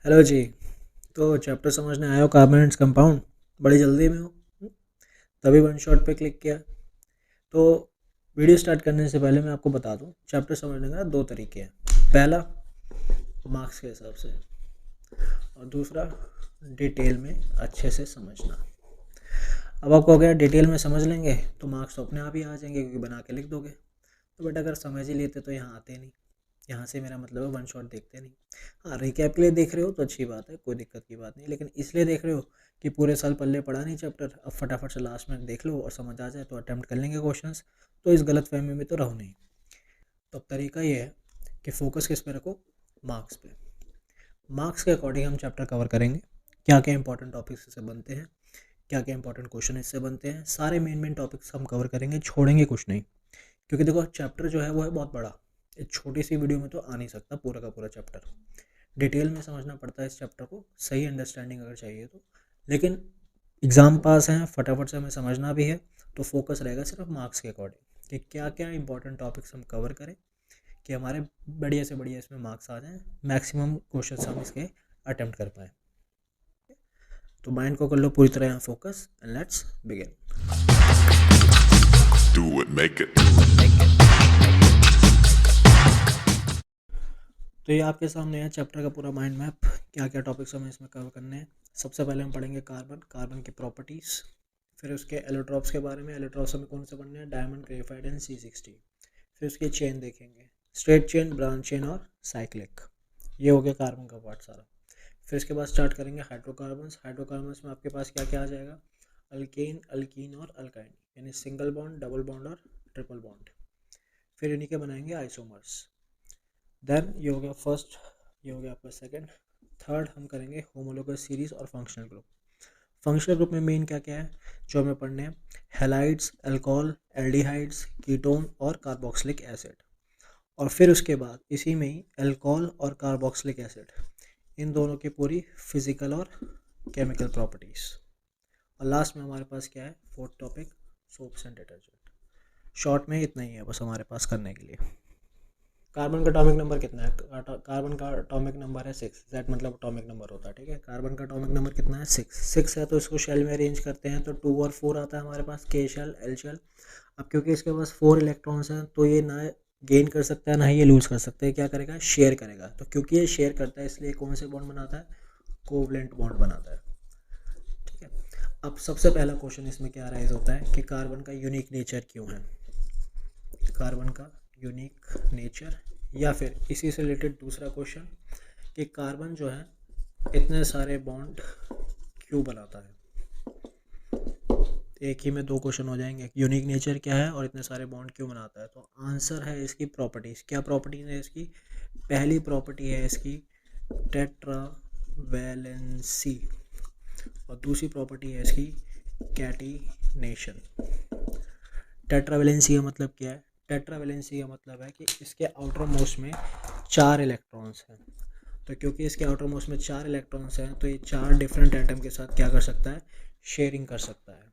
Hello जी। तो chapter समझने आए हो कार्बन एंड कंपाउंड, बड़ी जल्दी में हो। तभी वन शॉट पे क्लिक किया। तो वीडियो स्टार्ट करने से पहले मैं आपको बता दूं, चैप्टर समझने का दो तरीके हैं। पहला मार्क्स के हिसाब से, और दूसरा डिटेल में अच्छे से समझना। अब आपको अगर डिटेल में समझ लेंगे तो मार्क्स तो अपने आप ही आ जाएंगे, क्योंकि बना के लिख दोगे। तो बेटा अगर समझ ही लेते तो यहाँ आते नहीं। यहाँ से मेरा मतलब है वन शॉट देखते नहीं। हाँ, रिकैप के लिए देख रहे हो तो अच्छी बात है, कोई दिक्कत की बात नहीं। लेकिन इसलिए देख रहे हो कि पूरे साल पल्ले पढ़ा नहीं चैप्टर, अब फटाफट से लास्ट में देख लो और समझ आ जाए तो अटेम्प्ट कर लेंगे क्वेश्चंस। तो इस गलत फहमी में तो रहो नहीं। तो अब तरीका ये है कि फोकस किस पे रखो, मार्क्स पे। मार्क्स के अकॉर्डिंग हम चैप्टर कवर करेंगे। क्या क्या इंपॉर्टेंट टॉपिक्स इससे बनते हैं, क्या क्या इंपॉर्टेंट क्वेश्चन इससे बनते हैं, सारे मेन मेन टॉपिक्स हम कवर करेंगे, छोड़ेंगे कुछ नहीं। क्योंकि देखो चैप्टर जो है वो है बहुत बड़ा। एक छोटी सी वीडियो में तो आ नहीं सकता पूरा का पूरा चैप्टर। डिटेल में समझना पड़ता है इस चैप्टर को, सही अंडरस्टैंडिंग अगर चाहिए तो। लेकिन एग्ज़ाम पास हैं, फटाफट से हमें समझना भी है। तो फोकस रहेगा सिर्फ मार्क्स के अकॉर्डिंग कि क्या क्या इंपॉर्टेंट टॉपिक्स हम कवर करें, कि हमारे बढ़िया से बढ़िया इसमें मार्क्स आ जाएँ, मैक्सिमम क्वेश्चन हम इसके अटेम्प्ट कर पाएँ। तो माइंड को कर लो पूरी तरह यहाँ focus, and let's begin. Do it, make it. तो ये आपके सामने है चैप्टर का पूरा माइंड मैप, क्या क्या टॉपिक्स हमें इसमें कवर करने हैं। सबसे पहले हम पढ़ेंगे कार्बन, कार्बन की प्रॉपर्टीज़। फिर उसके एलोट्रॉप्स के बारे में, एलोट्रॉप्स हमें कौन से पढ़ने हैं, डायमंड, ग्रेफाइट एंड C60। फिर उसकी चेन देखेंगे, स्ट्रेट चेन, ब्रांच चेन और साइक्लिक। ये हो गया कार्बन का पार्ट सारा। फिर इसके बाद स्टार्ट करेंगे हाइड्रोकार्बन्स। हाइड्रोकार्बन्स में आपके पास क्या क्या आ जाएगा, अल्केन, अल्कीन और अल्काइन, यानी सिंगल बॉन्ड, डबल बॉन्ड और ट्रिपल बॉन्ड। फिर इन्हीं के बनाएंगे आइसोमर्स। देन ये हो गया फर्स्ट, ये हो गया आपका सेकंड। थर्ड हम करेंगे होमोलोगस सीरीज और फंक्शनल ग्रुप। फंक्शनल ग्रुप में मेन क्या क्या है जो हमें पढ़ने हैं, हैलाइड्स, अल्कोहल, एल्डिहाइड्स, कीटोन और कार्बोक्सिलिक एसिड। और फिर उसके बाद इसी में ही अल्कोहल और कार्बोक्सिलिक एसिड, इन दोनों की पूरी फिजिकल और केमिकल प्रॉपर्टीज़। और लास्ट में हमारे पास क्या है, fourth topic, soaps and detergent. Short में इतना ही है बस हमारे पास करने के लिए। कार्बन का एटॉमिक नंबर कितना है, कार्बन का एटॉमिक नंबर है 6। दैट मतलब एटॉमिक नंबर होता है, ठीक है। कार्बन का एटॉमिक नंबर कितना है, 6 है। तो इसको शेल में अरेंज करते हैं तो 2 और 4 आता है हमारे पास, के शेल, एल शेल। अब क्योंकि इसके पास 4 इलेक्ट्रॉन्स हैं तो ये ना गेन कर सकता है ना ही ये लूज़ कर सकता है। क्या करेगा, शेयर करेगा। तो क्योंकि ये शेयर करता है इसलिए कौन से बॉन्ड बनाता है, कोवलेंट बॉन्ड बनाता है, ठीक है। अब सबसे पहला क्वेश्चन इसमें क्या राइज होता है कि कार्बन का यूनिक नेचर क्यों है, कार्बन का यूनिक नेचर। या फिर इसी से रिलेटेड दूसरा क्वेश्चन कि कार्बन जो है इतने सारे बॉन्ड क्यों बनाता है। एक ही में दो क्वेश्चन हो जाएंगे, यूनिक नेचर क्या है और इतने सारे बॉन्ड क्यों बनाता है। तो आंसर है इसकी प्रॉपर्टीज़। क्या प्रॉपर्टीज़ है इसकी, पहली प्रॉपर्टी है इसकी टेट्रा वैलेंसी, और दूसरी प्रॉपर्टी है इसकी कैटिनेशन। टेट्रावेलेंसी का मतलब क्या है, टेट्रावेलेंसी का मतलब है कि इसके आउटर मोस्ट में 4 इलेक्ट्रॉन्स हैं। तो क्योंकि इसके आउटर मोस्ट में 4 इलेक्ट्रॉन्स हैं तो ये 4 डिफरेंट एटम के साथ क्या कर सकता है, शेयरिंग कर सकता है।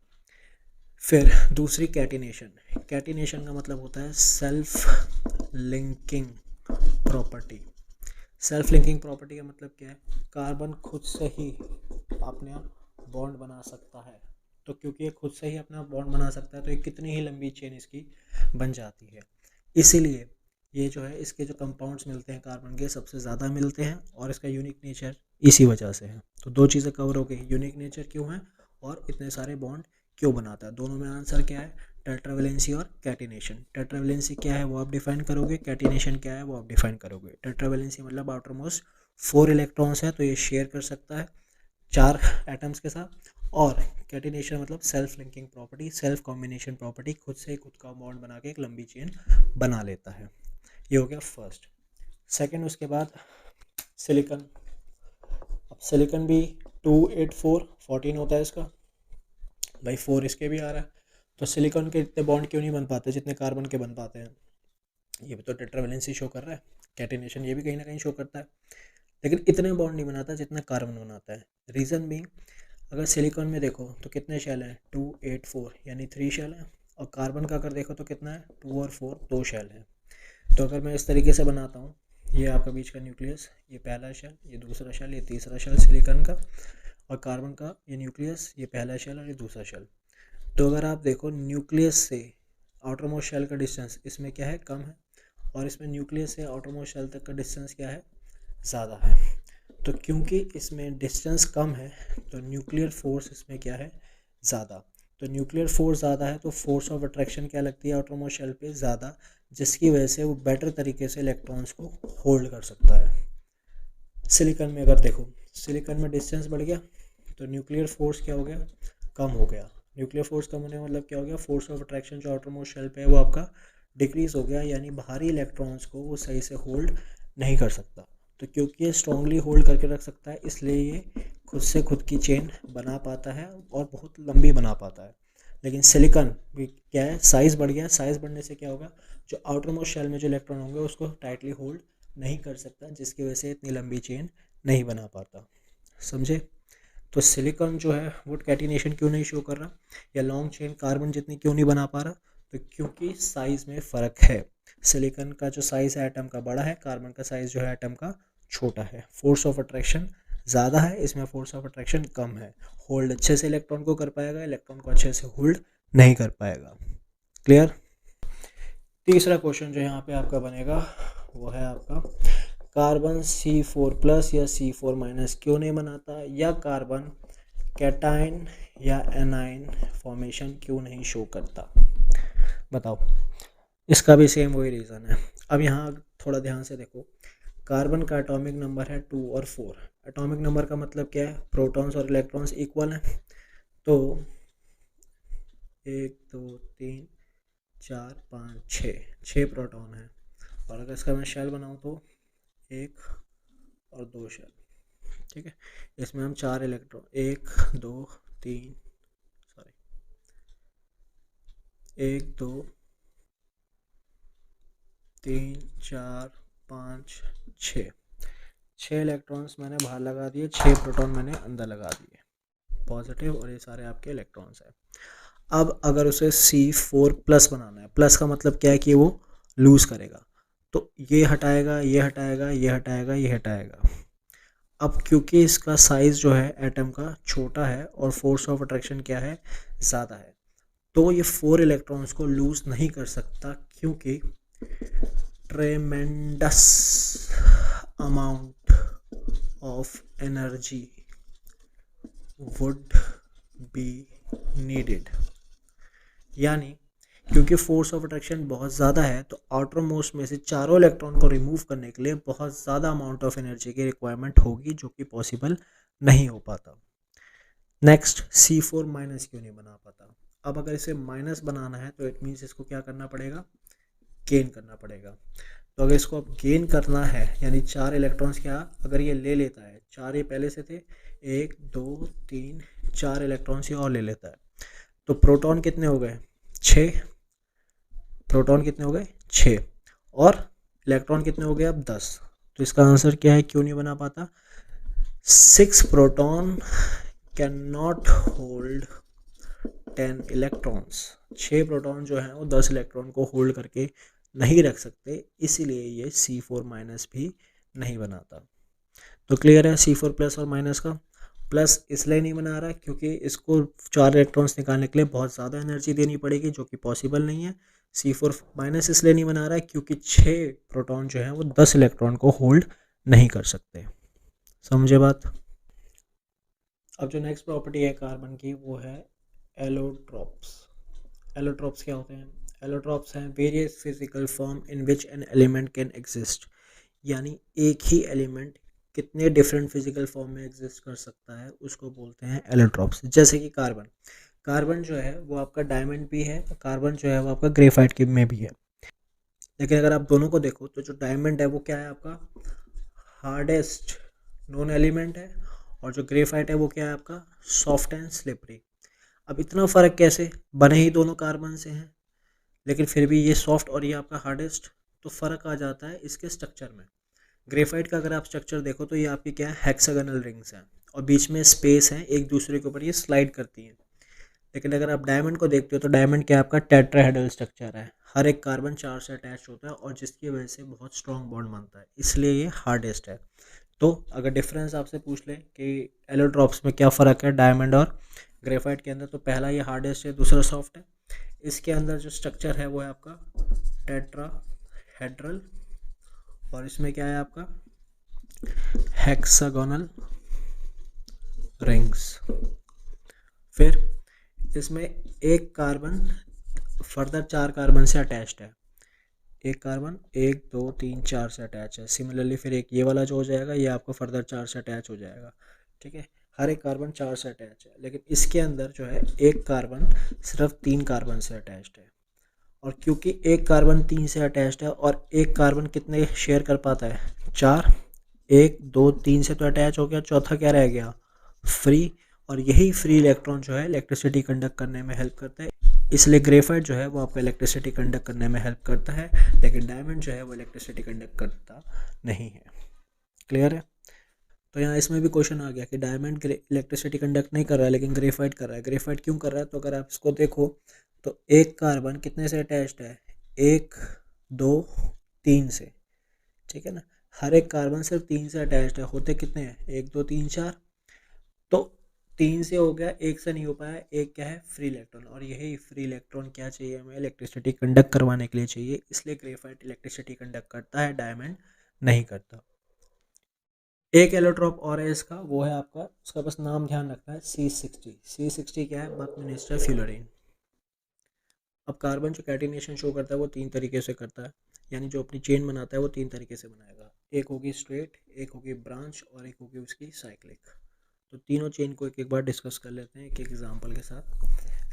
फिर दूसरी कैटिनेशन, कैटिनेशन का मतलब होता है self linking property. Self linking property का मतलब क्या है, कार्बन खुद से ही अपना बॉन्ड बना सकता है। तो क्योंकि ये खुद से ही अपना बॉन्ड बना सकता है तो ये कितनी ही लंबी चेन इसकी बन जाती है। इसीलिए ये जो है इसके जो कंपाउंड्स मिलते हैं कार्बन के सबसे ज़्यादा मिलते हैं, और इसका यूनिक नेचर इसी वजह से है। तो दो चीज़ें कवर हो गई, यूनिक नेचर क्यों है और इतने सारे बॉन्ड क्यों बनाता है। दोनों में आंसर क्या है, टेट्रावेलेंसी और कैटिनेशन। टेट्रावेलेंसी क्या है वो आप डिफाइन करोगे, कैटिनेशन क्या है वो आप डिफाइन करोगे। टेट्रावेलेंसी मतलब आउटर मोस्ट 4 इलेक्ट्रॉन्स है तो ये शेयर कर सकता है 4 एटम्स के साथ। और कैटिनेशन मतलब self linking property, self combination property, खुद से ही खुद का बॉन्ड बना के एक लंबी चेन बना लेता है। ये हो गया फर्स्ट। सेकंड उसके बाद सिलिकॉन। अब सिलिकॉन भी 2 8 4 14 होता है इसका, भाई 4 इसके भी आ रहा है। तो सिलिकॉन के इतने बॉन्ड क्यों नहीं बन पाते जितने कार्बन के बन पाते हैं, ये भी तो टेट्रावेलेंसी शो कर रहा है। कैटिनेशन ये भी कहीं ना कहीं शो करता है, लेकिन इतने बॉन्ड नहीं बनाता जितना कार्बन बनाता है। रीज़न भी, अगर सिलिकॉन में देखो तो कितने शेल हैं, 2 8 4 यानी 3 शेल हैं। और कार्बन का अगर देखो तो कितना है, 2 और 4 2 शेल हैं। तो अगर मैं इस तरीके से बनाता हूँ, ये आपका बीच का न्यूक्लियस, ये पहला शेल, ये दूसरा शेल, ये तीसरा शेल सिलिकॉन का, और कार्बन का ये न्यूक्लियस, ये पहला शेल और ये दूसरा शेल। तो अगर आप देखो न्यूक्लियस से आउटर मोस्ट शेल का डिस्टेंस इसमें क्या है, कम है, और इसमें न्यूक्लियस से आउटर मोस्ट शेल तक का डिस्टेंस क्या है, ज़्यादा है। तो क्योंकि इसमें डिस्टेंस कम है तो न्यूक्लियर फोर्स इसमें क्या है, ज़्यादा। तो न्यूक्लियर फोर्स ज़्यादा है तो फोर्स ऑफ अट्रैक्शन क्या लगती है आउटर मोस्ट शेल पे, ज़्यादा, जिसकी वजह से वो बेटर तरीके से इलेक्ट्रॉन्स को होल्ड कर सकता है। सिलिकॉन में अगर देखो, सिलिकॉन में डिस्टेंस बढ़ गया तो न्यूक्लियर फोर्स क्या हो गया, कम हो गया। न्यूक्लियर फोर्स कम होने का मतलब क्या हो गया, फोर्स ऑफ अट्रैक्शन जो आउटर मोस्ट शेल पे है वो आपका डिक्रीज हो गया, यानी बाहरी इलेक्ट्रॉन्स को वो सही से होल्ड नहीं कर सकता। तो क्योंकि ये स्ट्रांगली होल्ड करके रख सकता है इसलिए ये खुद से खुद की चेन बना पाता है और बहुत लंबी बना पाता है। लेकिन सिलिकॉन भी क्या है, साइज़ बढ़ गया, साइज़ बढ़ने से क्या होगा, जो आउटर मोस्ट शेल में जो इलेक्ट्रॉन होंगे उसको टाइटली होल्ड नहीं कर सकता, जिसकी वजह से इतनी लंबी चेन नहीं बना पाता। समझे? तो सिलिकॉन जो है वो कैटिनेशन क्यों नहीं शो कर रहा, या लॉन्ग चेन कार्बन जितनी क्यों नहीं बना पा रहा, तो क्योंकि साइज़ में फ़र्क है। सिलिकॉन का जो साइज़ है एटम का बड़ा है, कार्बन का साइज़ जो है एटम का छोटा है। फोर्स ऑफ अट्रैक्शन ज़्यादा है, इसमें फोर्स ऑफ अट्रैक्शन कम है। होल्ड अच्छे से इलेक्ट्रॉन को कर पाएगा, इलेक्ट्रॉन को अच्छे से होल्ड नहीं कर पाएगा। क्लियर? तीसरा क्वेश्चन जो यहाँ पे आपका बनेगा वो है आपका, कार्बन C4+ या C4- क्यों नहीं बनाता, या कार्बन कैटाइन या एनाइन फॉर्मेशन क्यों नहीं शो करता। बताओ। इसका भी सेम वही रीज़न है। अब यहाँ थोड़ा ध्यान से देखो, कार्बन का एटॉमिक नंबर है 2 और 4। एटॉमिक नंबर का मतलब क्या है, प्रोटॉन्स और इलेक्ट्रॉन्स इक्वल हैं। तो 1 2 3 4 5 6 प्रोटॉन है, और अगर इसका मैं शेल बनाऊँ तो 1 और 2 शेल। ठीक है, इसमें हम 4 इलेक्ट्रॉन, 1 2 3 सॉरी 1 2 3 4 5 6 इलेक्ट्रॉन्स मैंने बाहर लगा दिए, 6 प्रोटॉन मैंने अंदर लगा दिए, पॉजिटिव, और ये सारे आपके इलेक्ट्रॉन्स हैं। अब अगर उसे C4+ बनाना है, प्लस का मतलब क्या है कि वो लूज़ करेगा, तो ये हटाएगा, ये हटाएगा, ये हटाएगा, ये हटाएगा। अब क्योंकि इसका साइज़ जो है एटम का छोटा है और फोर्स ऑफ अट्रैक्शन क्या है, ज़्यादा है, तो ये 4 इलेक्ट्रॉन्स को लूज़ नहीं कर सकता, क्योंकि ट्रेमेंडस amount of energy would be needed. यानी क्योंकि फोर्स ऑफ अट्रैक्शन बहुत ज़्यादा है तो आउटर मोस्ट में से चारों इलेक्ट्रॉन को रिमूव करने के लिए बहुत ज़्यादा अमाउंट ऑफ एनर्जी की रिक्वायरमेंट होगी, जो कि पॉसिबल नहीं हो पाता। नेक्स्ट, C4- क्यों नहीं बना पाता। अब अगर इसे माइनस बनाना है तो इट मीन्स इसको क्या करना पड़ेगा, गेन करना पड़ेगा। तो अगर इसको अब गेन करना है, यानी 4 इलेक्ट्रॉन्स क्या अगर ये ले लेता है, 4 ये पहले से थे, 1 2 3 4 इलेक्ट्रॉन्स ये और ले लेता है, तो प्रोटॉन कितने हो गए, 6। प्रोटॉन कितने हो गए, 6, और इलेक्ट्रॉन कितने हो गए अब 10। तो इसका आंसर क्या है, क्यों नहीं बना पाता, 6 proton can not hold 10 electrons. 6 proton जो हैं वो 10 इलेक्ट्रॉन को होल्ड करके नहीं रख सकते, इसीलिए ये C4- भी नहीं बनाता। तो क्लियर है C4+ और माइनस का। प्लस इसलिए नहीं बना रहा क्योंकि इसको 4 इलेक्ट्रॉन्स निकालने के लिए बहुत ज़्यादा एनर्जी देनी पड़ेगी, जो कि पॉसिबल नहीं है। C4- इसलिए नहीं बना रहा है क्योंकि 6 प्रोटॉन जो हैं वो 10 इलेक्ट्रॉन को होल्ड नहीं कर सकते। समझे बात। अब जो नेक्स्ट प्रॉपर्टी है कार्बन की वो है एलोट्रॉप्स। एलोट्रॉप्स क्या होते हैं, एलोट्रॉप्स हैं various physical form in which an element can exist. यानी एक ही एलिमेंट कितने डिफरेंट फिजिकल फॉर्म में एग्जिस्ट कर सकता है उसको बोलते हैं एलोट्रॉप्स। जैसे कि कार्बन, कार्बन जो है वो आपका डायमंड भी है, कार्बन जो है वो आपका ग्रेफाइट की में भी है। लेकिन अगर आप दोनों को देखो तो जो डायमंड है वो क्या है, आपका हार्डेस्ट नॉन एलिमेंट है, और जो ग्रेफाइट है वो क्या है, आपका सॉफ्ट एंड स्लिपरी। अब इतना फ़र्क कैसे, बने ही दोनों कार्बन से हैं लेकिन फिर भी ये सॉफ्ट और ये आपका हार्डेस्ट। तो फ़र्क आ जाता है इसके स्ट्रक्चर में। ग्रेफाइट का अगर आप स्ट्रक्चर देखो तो ये आपकी क्या है, हेक्सागोनल रिंग्स हैं, और बीच में स्पेस है, एक दूसरे के ऊपर ये स्लाइड करती हैं। लेकिन अगर आप डायमंड को देखते हो तो डायमंड क्या आपका टेट्राहेड्रल स्ट्रक्चर है, हर एक कार्बन 4 से अटैच होता है और जिसकी वजह से बहुत स्ट्रॉन्ग बॉन्ड बनता है, इसलिए ये हार्डेस्ट है। तो अगर डिफरेंस आपसे पूछ ले कि एलोट्रॉप्स में क्या फ़र्क है डायमंड और ग्रेफाइट के अंदर, तो पहला ये हार्डेस्ट है, दूसरा सॉफ्ट है। इसके अंदर जो स्ट्रक्चर है वो है आपका टेट्राहेड्रल और इसमें क्या है आपका हेक्सागोनल रिंग्स। फिर इसमें एक कार्बन फर्दर 4 कार्बन से अटैच्ड है, एक कार्बन 1 2 3 4 से अटैच है। सिमिलरली फिर एक ये वाला जो हो जाएगा ये आपको फर्दर 4 से अटैच हो जाएगा, ठीक है। हर एक कार्बन 4 से अटैच है, लेकिन इसके अंदर जो है एक कार्बन सिर्फ 3 कार्बन से अटैच्ड है। और क्योंकि एक कार्बन 3 से अटैच्ड है और एक कार्बन कितने शेयर कर पाता है, 4, 1 2 3 से तो अटैच हो गया, चौथा क्या रह गया, फ्री। और यही फ्री इलेक्ट्रॉन जो है इलेक्ट्रिसिटी कंडक्ट करने में हेल्प करता है, इसलिए ग्रेफाइट जो है वो आपको इलेक्ट्रिसिटी कंडक्ट करने में हेल्प करता है, लेकिन डायमंड जो है वो इलेक्ट्रिसिटी कंडक्ट करता नहीं है। क्लियर है। तो यहाँ इसमें भी क्वेश्चन आ गया कि डायमंड इलेक्ट्रिसिटी कंडक्ट नहीं कर रहा है लेकिन ग्रेफाइट कर रहा है। ग्रेफाइट क्यों कर रहा है, तो अगर आप इसको देखो तो एक कार्बन कितने से अटैच्ड है, 1 2 3 से, ठीक है ना। हर एक कार्बन सिर्फ 3 से अटैच्ड है, होते कितने हैं, 1 2 3 4। तो 3 से हो गया, एक से नहीं हो पाया, एक क्या है, फ्री इलेक्ट्रॉन। और यही फ्री इलेक्ट्रॉन क्या चाहिए हमें, इलेक्ट्रिसिटी कंडक्ट करवाने के लिए चाहिए, इसलिए ग्रेफाइट इलेक्ट्रिसिटी कंडक्ट करता है, डायमंड नहीं करता। एक एलोट्रॉप और है इसका, वो है आपका, उसका बस नाम ध्यान रखना है, C60। C60 क्या है, बकमिनिस्टर फ्यूलरीन। अब कार्बन जो कैटिनेशन शो करता है वो 3 तरीके से करता है, यानी जो अपनी चेन बनाता है वो 3 तरीके से बनाएगा, एक होगी स्ट्रेट, एक होगी ब्रांच और एक होगी उसकी साइक्लिक। तो तीनों चेन को एक एक बार डिस्कस कर लेते हैं एक एक एग्जांपल के साथ।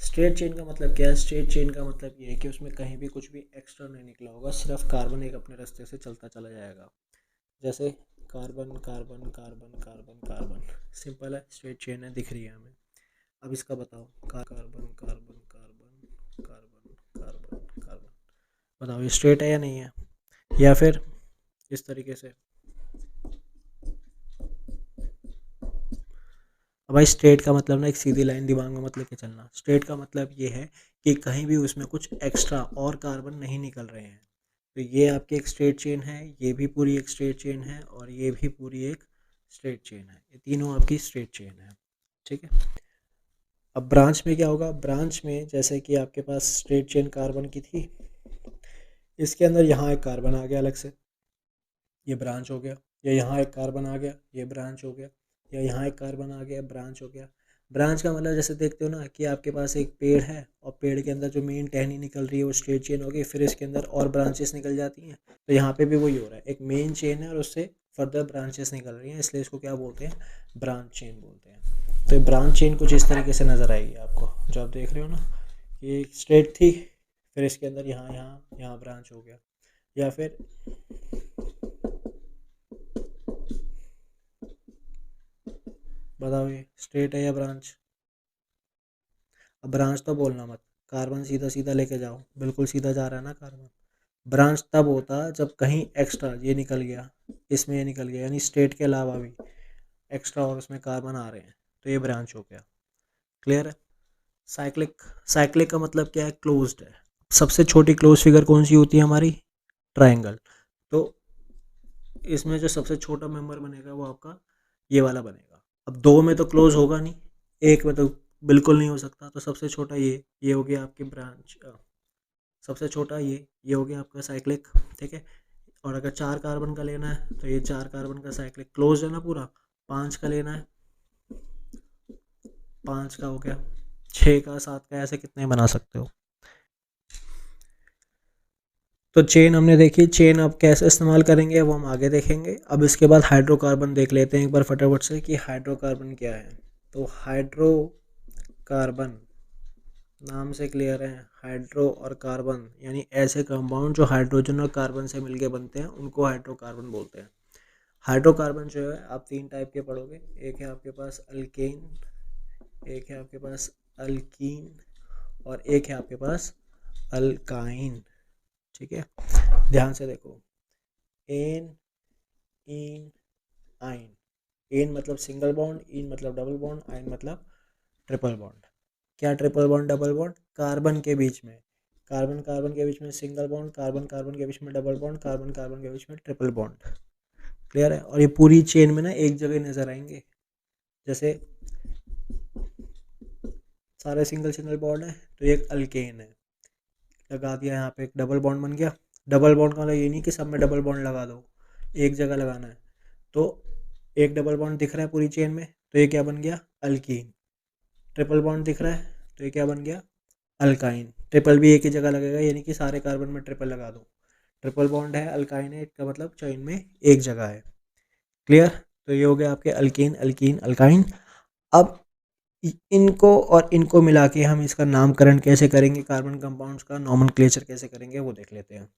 स्ट्रेट चेन का मतलब क्या है, स्ट्रेट चेन का मतलब ये है कि उसमें कहीं भी कुछ भी एक्स्ट्रा नहीं निकला होगा, सिर्फ कार्बन एक अपने रास्ते से चलता चला जाएगा। जैसे carbon carbon carbon carbon carbon, simple है, स्ट्रेट चेन है, दिख रही है हमें। अब इसका बताओ, carbon carbon carbon carbon carbon carbon, बताओ ये स्ट्रेट है या नहीं है, या फिर इस तरीके से। अब भाई स्ट्रेट का मतलब ना एक सीधी लाइन दिमाग में मत लेके चलना, स्ट्रेट का मतलब ये है कि कहीं भी उसमें कुछ एक्स्ट्रा और कार्बन नहीं निकल रहे हैं। तो ये आपकी एक स्ट्रेट चेन है, ये भी पूरी एक स्ट्रेट चेन है और ये भी पूरी एक स्ट्रेट चेन है, ये तीनों आपकी स्ट्रेट चेन है, ठीक है। अब ब्रांच में क्या होगा, ब्रांच में जैसे कि आपके पास स्ट्रेट चेन कार्बन की थी, इसके अंदर यहाँ एक कार्बन आ गया अलग से, ये ब्रांच हो गया, या यहाँ एक कार्बन आ गया, ये ब्रांच हो गया, या यहाँ एक कार्बन आ गया, ब्रांच हो गया। ब्रांच का मतलब जैसे देखते हो ना कि आपके पास एक पेड़ है और पेड़ के अंदर जो मेन टहनी निकल रही है वो स्ट्रेट चेन होगी, फिर इसके अंदर और ब्रांचेस निकल जाती हैं। तो यहाँ पे भी वही हो रहा है, एक मेन चेन है और उससे फर्दर ब्रांचेस निकल रही हैं, इसलिए इसको क्या बोलते हैं, ब्रांच चेन बोलते हैं। तो ब्रांच चेन कुछ इस तरीके से नज़र आएगी आपको, जो आप देख रहे हो ना, ये स्ट्रेट थी, फिर इसके अंदर यहाँ यहाँ यहाँ ब्रांच हो गया, या फिर बताओ ये स्ट्रेट है या ब्रांच। अब ब्रांच तो बोलना मत, कार्बन सीधा सीधा लेके जाओ, बिल्कुल सीधा जा रहा है ना कार्बन। ब्रांच तब होता जब कहीं एक्स्ट्रा ये निकल गया, इसमें ये निकल गया, यानी स्ट्रेट के अलावा भी एक्स्ट्रा और उसमें कार्बन आ रहे हैं, तो ये ब्रांच हो गया। क्लियर है। साइक्लिक, साइक्लिक का मतलब क्या है, क्लोज्ड है। सबसे छोटी क्लोज फिगर कौन सी होती है हमारी, ट्राइंगल। तो इसमें जो सबसे छोटा मेंबर बनेगा वो आपका ये वाला बनेगा। अब दो में तो क्लोज होगा नहीं, एक में तो बिल्कुल नहीं हो सकता, तो सबसे छोटा ये हो गया आपकी ब्रांच, सबसे छोटा ये हो गया आपका साइक्लिक, ठीक है। और अगर 4 कार्बन का लेना है तो ये 4 कार्बन का साइक्लिक क्लोज है ना पूरा। 5 का लेना है, 5 का हो गया, 6 का, 7 का, ऐसे कितने बना सकते हो। तो चेन हमने देखी, चेन अब कैसे इस्तेमाल करेंगे वो हम आगे देखेंगे। अब इसके बाद हाइड्रोकार्बन देख लेते हैं एक बार फटाफट से कि हाइड्रोकार्बन क्या है। तो हाइड्रोकार्बन नाम से क्लियर है, हाइड्रो और कार्बन यानी ऐसे कंपाउंड जो हाइड्रोजन और कार्बन से मिलके बनते हैं उनको हाइड्रोकार्बन बोलते हैं। हाइड्रोकार्बन जो है आप 3 टाइप के पढ़ोगे, एक है आपके पास अल्केन, एक है आपके पास अल्कीन और एक है आपके पास अल्काइन, ठीक है। ध्यान से देखो, एन, इन, आइन। एन मतलब सिंगल बॉन्ड, इन मतलब डबल बॉन्ड, आइन मतलब ट्रिपल बॉन्ड। क्या triple bond double bond? Carbon के बीच में, कार्बन कार्बन के बीच में सिंगल बॉन्ड, कार्बन कार्बन के बीच में डबल बॉन्ड, कार्बन कार्बन के बीच में ट्रिपल बॉन्ड। क्लियर है? और ये पूरी चेन में ना एक जगह नजर आएंगे, जैसे सारे सिंगल सिंगल बॉन्ड है तो ये एक अल्केन है, लगा दिया यहाँ पे एक डबल बॉन्ड बन गया। डबल बॉन्ड का मतलब ये नहीं कि सब में डबल बॉन्ड लगा दो, एक जगह लगाना है। तो एक डबल बॉन्ड दिख रहा है पूरी चेन में तो ये क्या बन गया? अल्कीन। ट्रिपल बॉन्ड दिख रहा है तो ये क्या बन गया? अल्काइन। ट्रिपल भी एक ही जगह लगेगा, यानी कि सारे कार्बन में ट्रिपल लगा दो। ट्रिपल बॉन्ड है, अल्काइन है, इसका मतलब चेन में एक जगह है। क्लियर? तो ये हो गया आपके अल्केन, अल्कीन, अल्काइन। अब इनको और इनको मिला के हम इसका नामकरण कैसे करेंगे, कार्बन कंपाउंड्स का नॉमेनक्लेचर कैसे करेंगे वो देख लेते हैं।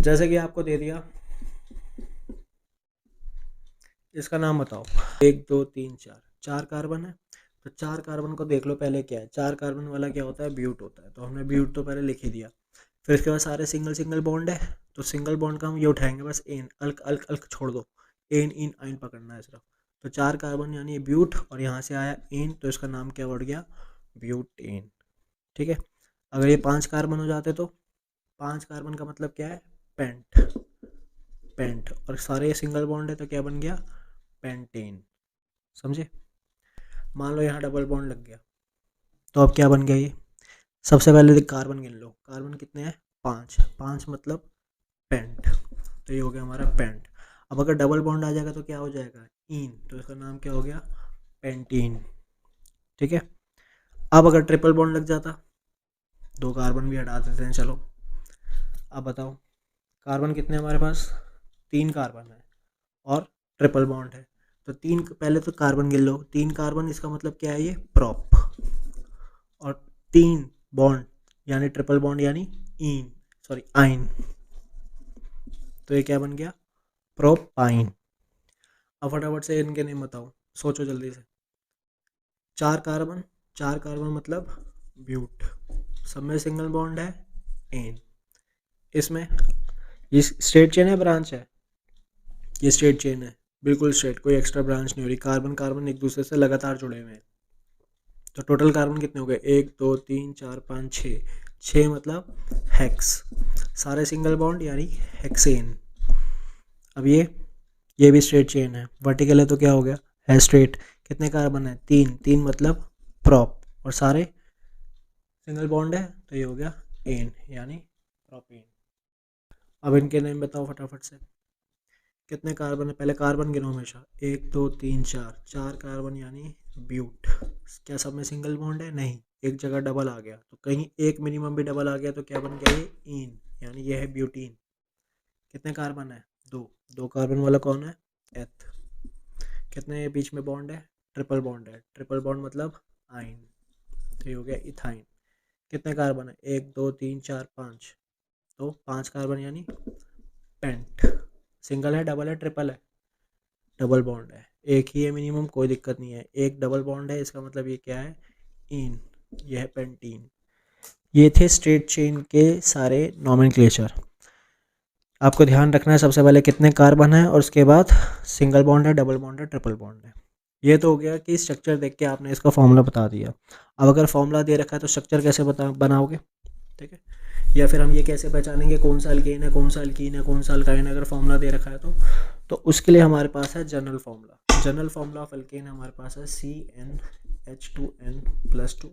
जैसे कि आपको दे दिया, इसका नाम बताओ। 1 2 3 4, 4 कार्बन है तो 4 कार्बन को देख लो पहले क्या है। 4 कार्बन वाला क्या होता है? ब्यूट होता है, तो हमने ब्यूट तो पहले लिख ही दिया। फिर इसके बाद सारे सिंगल सिंगल बॉन्ड है तो सिंगल बॉन्ड का हम ये उठाएंगे बस, एन, अल्क अल्क अल्क छोड़ दो, एन इन आइन पकड़ना है सिर्फ। तो 4 कार्बन यानी ब्यूट, और यहाँ से आया एन तो इसका नाम क्या बढ़ गया? ब्यूटेन। ठीक है। अगर ये 5 कार्बन हो जाते तो 5 कार्बन का मतलब क्या है? Paint, paint. और सारे सिंगल बॉन्ड है तो क्या बन गया? पेंटेन। समझे? मान लो यहाँ डबल बॉन्ड लग गया तो अब क्या बन गया ये? सबसे पहले कार्बन गिन लो, कार्बन कितने हैं? 5, 5 मतलब पेंट, तो ये हो गया हमारा पेंट। अब अगर डबल बॉन्ड आ जाएगा तो क्या हो जाएगा? इन, तो इसका नाम क्या हो गया? पेंटीन। ठीक है। अब अगर ट्रिपल बॉन्ड लग जाता, 2 कार्बन भी हटा देते हैं, चलो। अब बताओ कार्बन कितने हमारे पास? 3 कार्बन है और ट्रिपल बॉन्ड है तो 3, पहले तो कार्बन गिन लो। 3 कार्बन इसका मतलब क्या है? ये प्रॉप। और 3 बॉन्ड यानी ट्रिपल बॉन्ड यानी इन, सॉरी आइन, तो ये क्या बन गया? प्रोपाइन। अब फटाफट से इनके नेम बताओ, सोचो जल्दी से। 4 कार्बन, 4 कार्बन मतलब ब्यूट, सब में सिंगल बॉन्ड है एन। इसमें ये स्ट्रेट चेन है, ब्रांच है? ये स्ट्रेट चेन है, बिल्कुल स्ट्रेट, कोई एक्स्ट्रा ब्रांच नहीं हो रही। कार्बन कार्बन एक दूसरे से लगातार जुड़े हुए हैं। तो टोटल कार्बन कितने हो गए? 1 2 3 4 5 6, 6 मतलब हेक्स, सारे सिंगल बॉन्ड यानी हेक्सेन। अब ये भी स्ट्रेट चेन है, वर्टिकल है तो क्या हो गया? है स्ट्रेट। कितने कार्बन है? 3, 3 मतलब प्रॉप, और सारे सिंगल बॉन्ड है तो ये हो गया एन यानी प्रोपेन। अब इनके नेम बताओ फटाफट से। कितने कार्बन है? पहले कार्बन गिनो हमेशा। 1 2 3 4, 4 कार्बन यानी ब्यूट। क्या सब में सिंगल बॉन्ड है? नहीं, एक जगह डबल आ गया, तो कहीं एक मिनिमम भी डबल आ गया तो क्या बन गया? ये इन यानी ये है ब्यूटीन। कितने कार्बन है? 2, 2 कार्बन वाला कौन है? एथ। कितने बीच में बॉन्ड है? ट्रिपल बॉन्ड है, ट्रिपल बॉन्ड मतलब आइन, तो ये हो गया इथाइन। कितने कार्बन है? 1 2 3 4 5, तो 5 कार्बन यानी पेंट। सिंगल है, डबल है, ट्रिपल है? डबल बॉन्ड है, एक ही है मिनिमम, कोई दिक्कत नहीं है। एक डबल बॉन्ड है, इसका मतलब ये क्या है? इन, ये है पेंटीन। ये थे स्ट्रेट चेन के सारे नॉमेनक्लेचर। आपको ध्यान रखना है सबसे पहले कितने कार्बन है और उसके बाद सिंगल बॉन्ड है, डबल बॉन्ड है, ट्रिपल बॉन्ड है। ये तो हो गया कि स्ट्रक्चर देख के आपने इसका फॉर्मूला बता दिया। अब अगर फॉर्मूला दे रखा है तो स्ट्रक्चर कैसे बनाओगे? ठीक है। या फिर हम ये कैसे पहचानेंगे कौन सा अल्केन है, कौन सा अल्कीन है, कौन सा अल्काइन है, अगर फॉर्मूला दे रखा है तो उसके लिए हमारे पास है general formula. General formula of alkane हमारे पास है CnH2n+2।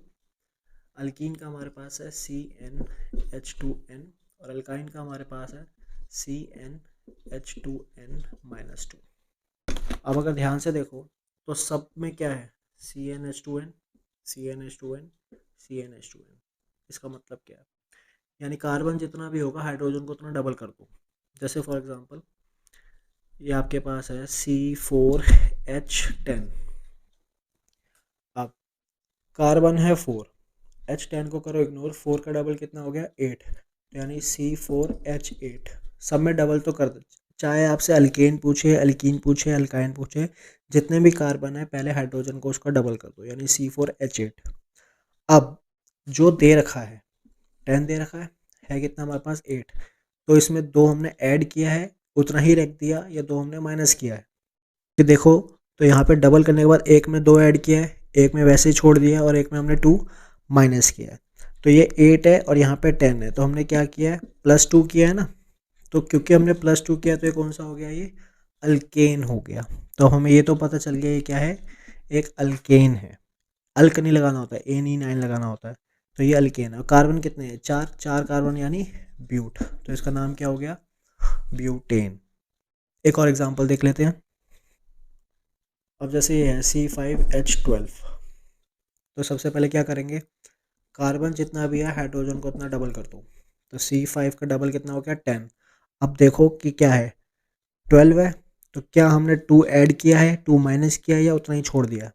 अल्कीन का हमारे पास है CnH2n, और अल्काइन का हमारे पास है CnH2n-2। अब अगर ध्यान से देखो तो सब में क्या है? CnH2n, CnH2n, CnH2n। इसका मतलब क्या है? यानी कार्बन जितना भी होगा हाइड्रोजन को उतना डबल कर दो। जैसे फॉर एग्जांपल ये आपके पास है C4H10। अब कार्बन है 4, H10 को करो इग्नोर, 4 का डबल कितना हो गया? 8, यानी C4H8। सब में डबल तो कर दो, चाहे आपसे अल्केन पूछे, अल्कीन पूछे, अल्काइन पूछे, जितने भी कार्बन है पहले हाइड्रोजन को उसका डबल कर दो, यानी C4H8। अब जो दे रखा है 10 दे रखा है कितना हमारे पास? 8, तो इसमें 2 हमने ऐड किया है उतना ही रख दिया, या 2 हमने माइनस किया है? कि देखो तो यहाँ पे डबल करने के बाद एक में 2 ऐड किया है, एक में वैसे ही छोड़ दिया, और एक में हमने 2 माइनस किया है। तो ये 8 है और यहाँ पे 10 है, तो हमने क्या किया है, +2 किया है ना। तो क्योंकि हमने +2 किया तो ये कौन सा हो गया, ये अल्केन हो गया। तो हमें ये तो पता चल गया ये क्या है, एक अल्केन है। अल्क नहीं लगाना होता है, Ane9 लगाना होता है। तो ये अल्केन है। कार्बन कितने हैं, 4 4 कार्बन यानी ब्यूट, तो इसका नाम क्या हो गया, ब्यूटेन। एक और एग्जांपल देख लेते हैं। अब जैसे ये है C5H12, तो सबसे पहले क्या करेंगे, कार्बन जितना भी है हाइड्रोजन को उतना डबल कर दो। तो C5 का डबल कितना हो गया, 10। अब देखो कि क्या है, 12 है, तो क्या हमने 2 ऐड किया है, 2 माइनस किया है, या उतना ही छोड़ दिया।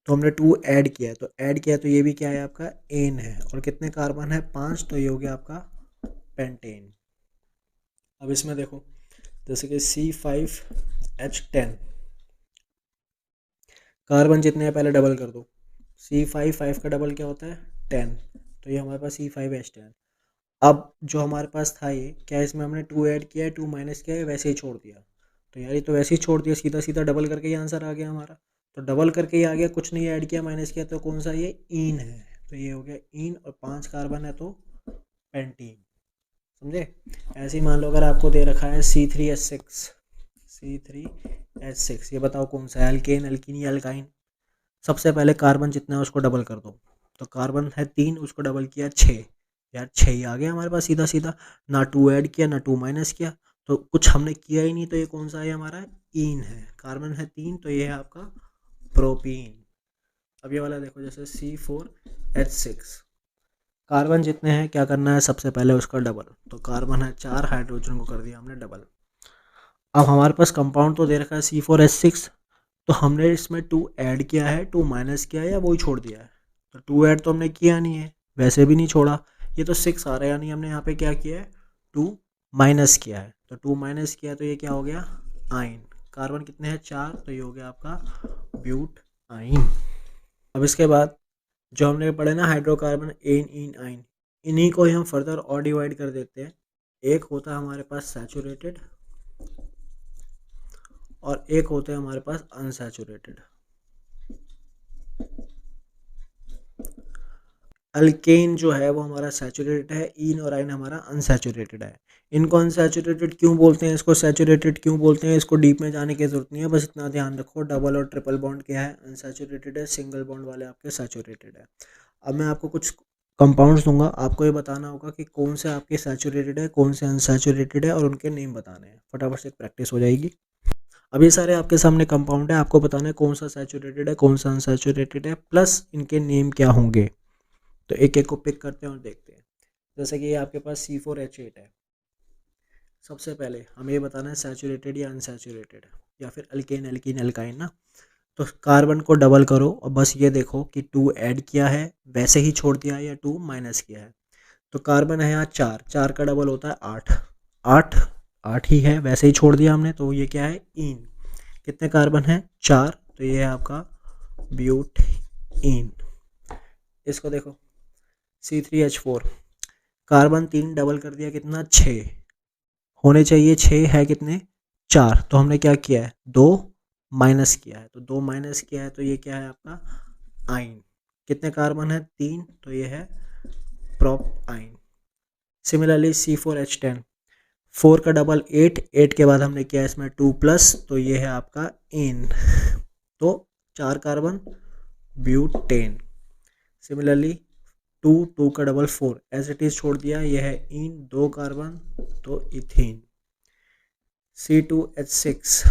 तो हमने 2 ऐड किया है, तो ऐड किया है, तो ये भी क्या है आपका, एन है। और कितने कार्बन है, 5, तो ये हो गया आपका पेंटेन। अब इसमें देखो, जैसे कि C5H10, कार्बन जितने हैं पहले डबल कर दो। C5 का डबल क्या होता है, 10, तो ये हमारे पास C5H10। अब जो हमारे पास था ये क्या, इसमें हमने 2 ऐड किया है, 2 माइनस किया है, वैसे ही छोड़ दिया। तो यार ये तो वैसे ही छोड़ दिया, सीधा सीधा डबल करके ही आंसर आ गया हमारा। तो डबल करके ही आ गया, कुछ नहीं ऐड किया माइनस किया, तो कौन सा, ये ईन है। तो ये हो गया ईन, और 5 कार्बन है तो पेंटीन। समझे। ऐसे ही मान लो अगर आपको दे रखा है C3H6, ये बताओ कौन सा है, अल्केन, अल्कीन या अल्काइन। सबसे पहले कार्बन जितना है उसको डबल कर दो। तो कार्बन है 3, उसको डबल किया 6, यार 6 ही आ गया हमारे पास सीधा सीधा। ना 2 ऐड किया, ना 2 माइनस किया, तो कुछ हमने किया ही नहीं। तो ये कौन सा है हमारा, ईन है। कार्बन है 3, तो ये है आपका प्रोपीन। अब ये वाला देखो, जैसे C4H6, कार्बन जितने हैं क्या करना है, सबसे पहले उसका डबल। तो कार्बन है 4, हाइड्रोजन को कर दिया हमने डबल। अब हमारे पास कंपाउंड तो दे रखा है C4H6, तो हमने इसमें 2 ऐड किया है, 2 माइनस किया है, या वही छोड़ दिया है। तो 2 ऐड तो हमने किया नहीं है, वैसे भी नहीं छोड़ा। ये तो 6 आ रहा है, यानी हमने यहाँ पे क्या किया है, 2 माइनस किया है। तो 2 माइनस किया तो ये क्या हो गया, आइन। कार्बन कितने हैं, 4, तो ये हो गया आपका ब्यूट आइन। अब इसके बाद जो हमने पढ़े ना हाइड्रोकार्बन, एन, इन, आइन, इन्हीं को ही हम फर्दर और डिवाइड कर देते हैं। एक होता है हमारे पास सैचुरेटेड, और एक होते हैं हमारे पास अनसैचुरेटेड। अल्केन जो है वो हमारा सैचुरेटेड है, इन और आइन हमारा अनसैचुरेटेड है। इनको अनसैचुरेटेड क्यों बोलते हैं, इसको सैचुरेटेड क्यों बोलते हैं, इसको डीप में जाने की जरूरत नहीं है, बस इतना ध्यान रखो, डबल और ट्रिपल बॉन्ड क्या है, अनसैचुरेटेड है, सिंगल बॉन्ड वाले आपके सैचुरेटेड है। अब मैं आपको कुछ कंपाउंड्स दूंगा, आपको ये बताना होगा कि कौन से आपके सैचुरेटेड है, कौन से अनसैचुरेटेड है, और उनके नेम बताने हैं। फटाफट से एक प्रैक्टिस हो जाएगी। अब ये सारे आपके सामने कंपाउंड है, आपको बताना है कौन सा सैचुरेटेड है, कौन सा अनसैचुरेटेड है, प्लस इनके नेम क्या होंगे। तो एक एक को पिक करते हैं और देखते हैं। जैसे कि ये आपके पास C4H8 है। सबसे पहले हमें ये बताना है सैचुरेटेड या अनसैचुरेटेड, या फिर अल्केन, एल्कीन, एल्काइन ना। तो कार्बन को डबल करो और बस ये देखो कि 2 ऐड किया है, वैसे ही छोड़ दिया है, या 2 माइनस किया है। तो कार्बन है यहाँ 4, 4 का डबल होता है 8, 8 8 ही है, वैसे ही छोड़ दिया हमने। तो ये क्या है, इन। कितने कार्बन है, 4, तो ये है आपका ब्यूट इन। इसको देखो C3H4, कार्बन 3 डबल कर दिया, कितना, 6 होने चाहिए, 6 है कितने, 4। तो हमने क्या किया है, 2 माइनस किया है। तो 2 माइनस किया है, तो ये क्या है आपका आइन। कितने कार्बन है, 3, तो ये है प्रोप आइन। सिमिलरली C4H10, 4 का डबल 8, 8 के बाद हमने किया इसमें 2 प्लस, तो ये है आपका इन। तो 4 कार्बन ब्यूटेन। सिमिलरली 2, 2 का डबल 4, एज इट इज छोड़ दिया, यह है इन, 2 कार्बन, तो इथीन। C2H6,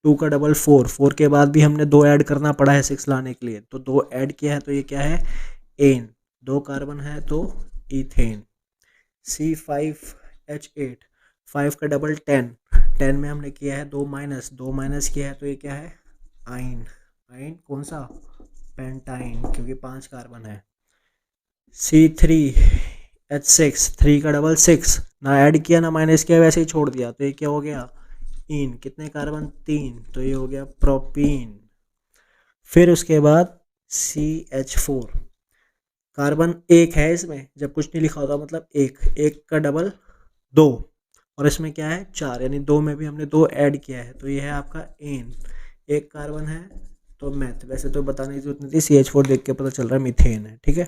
2 का डबल 4, 4 के बाद भी हमने 2 ऐड करना पड़ा है 6 लाने के लिए, तो 2 ऐड किया है, तो ये क्या है, एन, 2 कार्बन है तो इथेन। C5H8, 5 का डबल 10, 10 में हमने किया है 2 माइनस, 2 माइनस किया है, तो ये क्या है, आइन। आइन कौन सा, पेंटाइन, क्योंकि 5 कार्बन है। C3H6, 3 का डबल 6, ना ऐड किया ना माइनस किया, वैसे ही छोड़ दिया, तो ये क्या हो गया, इन। कितने कार्बन, 3, तो ये हो गया प्रोपीन। फिर उसके बाद CH4, कार्बन 1 है इसमें, जब कुछ नहीं लिखा होता मतलब 1, 1 का डबल 2, और इसमें क्या है 4, यानी 2 में भी हमने 2 ऐड किया है, तो ये है आपका एन। 1 कार्बन है तो मैथ, वैसे तो बताने की जरूरत नहीं थी, CH4 देख के पता चल रहा है मीथेन है, ठीक है।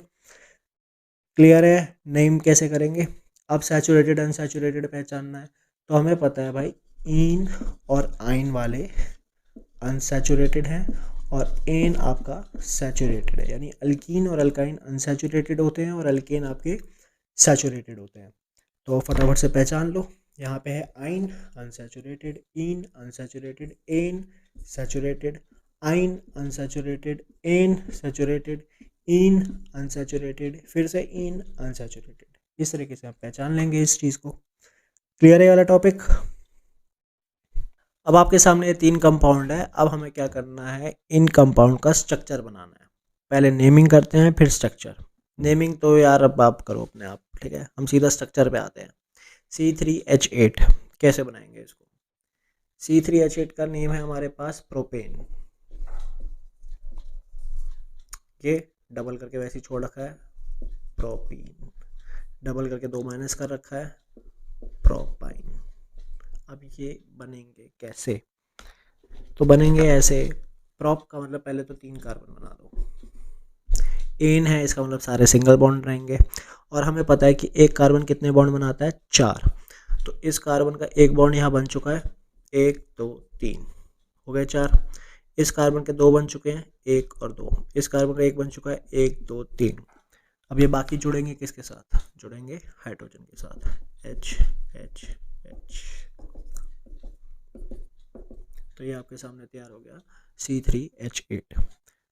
क्लियर है? नेम कैसे करेंगे? अब सैचुरेटेड अनसैचुरेटेड पहचानना है, तो हमें पता है भाई इन और आइन वाले अनसैचुरेटेड हैं और एन आपका सैचुरेटेड है, यानी अल्कीन और अल्काइन अनसैचुरेटेड होते हैं और अल्केन आपके सैचुरेटेड होते हैं। तो फटाफट से पहचान लो, यहाँ पे है आइन अनसैचुरेटेड, इन अनसैचुरेटेड, एन सैचुरेटेड, आइन अनसैचुरेटेड, एन सैचुरेटेड, इन अनसैचुरेटेड, फिर से इन अनसैचुरेटेड। इस तरीके से आप पहचान लेंगे इस चीज़ को। क्लियर है वाला टॉपिक? अब आपके सामने 3 कंपाउंड है, अब हमें क्या करना है, इन कंपाउंड का स्ट्रक्चर बनाना है। पहले नेमिंग करते हैं फिर स्ट्रक्चर। नेमिंग तो यार अब आप करो अपने आप, ठीक है, हम सीधा स्ट्रक्चर पे आते हैं। C3H8 कैसे बनाएंगे इसको? C3H8 का नेम है हमारे पास प्रोपेन, ये डबल करके वैसे ही छोड़ रखा है प्रोपीन, डबल करके 2 माइनस कर रखा है प्रोपाइन। अब ये बनेंगे कैसे? तो बनेंगे ऐसे, प्रोप का मतलब पहले तो 3 कार्बन बना दो, एन है इसका मतलब सारे सिंगल बॉन्ड रहेंगे, और हमें पता है कि एक कार्बन कितने बॉन्ड बनाता है, 4। तो इस कार्बन का एक बॉन्ड यहाँ बन चुका है, 1 2 3 हो गए 4। इस कार्बन के 2 बन चुके हैं, 1 और 2। इस कार्बन का एक बन चुका है, 1 2 3। अब ये बाकी जुड़ेंगे किसके साथ? जुड़ेंगे हाइड्रोजन के साथ, H H H। तो ये आपके सामने तैयार हो गया C3H8।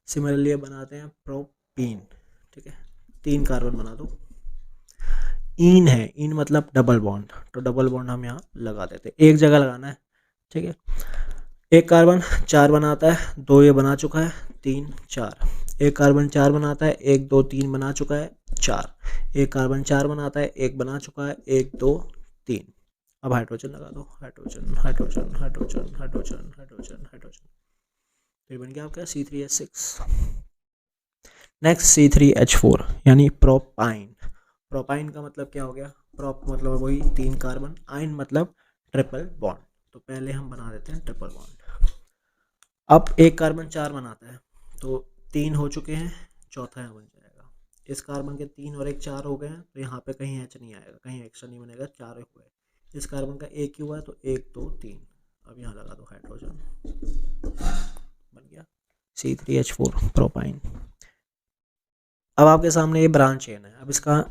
सिमिलरली बनाते हैं प्रोपीन, ठीक है, 3 कार्बन बना दो। इन है, इन मतलब डबल बॉन्ड, तो डबल बॉन्ड हम यहाँ लगा देते हैं, एक जगह लगाना है, ठीक है। एक कार्बन 4 बनाता है, 2 ये बना चुका है, 3 4। एक कार्बन 4 बनाता है, 1 2 3 बना चुका है, 4। एक कार्बन 4 बनाता है, 1 बना चुका है, 1 2 3। अब हाइड्रोजन लगा दो, hydrogen hydrogen hydrogen hydrogen hydrogen hydrogen, तो ये बन गया आपका C3H6। नेक्स्ट C3H4 यानी प्रोपाइन। प्रोपाइन का मतलब क्या हो गया? प्रोप मतलब वही 3 कार्बन, आइन मतलब ट्रिपल बॉन्ड, तो पहले हम बना देते हैं ट्रिपल बॉन्ड। अब एक कार्बन 4 बनाता है, तो 3 हो चुके हैं, चौथा यहाँ बन जाएगा। इस कार्बन के 3 और 1 4 हो गए हैं, तो यहाँ पे कहीं H नहीं आएगा, कहीं एक्स्ट्रा नहीं बनेगा, 4 हो गए। इस कार्बन का 1 ही हुआ है, तो 1 2 3। अब यहाँ लगा दो हाइड्रोजन, बन गया C3H4 प्रोपाइन। अब आपके सामने ये ब्रांच चेन है, अब इसका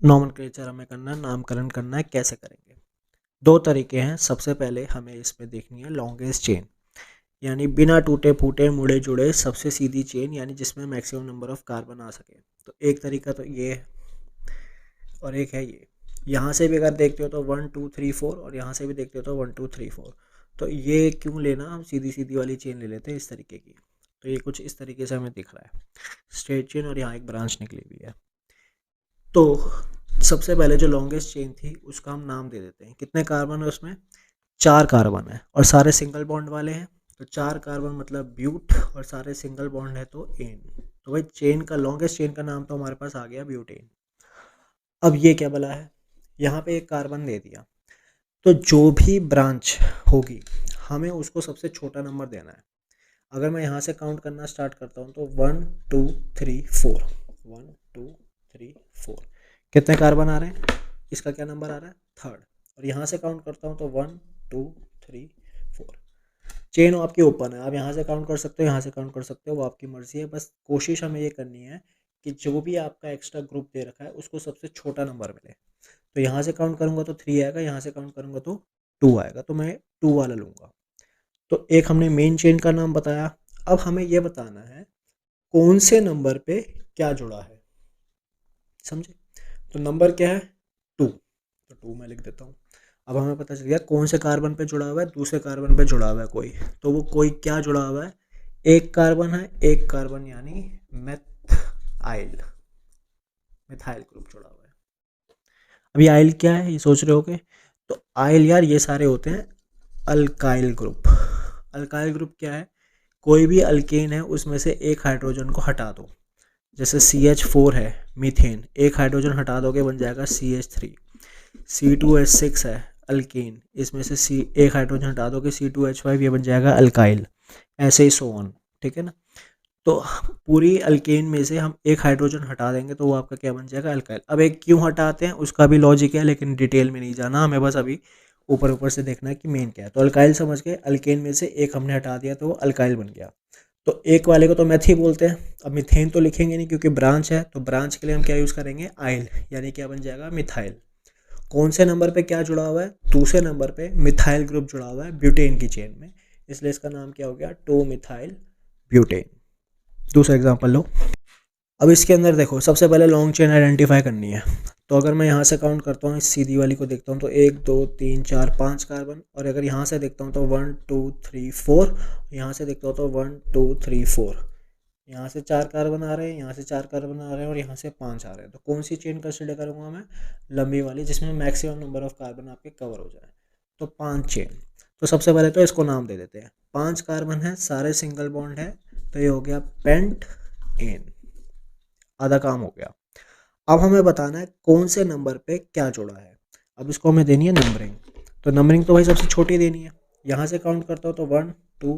नॉमेनक्लेचर हमें करना है, नामकरण करना है। कैसे करेंगे? 2 तरीके हैं। सबसे पहले हमें इसमें देखनी है लॉन्गेस्ट चेन, यानी बिना टूटे फूटे मुड़े जुड़े सबसे सीधी चेन, यानी जिसमें मैक्सिमम नंबर ऑफ कार्बन आ सके। तो एक तरीका तो ये है और एक है ये। यहाँ से भी अगर देखते हो तो 1 2 3 4, और यहाँ से भी देखते हो तो 1 2 3 4। तो ये क्यों लेना, हम सीधी सीधी वाली चेन ले लेते हैं इस तरीके की। तो ये कुछ इस तरीके से हमें दिख रहा है, स्ट्रेट चेन, और यहाँ एक ब्रांच निकली हुई है। तो सबसे पहले जो लॉन्गेस्ट चेन थी उसका हम नाम दे देते हैं। कितने कार्बन है उसमें? 4 कार्बन है, और सारे सिंगल बॉन्ड वाले हैं, तो 4 कार्बन मतलब ब्यूट, और सारे सिंगल बॉन्ड है तो एन। तो भाई चेन का लॉन्गेस्ट चेन का नाम तो हमारे पास आ गया ब्यूटेन। अब ये क्या बोला है, यहाँ पे एक कार्बन दे दिया, तो जो भी ब्रांच होगी हमें उसको सबसे छोटा नंबर देना है। अगर मैं यहाँ से काउंट करना स्टार्ट करता हूँ तो 1 2 3 4, 1 2 3 4, कितने कार्बन आ रहे हैं? इसका क्या नंबर आ रहा है? 3rd। और यहाँ से काउंट करता हूँ तो 1 2 3 4। चेन आपकी ओपन है, आप यहाँ से काउंट कर सकते हो, यहाँ से काउंट कर सकते हो, वो आपकी मर्जी है। बस कोशिश हमें ये करनी है कि जो भी आपका एक्स्ट्रा ग्रुप दे रखा है उसको सबसे छोटा नंबर मिले। तो यहाँ से काउंट करूँगा तो 3 आएगा, यहाँ से काउंट करूँगा तो 2 आएगा, तो मैं 2 वाला लूँगा। तो एक हमने मेन चेन का नाम बताया। अब हमें यह बताना है कौन से नंबर पे क्या जुड़ा है, समझे? तो नंबर क्या है? 2, तो 2 मैं लिख देता हूँ। अब हमें पता चल गया कौन से कार्बन पे जुड़ा हुआ है, दूसरे कार्बन पे जुड़ा हुआ है कोई, तो वो कोई क्या जुड़ा हुआ है? एक कार्बन है, एक कार्बन यानी मिथाइल, मिथाइल ग्रुप जुड़ा हुआ है। अभी आइल क्या है ये सोच रहे होगे, तो आइल यार ये सारे होते हैं अल्काइल ग्रुप। अल्काइल ग्रुप क्या है? कोई भी अल्केन है उसमें से एक हाइड्रोजन को हटा दो, जैसे CH4 है मीथेन, एक हाइड्रोजन हटा दोगे बन जाएगा CH3। C2H6 है अल्केन, इसमें से एक हाइड्रोजन हटा दोगे C2H5, ये बन जाएगा अल्काइल। ऐसे ही सो ऑन, ठीक है ना? तो पूरी अल्केन में से हम एक हाइड्रोजन हटा देंगे तो वो आपका क्या बन जाएगा, अल्काइल। अब एक क्यों हटाते हैं उसका भी लॉजिक है, लेकिन डिटेल में नहीं जाना हमें, बस अभी ऊपर ऊपर से देखना है कि मेन क्या है। तो अल्काइल समझ गए, अल्केन में से एक हमने हटा दिया तो वो अल्काइल बन गया। तो एक वाले को तो मेथ ही बोलते हैं। अब मिथेन तो लिखेंगे नहीं क्योंकि ब्रांच है, तो ब्रांच के लिए हम क्या यूज़ करेंगे, आइल, यानी क्या बन जाएगा, मिथाइल। कौन से नंबर पे क्या जुड़ा हुआ है, दूसरे नंबर पे मिथाइल ग्रुप जुड़ा हुआ है ब्यूटेन की चेन में, इसलिए इसका नाम क्या हो गया, 2 मिथाइल ब्यूटेन। दूसरा एग्जांपल लो। अब इसके अंदर देखो, सबसे पहले लॉन्ग चेन आइडेंटिफाई करनी है। तो अगर मैं यहाँ से काउंट करता हूँ, इस सीधी वाली को देखता हूँ तो 1 2 3 4 5 कार्बन, और अगर यहाँ से देखता हूँ तो 1 2 3 4, यहाँ से देखता हूँ तो 1 2 3 4, यहाँ से 4 कार्बन आ रहे हैं, यहाँ से 4 कार्बन आ रहे हैं, और यहाँ से 5 आ रहे हैं। तो कौन सी चेन कंसिडर करूँगा मैं, लंबी वाली, जिसमें मैक्सिमम नंबर ऑफ कार्बन आपके कवर हो जाए। तो 5 चेन। तो सबसे पहले तो इसको नाम दे देते हैं, 5 कार्बन है, सारे सिंगल बॉन्ड है, तो ये हो गया पेंट एन, आधा काम हो गया। अब हमें बताना है कौन से नंबर पे क्या जुड़ा है। अब इसको हमें देनी है नंबरिंग। तो नंबरिंग तो भाई सबसे छोटी देनी है। यहाँ से काउंट करता हो तो 1 2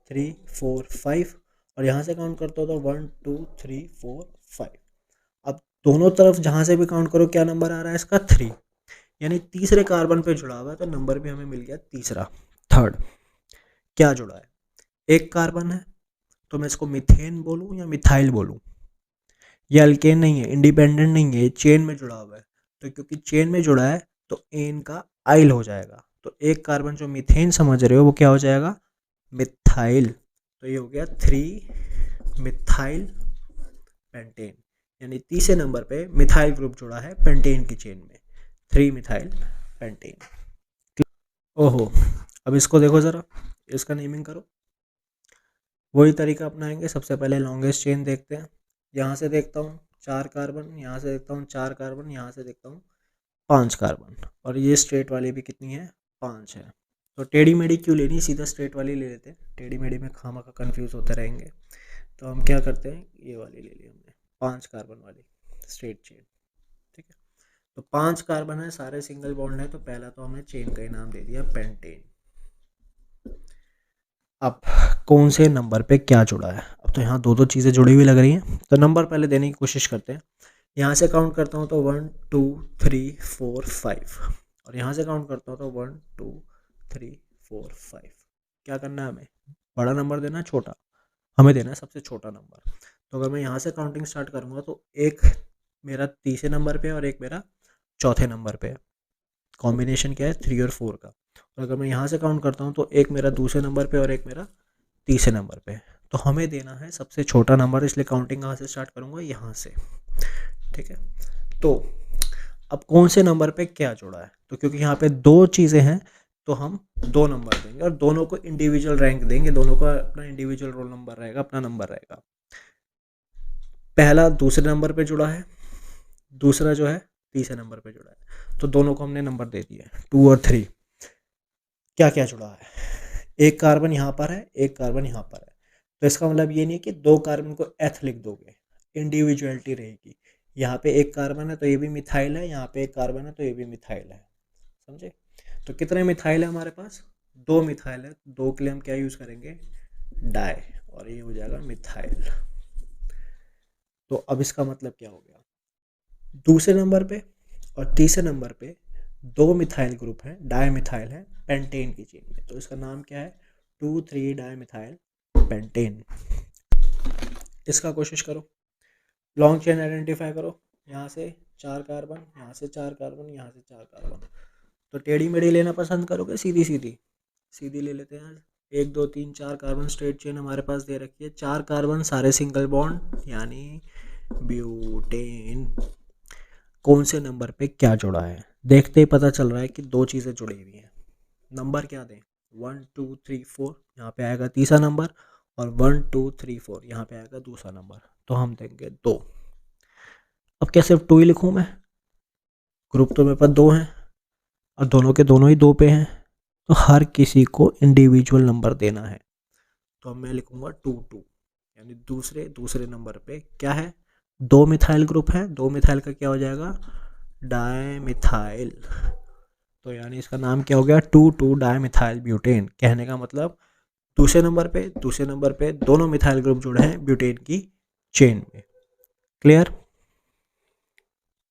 3 4 5, और यहाँ से काउंट करता हो तो 1 2 3 4 5। अब दोनों तरफ जहाँ से भी काउंट करो क्या नंबर आ रहा है इसका, 3, यानी तीसरे कार्बन पे जुड़ा हुआ है, तो नंबर भी हमें मिल गया तीसरा, थर्ड। क्या जुड़ा है, एक कार्बन है, तो मैं इसको मिथेन बोलूँ या मिथाइल बोलूँ। ये अल्केन नहीं है, इंडिपेंडेंट नहीं है, चेन में जुड़ा हुआ है। तो क्योंकि चेन में जुड़ा है तो एन का आइल हो जाएगा। तो एक कार्बन जो मीथेन समझ रहे हो वो क्या हो जाएगा, मिथाइल। तो ये हो गया 3 मिथाइल पेंटेन, यानी तीसरे नंबर पे मिथाइल ग्रुप जुड़ा है पेंटेन की चेन में, 3 मिथाइल पेंटेन। ओहो, अब इसको देखो ज़रा, इसका नेमिंग करो। वही तरीका अपनाएंगे, सबसे पहले लॉन्गेस्ट चेन देखते हैं। यहाँ से देखता हूँ 4 कार्बन, यहाँ से देखता हूँ 4 कार्बन, यहाँ से देखता हूँ 5 कार्बन, और ये स्ट्रेट वाली भी कितनी है, 5 है। तो टेढ़ी मेढ़ी क्यों लेनी, सीधा स्ट्रेट वाली ले लेते हैं, टेढ़ी मेढ़ी में खामा का कन्फ्यूज़ होते रहेंगे। तो हम क्या करते हैं, ये वाली ले ली हमने, 5 कार्बन वाली स्ट्रेट चेन, ठीक है। तो 5 कार्बन है, सारे सिंगल बॉन्ड है, तो पहला तो हमें चेन का ही नाम दे दिया पेंटेन। अब कौन से नंबर पे क्या जुड़ा है, अब तो यहाँ दो दो चीज़ें जुड़ी हुई लग रही हैं, तो नंबर पहले देने की कोशिश करते हैं। यहाँ से काउंट करता हूँ तो 1 2 3 4 5, और यहाँ से काउंट करता हूँ तो 1 2 3 4 5। क्या करना है हमें, बड़ा नंबर देना है, छोटा, हमें देना है सबसे छोटा नंबर। तो अगर मैं यहाँ से काउंटिंग स्टार्ट करूँगा तो एक मेरा तीसरे नंबर पे और एक मेरा चौथे नंबर पे है, कॉम्बिनेशन क्या है 3 और 4 का। और अगर मैं यहाँ से काउंट करता हूँ तो एक मेरा दूसरे नंबर पे और एक मेरा तीसरे नंबर पे। तो हमें देना है सबसे छोटा नंबर, इसलिए काउंटिंग कहाँ से स्टार्ट करूँगा, यहाँ से, ठीक है। तो अब कौन से नंबर पे क्या जुड़ा है, तो क्योंकि यहाँ पे दो चीज़ें हैं तो हम 2 नंबर देंगे, और दोनों को इंडिविजुअल रैंक देंगे, दोनों का अपना इंडिविजुअल रोल नंबर रहेगा, अपना नंबर रहेगा। पहला दूसरे नंबर पे जुड़ा है, दूसरा जो है तीसरे नंबर पे जुड़ा है, तो दोनों को हमने नंबर दे दिए 2 और 3। क्या क्या जुड़ा है, एक कार्बन यहाँ पर है, एक कार्बन यहाँ पर है, तो इसका मतलब ये नहीं है कि 2 कार्बन को एथ लिख दोगे, इंडिविजुअलिटी रहेगी। यहाँ पे एक कार्बन है तो ये भी मिथाइल है, यहाँ पे एक कार्बन है तो ये भी मिथाइल है, समझे। तो कितने मिथाइल है हमारे पास, 2 मिथाइल है, 2 के लिए हम क्या यूज़ करेंगे, डाई, और ये हो जाएगा मिथाइल। तो अब इसका मतलब क्या हो गया, दूसरे नंबर पे और तीसरे नंबर पे 2 मिथाइल ग्रुप है, डाई मिथाइल है पेंटेन की चेन में, तो इसका नाम क्या है, 2,3 डाई मिथाइल पेंटेन। इसका कोशिश करो, लॉन्ग चेन आइडेंटिफाई करो, यहाँ से 4 कार्बन, यहाँ से 4 कार्बन, यहाँ से 4 कार्बन। तो टेढ़ी मेढ़ी लेना पसंद करोगे, सीधी सीधी, सीधी ले लेते हैं। 1 2 3 4 कार्बन स्ट्रेट चेन हमारे पास दे रखी है, 4 कार्बन सारे सिंगल बॉन्ड, यानी ब्यूटेन। कौन से नंबर पे क्या जुड़ा है, देखते ही पता चल रहा है कि दो चीज़ें जुड़ी हुई हैं। नंबर क्या दें, 1 2 3 4, यहाँ पे आएगा तीसरा नंबर, और 1 2 3 4 यहाँ पे आएगा दूसरा नंबर, तो हम देंगे 2। अब क्या सिर्फ 2 ही लिखूँ मैं, ग्रुप तो मेरे पास 2 हैं और दोनों के दोनों ही 2 पे हैं, तो हर किसी को इंडिविजुअल नंबर देना है। तो अब मैं लिखूँगा 2 2, यानी दूसरे नंबर पे क्या है, 2 मिथाइल ग्रुप है, 2 मिथाइल का क्या हो जाएगा, डाई मिथाइल। तो यानी इसका नाम क्या हो गया, 2 2 डाई मिथाइल ब्यूटेन। कहने का मतलब दूसरे नंबर पे दोनों मिथाइल ग्रुप जुड़े हैं ब्यूटेन की चेन में। क्लियर।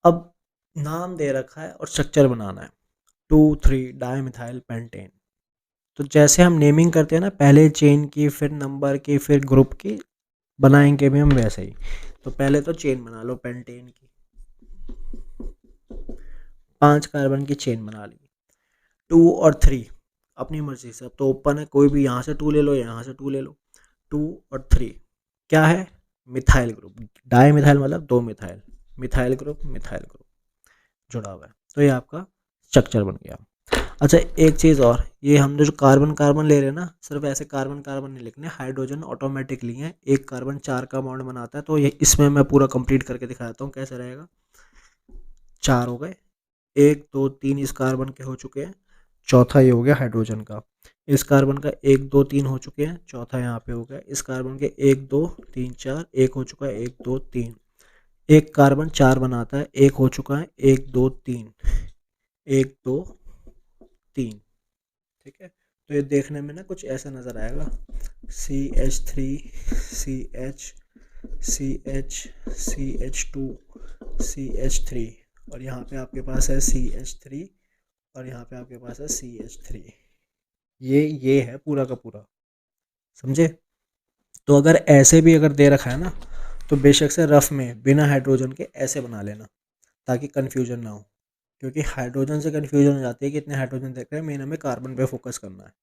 अब नाम दे रखा है और स्ट्रक्चर बनाना है 2,3 डाइमिथाइल पेंटेन। तो जैसे हम नेमिंग करते हैं ना, पहले चेन की, फिर नंबर की, फिर ग्रुप की, बनाएंगे भी हम वैसे ही। तो पहले तो चेन बना लो पेंटेन की, 5 कार्बन की चेन बना ली। 2 और 3 अपनी मर्जी से, अब तो ओपन है, कोई भी यहाँ से 2 ले लो, यहाँ से 2 ले लो। 2 और 3 क्या है? Methyl group. डाई मिथाइल मतलब 2 मिथाइल, मिथाइल ग्रुप जुड़ा हुआ है। तो ये आपका स्ट्रक्चर बन गया। अच्छा, एक चीज़ और, ये हम जो कार्बन कार्बन ले रहे हैं ना, सिर्फ ऐसे कार्बन कार्बन नहीं लिखने, हाइड्रोजन ऑटोमेटिकली है। एक कार्बन 4 का बॉन्ड बनाता है, तो ये इसमें मैं पूरा कंप्लीट करके दिखाता हूँ कैसे रहेगा। 4 हो गए, 1 2 3 इस कार्बन के हो चुके हैं, चौथा ये हो गया हाइड्रोजन का। इस कार्बन का 1 2 3 हो चुके हैं, चौथा यहाँ पे हो गया। इस कार्बन के 1 2 3 4, एक हो चुका है, 1 2 3। एक कार्बन 4 बनाता है, एक हो चुका है, 1 2 3, 1 2 3। ठीक है, तो ये देखने में ना कुछ ऐसा नज़र आएगा, CH3 CH CH CH2 CH3, और यहाँ पे आपके पास है CH3, और यहाँ पे आपके पास है CH3। ये है पूरा का पूरा, समझे? तो अगर ऐसे भी अगर दे रखा है ना, तो बेशक से रफ में बिना हाइड्रोजन के ऐसे बना लेना, ताकि कन्फ्यूजन ना हो। क्योंकि हाइड्रोजन से कन्फ्यूजन हो जाती है कि इतने हाइड्रोजन देख रहे हैं, मेन हमें कार्बन पे फोकस करना है।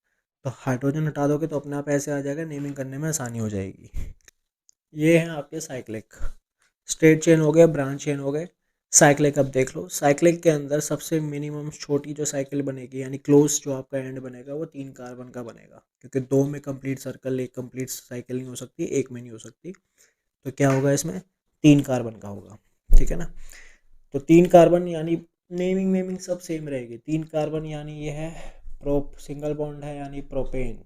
तो हाइड्रोजन हटा दोगे तो अपने आप ऐसे आ जाएगा, नेमिंग करने में आसानी हो जाएगी। ये हैं आपके साइक्लिक। स्ट्रेट चेन हो गए, ब्रांच चेन हो गए। साइक्लिक अब देख लो, साइक्लिक के अंदर सबसे मिनिमम छोटी जो साइकिल बनेगी, यानी क्लोज जो आपका एंड बनेगा, वो 3 कार्बन का बनेगा। क्योंकि 2 में कंप्लीट सर्कल, एक कंप्लीट साइकिल नहीं हो सकती, एक में नहीं हो सकती। तो क्या होगा इसमें? 3 कार्बन का होगा। ठीक है ना? तो 3 कार्बन यानी नेमिंग सब सेम रहेगी। 3 कार्बन यानी ये है प्रोप, सिंगल बॉन्ड है यानी प्रोपेन,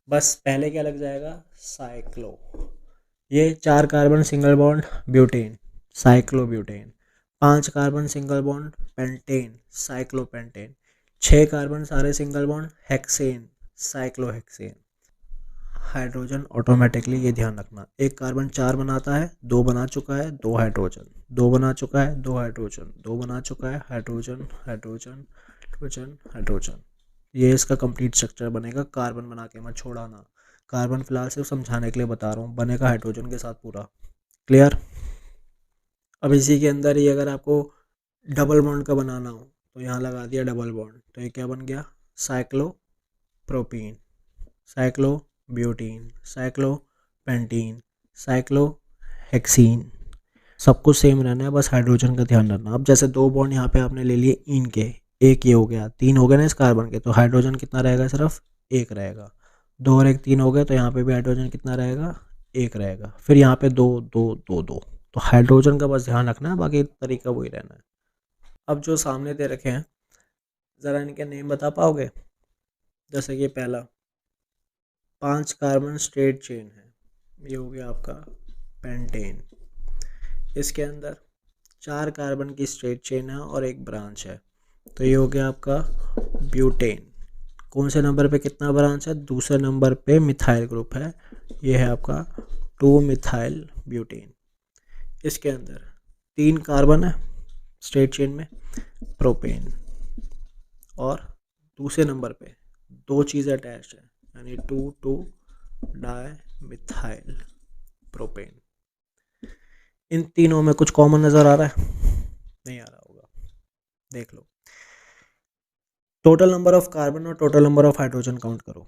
बस पहले क्या लग जाएगा? साइक्लो। ये 4 carbon single bond butane, cyclobutane. 5 carbon single bond pentane, cyclopentane. 6 carbon सारे single bond hexane, cyclohexane. Hydrogen automatically, ये ध्यान रखना, एक कार्बन 4 बनाता है, 2 बना चुका है, 2 हाइड्रोजन, 2 बना चुका है, 2 हाइड्रोजन, 2 बना चुका है, हाइड्रोजन हाइड्रोजन हाइड्रोजन हाइड्रोजन। ये इसका कंप्लीट स्ट्रक्चर बनेगा। कार्बन बना के मत छोड़ाना, कार्बन फिलहाल सिर्फ समझाने के लिए बता रहा हूँ, बनेगा हाइड्रोजन के साथ पूरा। क्लियर। अब इसी के अंदर ही अगर आपको डबल बॉन्ड का बनाना हो, तो यहाँ लगा दिया डबल बॉन्ड, तो ये क्या बन गया? Cyclopropene, cyclobutene, cyclopentene, cyclohexene. सब कुछ सेम रहना है, बस हाइड्रोजन का ध्यान रखना। अब जैसे 2 बॉन्ड यहाँ पे आपने ले लिए इन के, एक ये हो गया, 3 हो गए ना इस कार्बन के, तो हाइड्रोजन कितना रहेगा? सिर्फ 1 रहेगा। 2 और 1 3 हो गए, तो यहाँ पे भी हाइड्रोजन कितना रहेगा? 1 रहेगा। फिर यहाँ पे 2 2 2 2। तो हाइड्रोजन का बस ध्यान रखना है, बाकी तरीका वही रहना है। अब जो सामने दे रखे हैं, ज़रा इनके नेम बता पाओगे? जैसे कि पहला 5 कार्बन स्ट्रेट चेन है, ये हो गया आपका पेंटेन। इसके अंदर 4 कार्बन की स्ट्रेट चेन है और एक ब्रांच है, तो ये हो गया आपका ब्यूटेन। कौन से नंबर पे कितना ब्रांच है? दूसरे नंबर पे मिथाइल ग्रुप है, ये है आपका 2 मिथाइल ब्यूटेन। इसके अंदर 3 कार्बन है स्ट्रेट चेन में, प्रोपेन, और दूसरे नंबर पे 2 चीज़ें अटैच्ड है, यानी 2 डाई मिथाइल प्रोपेन। इन तीनों में कुछ कॉमन नज़र आ रहा है? नहीं आ रहा होगा, देख लो। टोटल नंबर ऑफ कार्बन और total number of hydrogen count करो।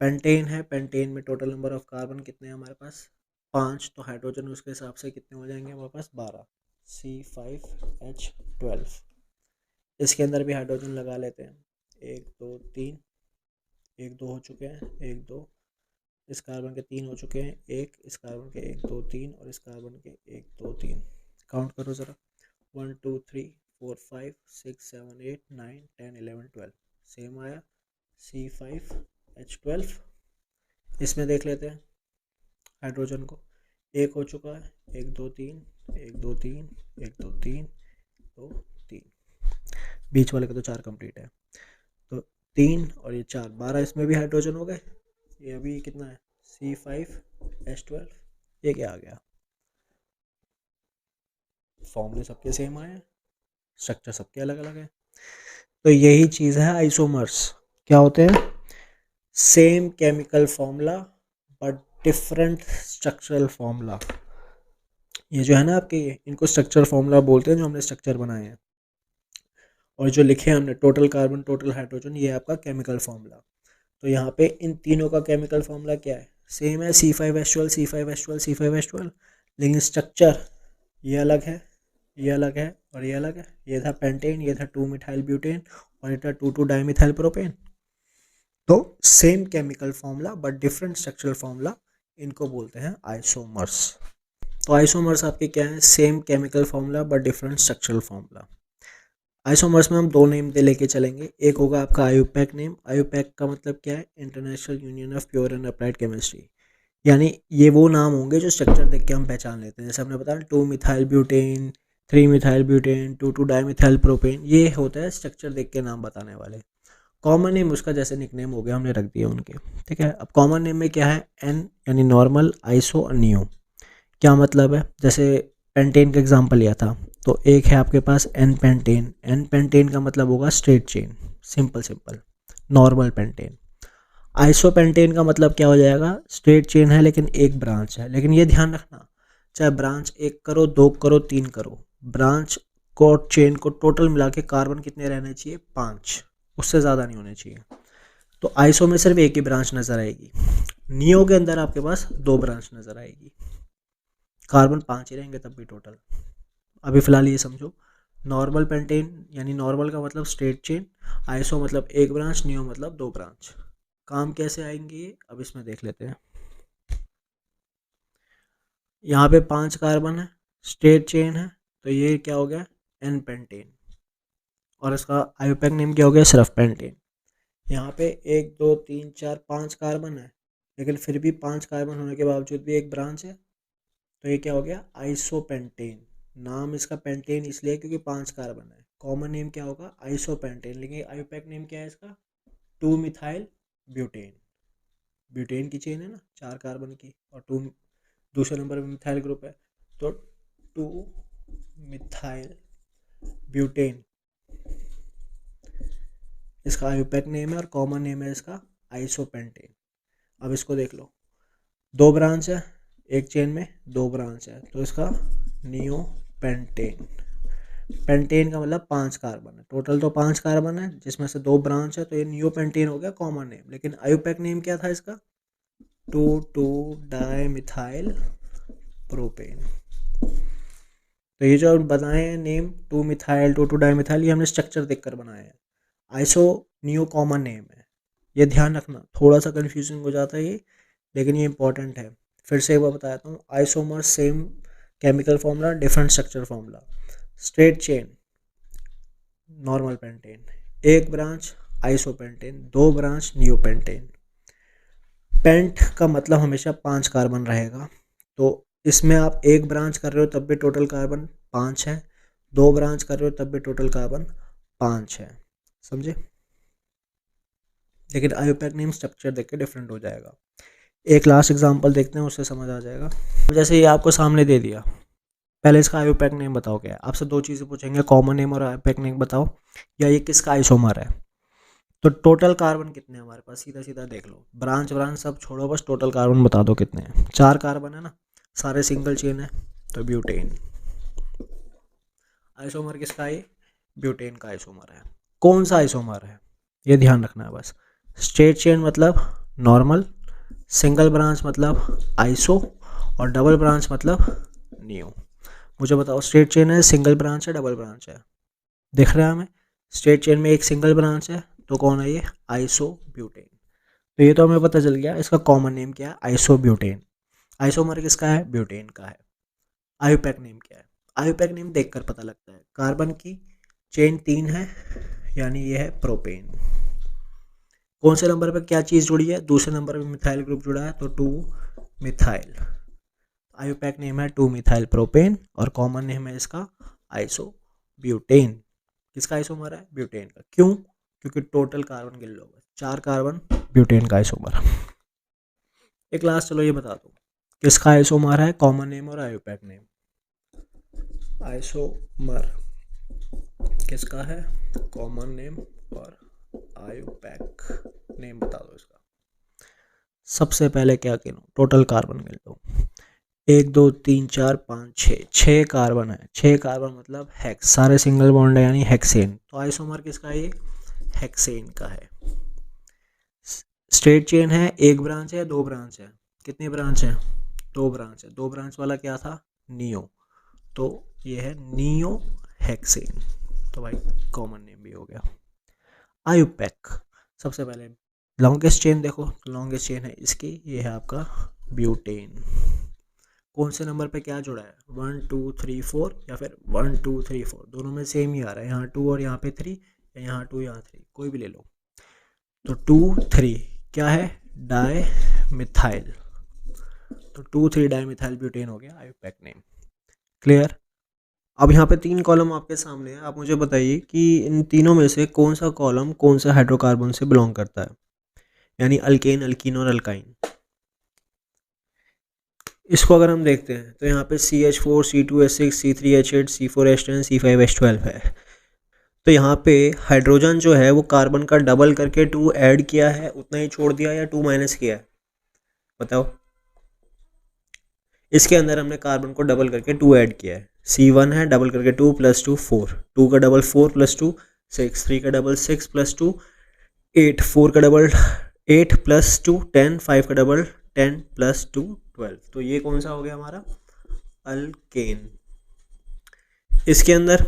पेंटेन है, पेंटेन में टोटल नंबर ऑफ कार्बन कितने हैं हमारे पास? 5, तो हाइड्रोजन उसके हिसाब से कितने हो जाएंगे हमारे पास? 12, C5H12। इसके अंदर भी हाइड्रोजन लगा लेते हैं, 1 2 3, 1 2 हो चुके हैं, 1 2, इस कार्बन के 3 हो चुके हैं, 1, इस कार्बन के 1 2 3, और इस कार्बन के 1 2 3। काउंट करो ज़रा, 1 2 3 4 5 6 7 8 9 10 11 12। सेम आया, C5H12। इसमें देख लेते हैं हाइड्रोजन को, 1 हो चुका है, 1 2 3 1 2 3 1 2 3 2 3, बीच वाले का तो 4 कंप्लीट है, तो 3 और ये 4, 12 इसमें भी हाइड्रोजन हो गए। ये अभी कितना है C5H12, ये क्या आ गया, फॉर्मूले सबके सेम आए हैं, स्ट्रक्चर सबके अलग अलग है। तो यही चीज़ है आइसोमर्स, क्या होते हैं, same chemical formula but different structural formula. ये जो है ना आपके, इनको स्ट्रक्चर फॉर्मूला बोलते हैं, जो हमने स्ट्रक्चर बनाए हैं, और जो लिखे हैं हमने टोटल कार्बन टोटल हाइड्रोजन, ये आपका केमिकल फॉर्मूला। तो यहाँ पे इन तीनों का केमिकल फॉर्मूला क्या है, सेम है C5H12 C5H12 C5H12, लेकिन स्ट्रक्चर ये अलग है, ये अलग है और ये अलग है। ये था पेंटेन, ये था 2 मिथाइल ब्यूटेन और ये था 2 डाइमिथाइल प्रोपेन। तो same chemical formula but different structural formula, इनको बोलते हैं आइसोमर्स। तो आइसोमर्स आपके क्या है, same chemical formula but different structural formula. Isomers में हम दो नेम दे लेके चलेंगे, एक होगा आपका आयुपैक नेम। आयुपैक का मतलब क्या है, international union of pure and applied chemistry, यानी ये वो नाम होंगे जो स्ट्रक्चर देख के हम पहचान लेते हैं। जैसे हमने बताया 2 methyl butane, 3 methyl butane, 2 dimethyl propane, ये होता है स्ट्रक्चर देख के नाम बताने वाले। कॉमन नेम उसका जैसे निकनेम हो गया, हमने रख दिया उनके, ठीक है। अब कॉमन नेम में क्या है, एन यानी नॉर्मल, आइसो और नियो। क्या मतलब है, जैसे पेंटेन का एग्जांपल लिया था, तो एक है आपके पास एन पेंटेन। एन पेंटेन का मतलब होगा straight chain, simple simple normal pentane. Iso pentane का मतलब क्या हो जाएगा, स्ट्रेट चेन है लेकिन एक ब्रांच है। लेकिन ये ध्यान रखना, चाहे ब्रांच एक करो, दो करो, तीन करो, ब्रांच को चेन को टोटल मिला के कार्बन कितने रहने चाहिए, 5, उससे ज़्यादा नहीं होने चाहिए। तो आइसो में सिर्फ एक ही ब्रांच नज़र आएगी, नियो के अंदर आपके पास 2 ब्रांच नज़र आएगी, कार्बन 5 ही रहेंगे तब भी टोटल। अभी फ़िलहाल ये समझो, नॉर्मल पेंटेन यानी नॉर्मल का मतलब स्ट्रेट चेन, आइसो मतलब एक ब्रांच, नियो मतलब 2 ब्रांच। काम कैसे आएंगे अब इसमें देख लेते हैं। यहाँ पे 5 कार्बन है, स्ट्रेट चेन है, तो ये क्या हो गया, एन पेंटेन, और इसका आयुपैक नेम क्या हो गया, सिर्फ पेंटेन। यहाँ पे 1 2 3 4 5 कार्बन है, लेकिन फिर भी 5 कार्बन होने के बावजूद भी एक ब्रांच है, तो ये क्या हो गया, आइसोपेंटेन। नाम इसका पेंटेन इसलिए क्योंकि 5 कार्बन है। कॉमन नेम क्या होगा, आइसोपेंटेन, लेकिन आयुपैक नेम क्या है इसका, 2 मिथाइल ब्यूटेन। ब्यूटेन की चेन है ना 4 कार्बन की, और 2 दूसरे नंबर पे मिथाइल ग्रुप है, तो 2 मिथाइल ब्यूटेन इसका आयुपैक नेम है, और कॉमन नेम है इसका आइसोपेंटेन। अब इसको देख लो, 2 ब्रांच है, एक चेन में 2 ब्रांच है, तो इसका नियो पेंटेन। पेंटेन का मतलब 5 कार्बन है, टोटल तो 5 कार्बन है जिसमें से 2 ब्रांच है, तो ये नियो पेंटेन हो गया कॉमन नेम। लेकिन आयुपैक नेम क्या था इसका, 2 डाइमिथाइल प्रोपेन। तो ये जो बनाए हैं नेम 2 मिथाइल 2 डाइमिथाइल, ये हमने स्ट्रक्चर देखकर बनाए हैं। आइसो नियो कॉमन नेम है, ये ध्यान रखना, थोड़ा सा कंफ्यूजिंग हो जाता है ये, लेकिन ये इंपॉर्टेंट है। फिर से एक बार बताता हूँ, isomer same chemical formula different structure formula. Straight chain normal pentane, एक branch isopentane, 2 branch neopentane. Pent का मतलब हमेशा 5 कार्बन रहेगा, तो इसमें आप एक ब्रांच कर रहे हो तब भी टोटल कार्बन 5 है, 2 ब्रांच कर रहे हो तब भी टोटल कार्बन 5 है, समझे। लेकिन आयुपैक नेम स्ट्रक्चर देख के डिफरेंट हो जाएगा। एक लास्ट एग्जांपल देखते हैं, उससे समझ आ जाएगा। जैसे ये आपको सामने दे दिया, पहले इसका आयुपैक नेम बताओ क्या है, आपसे 2 चीज़ें पूछेंगे, कॉमन नेम और आयुपैक नेम बताओ, या ये किसका आइसोमर है। तो टोटल कार्बन कितने हैं हमारे पास, सीधा सीधा देख लो, ब्रांच ब्रांच सब छोड़ो, बस टोटल कार्बन बता दो कितने हैं। 4 कार्बन है ना, सारे सिंगल चेन है, तो ब्यूटेन। आइसोमर किसका है, ब्यूटेन का आइसोमर है। कौन सा आइसोमर है ये ध्यान रखना है बस। स्ट्रेट चेन मतलब नॉर्मल, सिंगल ब्रांच मतलब आइसो, और डबल ब्रांच मतलब नियो। मुझे बताओ, स्ट्रेट चेन है, सिंगल ब्रांच है, डबल ब्रांच है, दिख रहा है हमें। स्ट्रेट चेन में एक सिंगल ब्रांच है, तो कौन है ये, आइसो ब्यूटेन। तो ये तो हमें पता चल गया, इसका कॉमन नेम क्या है, आइसो ब्यूटेन। आइसोमर किसका है, ब्यूटेन का है। आयुपैक नेम क्या है, आयुपैक नेम देखकर पता लगता है। कार्बन की चेन 3 है, यानी ये है प्रोपेन। कौन से नंबर पर क्या चीज़ जुड़ी है, दूसरे नंबर पर मिथाइल ग्रुप जुड़ा है, तो 2 मिथाइल। आयुपैक नेम है 2 मिथाइल प्रोपेन, और कॉमन नेम है इसका आइसो ब्यूटेन। किसका आइसोमर है, ब्यूटेन का। क्यों, क्योंकि टोटल कार्बन गिन लो, 4 कार्बन, ब्यूटेन का आइसोमर। एक लास्ट चलो ये बता दो किसका आइसोमर है, कॉमन नेम और आईयूपैक नेम। आइसोमर किसका है, कॉमन नेम और आईयूपैक नेम बता दो इसका। सबसे पहले क्या गिनो, टोटल कार्बन गिन लो। 1 2 3 4 5 6, 6 कार्बन है। 6 कार्बन मतलब हेक्स, सारे सिंगल बॉन्ड है यानी हेक्सेन। तो आइसोमर किसका है, ये हेक्सेन का है। स्ट्रेट चेन है, एक ब्रांच है, दो ब्रांच है, कितनी ब्रांच है, दो ब्रांच है। दो ब्रांच वाला क्या था, नियो, तो ये है नियो हेक्सेन। तो भाई कॉमन नेम भी हो गया। आईयूपैक, सबसे पहले लॉन्गेस्ट चेन देखो, लॉन्गेस्ट चेन है इसकी, ये है आपका ब्यूटेन। कौन से नंबर पे क्या जुड़ा है, 1 2 3 4 या फिर 1 2 3 4, दोनों में सेम ही आ रहा है, यहाँ 2 और यहाँ पे 3, या यहाँ 2 यहाँ 3, कोई भी ले लो। तो 2 3 क्या है, डाई मिथाइल। तो 2 3 डाई मिथाइल ब्यूटेन हो गया आईयूपैक नेम। क्लियर। अब यहाँ पे 3 कॉलम आपके सामने है, आप मुझे बताइए कि इन तीनों में से कौन सा कॉलम कौन सा हाइड्रोकार्बन से बिलोंग करता है, यानी अल्केन, अल्कीन और अल्काइन। इसको अगर हम देखते हैं तो यहाँ पे CH4 C2H6 C3H8 C4H10 C5H12 है। तो यहाँ पे हाइड्रोजन जो है वो कार्बन का डबल करके 2 ऐड किया है, उतना ही छोड़ दिया, या 2 माइनस किया है, बताओ। इसके अंदर हमने कार्बन को डबल करके 2 ऐड किया है। C1 है, डबल करके 2 + 2 4, 2 का डबल 4 + 2 6, 3 का डबल 6 + 2 8, 4 का डबल 8 + 2 10, 5 का डबल 10 + 2 12। तो ये कौन सा हो गया हमारा, अल्केन। इसके अंदर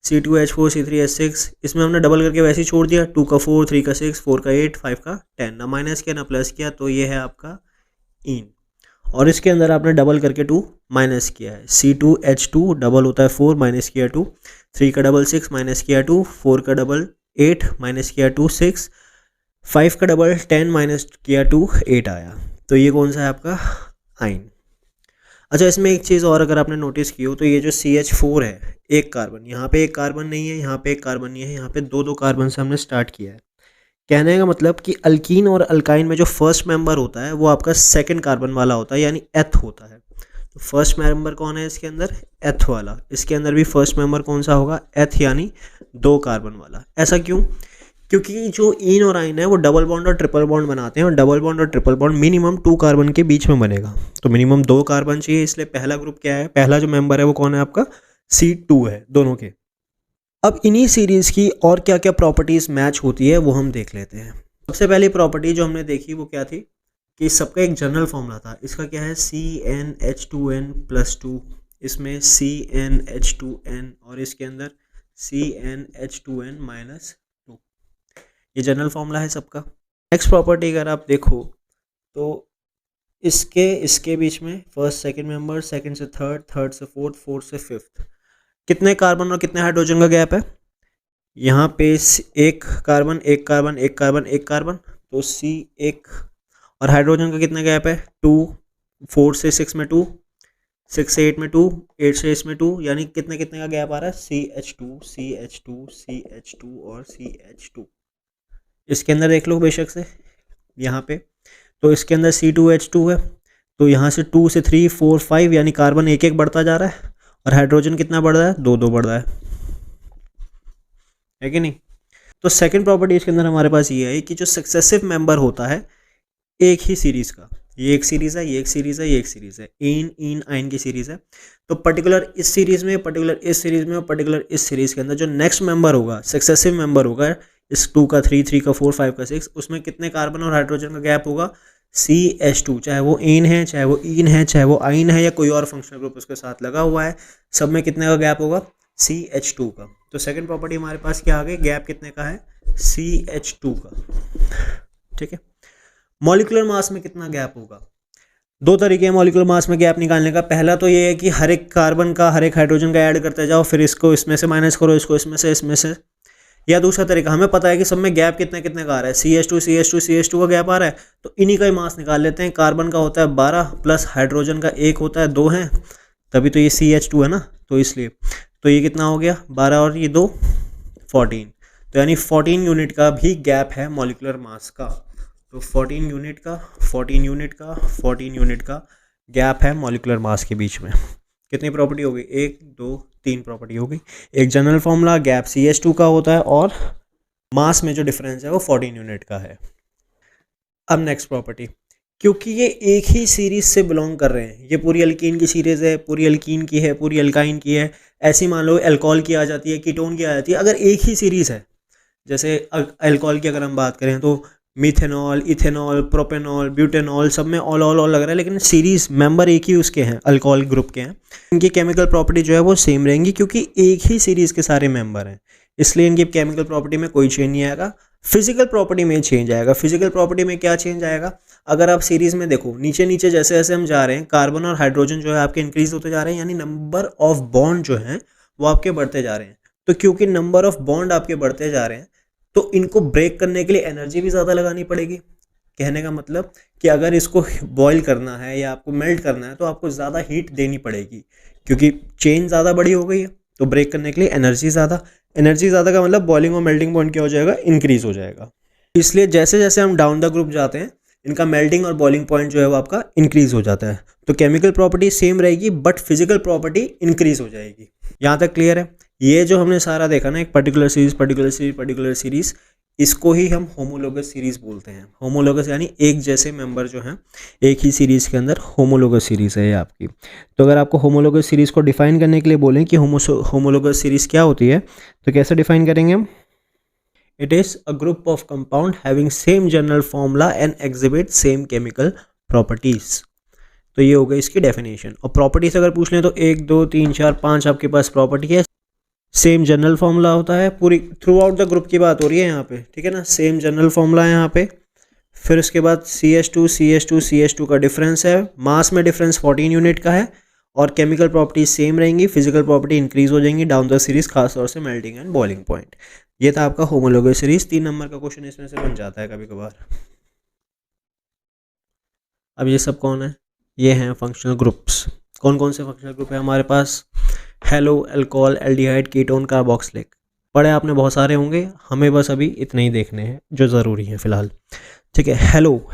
C2H4 C3H6, इसमें हमने डबल करके वैसे ही छोड़ दिया, 2 का 4, 3 का 6, 4 का 8, 5 का 10, ना माइनस किया ना प्लस किया, तो ये है आपका इन। और इसके अंदर आपने डबल करके 2 माइनस किया है, C2H2 डबल होता है 4, माइनस किया 2, 3 का डबल 6, माइनस किया 2, 4 का डबल 8, माइनस किया 2 6, 5 का डबल 10, माइनस किया 2 8 आया। तो ये कौन सा है आपका, आइन। अच्छा, इसमें एक चीज़ और अगर आपने नोटिस की हो तो ये जो CH4 है, एक कार्बन, यहाँ पे एक कार्बन नहीं है, यहाँ पे एक कार्बन नहीं है, यहाँ पे 2 2 कार्बन से हमने स्टार्ट किया है। कहने का मतलब कि अल्कीन और अल्काइन में जो फर्स्ट मेंबर होता है वो आपका सेकंड कार्बन वाला होता है, यानी एथ होता है। तो फर्स्ट मेंबर कौन है इसके अंदर, एथ वाला। इसके अंदर भी फर्स्ट मेंबर कौन सा होगा, एथ, यानी 2 कार्बन वाला। ऐसा क्यों, क्योंकि जो इन और आइन है वो डबल बॉन्ड और ट्रिपल बॉन्ड बनाते हैं, और डबल बॉन्ड और ट्रिपल बॉन्ड मिनिमम 2 कार्बन के बीच में बनेगा। तो मिनिमम 2 कार्बन चाहिए, इसलिए पहला ग्रुप क्या है, पहला जो मेंबर है वो कौन है आपका, C2 है दोनों के। अब इन्हीं सीरीज़ की और क्या क्या प्रॉपर्टीज़ मैच होती है वो हम देख लेते हैं। सबसे पहली प्रॉपर्टी जो हमने देखी वो क्या थी, कि सबका एक जनरल फॉर्मूला था। इसका क्या है, CnH2n+2, इसमें CnH2n, और इसके अंदर CnH2n-2, ये जनरल फॉर्मूला है सबका। नेक्स्ट प्रॉपर्टी अगर आप देखो तो इसके बीच में फर्स्ट सेकंड मेंबर, सेकंड से थर्ड, थर्ड से फोर्थ, फोर्थ से फिफ्थ, कितने कार्बन और कितने हाइड्रोजन का गैप है, यहाँ पे एक कार्बन एक कार्बन एक कार्बन एक कार्बन, तो C1। और हाइड्रोजन का कितना गैप है, 2, 4 से 6 में 2, 6 से 8 में 2, 8 से 8 में 2, यानी कितने कितने का गैप आ रहा है, CH2 CH2 CH2 और CH2। इसके अंदर देख लो बेशक से यहाँ पे, तो इसके अंदर C2H2 है, तो यहाँ से 2 से 3 4 5, यानी कार्बन एक एक बढ़ता जा रहा है, और हाइड्रोजन कितना बढ़ रहा है, 2 2 बढ़ रहा है कि नहीं। तो सेकंड प्रॉपर्टी इसके अंदर हमारे पास ये है कि जो सक्सेसिव मेंबर होता है एक ही सीरीज़ का, ये एक सीरीज़ है, ये एक सीरीज़ है, ये एक सीरीज़ है, इन आइन की सीरीज़ है, तो पर्टिकुलर इस सीरीज़ में, पर्टिकुलर इस सीरीज़ में और पर्टिकुलर इस सीरीज़ के अंदर जो नेक्स्ट मेंबर होगा, सक्सेसिव मेंबर होगा, इस 2 का 3, 3 का 4, 5 का 6, उसमें कितने कार्बन और हाइड्रोजन का गैप होगा, CH2, चाहे वो इन है, चाहे वो इन है, चाहे वो आइन है, या कोई और फंक्शनल ग्रुप उसके साथ लगा हुआ है, सब में कितने का गैप होगा, CH2 का। तो सेकंड प्रॉपर्टी हमारे पास क्या आ गई, गैप कितने का है, CH2 का। ठीक है। मॉलिक्यूलर मास में कितना गैप होगा, दो तरीके हैं मॉलिक्यूलर मास में गैप निकालने का। पहला तो ये है कि हर एक कार्बन का, हर एक हाइड्रोजन का ऐड करते जाओ, फिर इसको इसमें से माइनस करो, इसको इसमें से। या दूसरा तरीका, हमें पता है कि सब में गैप कितने कितने का आ रहा है, CH2 का गैप आ रहा है, तो इन्हीं का ही मास निकाल लेते हैं। कार्बन का होता है 12 प्लस हाइड्रोजन का 1 होता है, 2 हैं, तभी तो ये CH2 है ना, तो इसलिए तो ये कितना हो गया 12 और ये 2 14, तो यानी 14 यूनिट का भी गैप है मॉलिक्यूलर मास का। तो 14 यूनिट का गैप है मॉलिक्यूलर मास के बीच में। कितनी प्रॉपर्टी हो गई, 1 2 3 प्रॉपर्टी हो गई। एक जनरल फॉर्मूला गैप CH2 का होता है और मास में जो डिफरेंस है वो 14 यूनिट का है। अब नेक्स्ट प्रॉपर्टी, क्योंकि ये एक ही सीरीज से बिलोंग कर रहे हैं, ये पूरी अल्कीन की सीरीज है, पूरी अल्कीन की है, पूरी अल्काइन की है, ऐसी मान लो एल्कोहल की आ जाती है, कीटोन की आ जाती है। अगर एक ही सीरीज है, जैसे अल्कोहल की अगर हम बात करें तो मिथेनॉल, इथेनॉल, प्रोपेनॉल, ब्यूटेनॉल, सब में ऑल लग रहा है, लेकिन सीरीज मेंबर एक ही उसके हैं, अल्कोहल ग्रुप के हैं। इनकी केमिकल प्रॉपर्टी जो है वो सेम रहेंगी, क्योंकि एक ही सीरीज के सारे मेंबर हैं, इसलिए इनकी केमिकल प्रॉपर्टी में कोई चेंज नहीं आएगा। फिजिकल प्रॉपर्टी में चेंज आएगा। फिजिकल प्रॉपर्टी में क्या चेंज आएगा, अगर आप सीरीज में देखो नीचे नीचे जैसे जैसे हम जा रहे हैं, कार्बन और हाइड्रोजन जो है आपके इंक्रीज होते जा रहे हैं, यानी नंबर ऑफ बॉन्ड जो हैं वो आपके बढ़ते जा रहे हैं। तो क्योंकि नंबर ऑफ बॉन्ड आपके बढ़ते जा रहे हैं, तो इनको ब्रेक करने के लिए एनर्जी भी ज़्यादा लगानी पड़ेगी। कहने का मतलब कि अगर इसको बॉईल करना है या आपको मेल्ट करना है तो आपको ज़्यादा हीट देनी पड़ेगी, क्योंकि चेन ज़्यादा बड़ी हो गई है। तो ब्रेक करने के लिए एनर्जी ज़्यादा का मतलब बॉइलिंग और मेल्टिंग पॉइंट क्या हो जाएगा, इंक्रीज हो जाएगा। इसलिए जैसे जैसे हम डाउन द ग्रुप जाते हैं, इनका मेल्टिंग और बॉइलिंग पॉइंट जो है वो आपका इंक्रीज हो जाता है। तो केमिकल प्रॉपर्टी सेम रहेगी बट फिजिकल प्रॉपर्टी इंक्रीज हो जाएगी। यहाँ तक क्लियर है। ये जो हमने सारा देखा ना, एक पर्टिकुलर सीरीज, इसको ही हम होमोलोगस सीरीज बोलते हैं। होमोलोगस यानी एक जैसे मेंबर जो हैं एक ही सीरीज के अंदर, होमोलोगस सीरीज है ये आपकी। तो अगर आपको होमोलोगस सीरीज को डिफाइन करने के लिए बोलें कि होमोलोगस सीरीज क्या होती है, तो कैसे डिफाइन करेंगे हम? It is a group of compound having same general formula and exhibit same chemical properties। तो ये हो गई इसकी डेफिनेशन। और प्रॉपर्टीज अगर पूछ लें तो 1 2 3 4 5 आपके पास प्रॉपर्टी है। सेम जनरल फॉर्मूला होता है, पूरी थ्रू आउट द ग्रुप की बात हो रही है यहाँ पे, ठीक है ना। सेम जनरल फॉर्मूला है यहाँ पे। फिर उसके बाद CH2 का डिफरेंस है, मास में डिफरेंस 14 यूनिट का है, और केमिकल प्रॉपर्टीज सेम रहेंगी, फिजिकल प्रॉपर्टी इंक्रीज हो जाएंगी डाउन द सीरीज, खासतौर से मेल्टिंग एंड बॉइलिंग पॉइंट। ये था आपका होमोलोगस सीरीज। 3 नंबर का क्वेश्चन इसमें से बन जाता है कभी कभार। अब ये सब कौन है? ये हैं फंक्शनल ग्रुप्स। कौन कौन से फंक्शनल ग्रुप है हमारे पास? Halo, alcohol, aldehyde, ketone, carboxylic. पढ़े आपने बहुत सारे होंगे, हमें बस अभी इतने ही देखने हैं जो ज़रूरी है फिलहाल, ठीक है।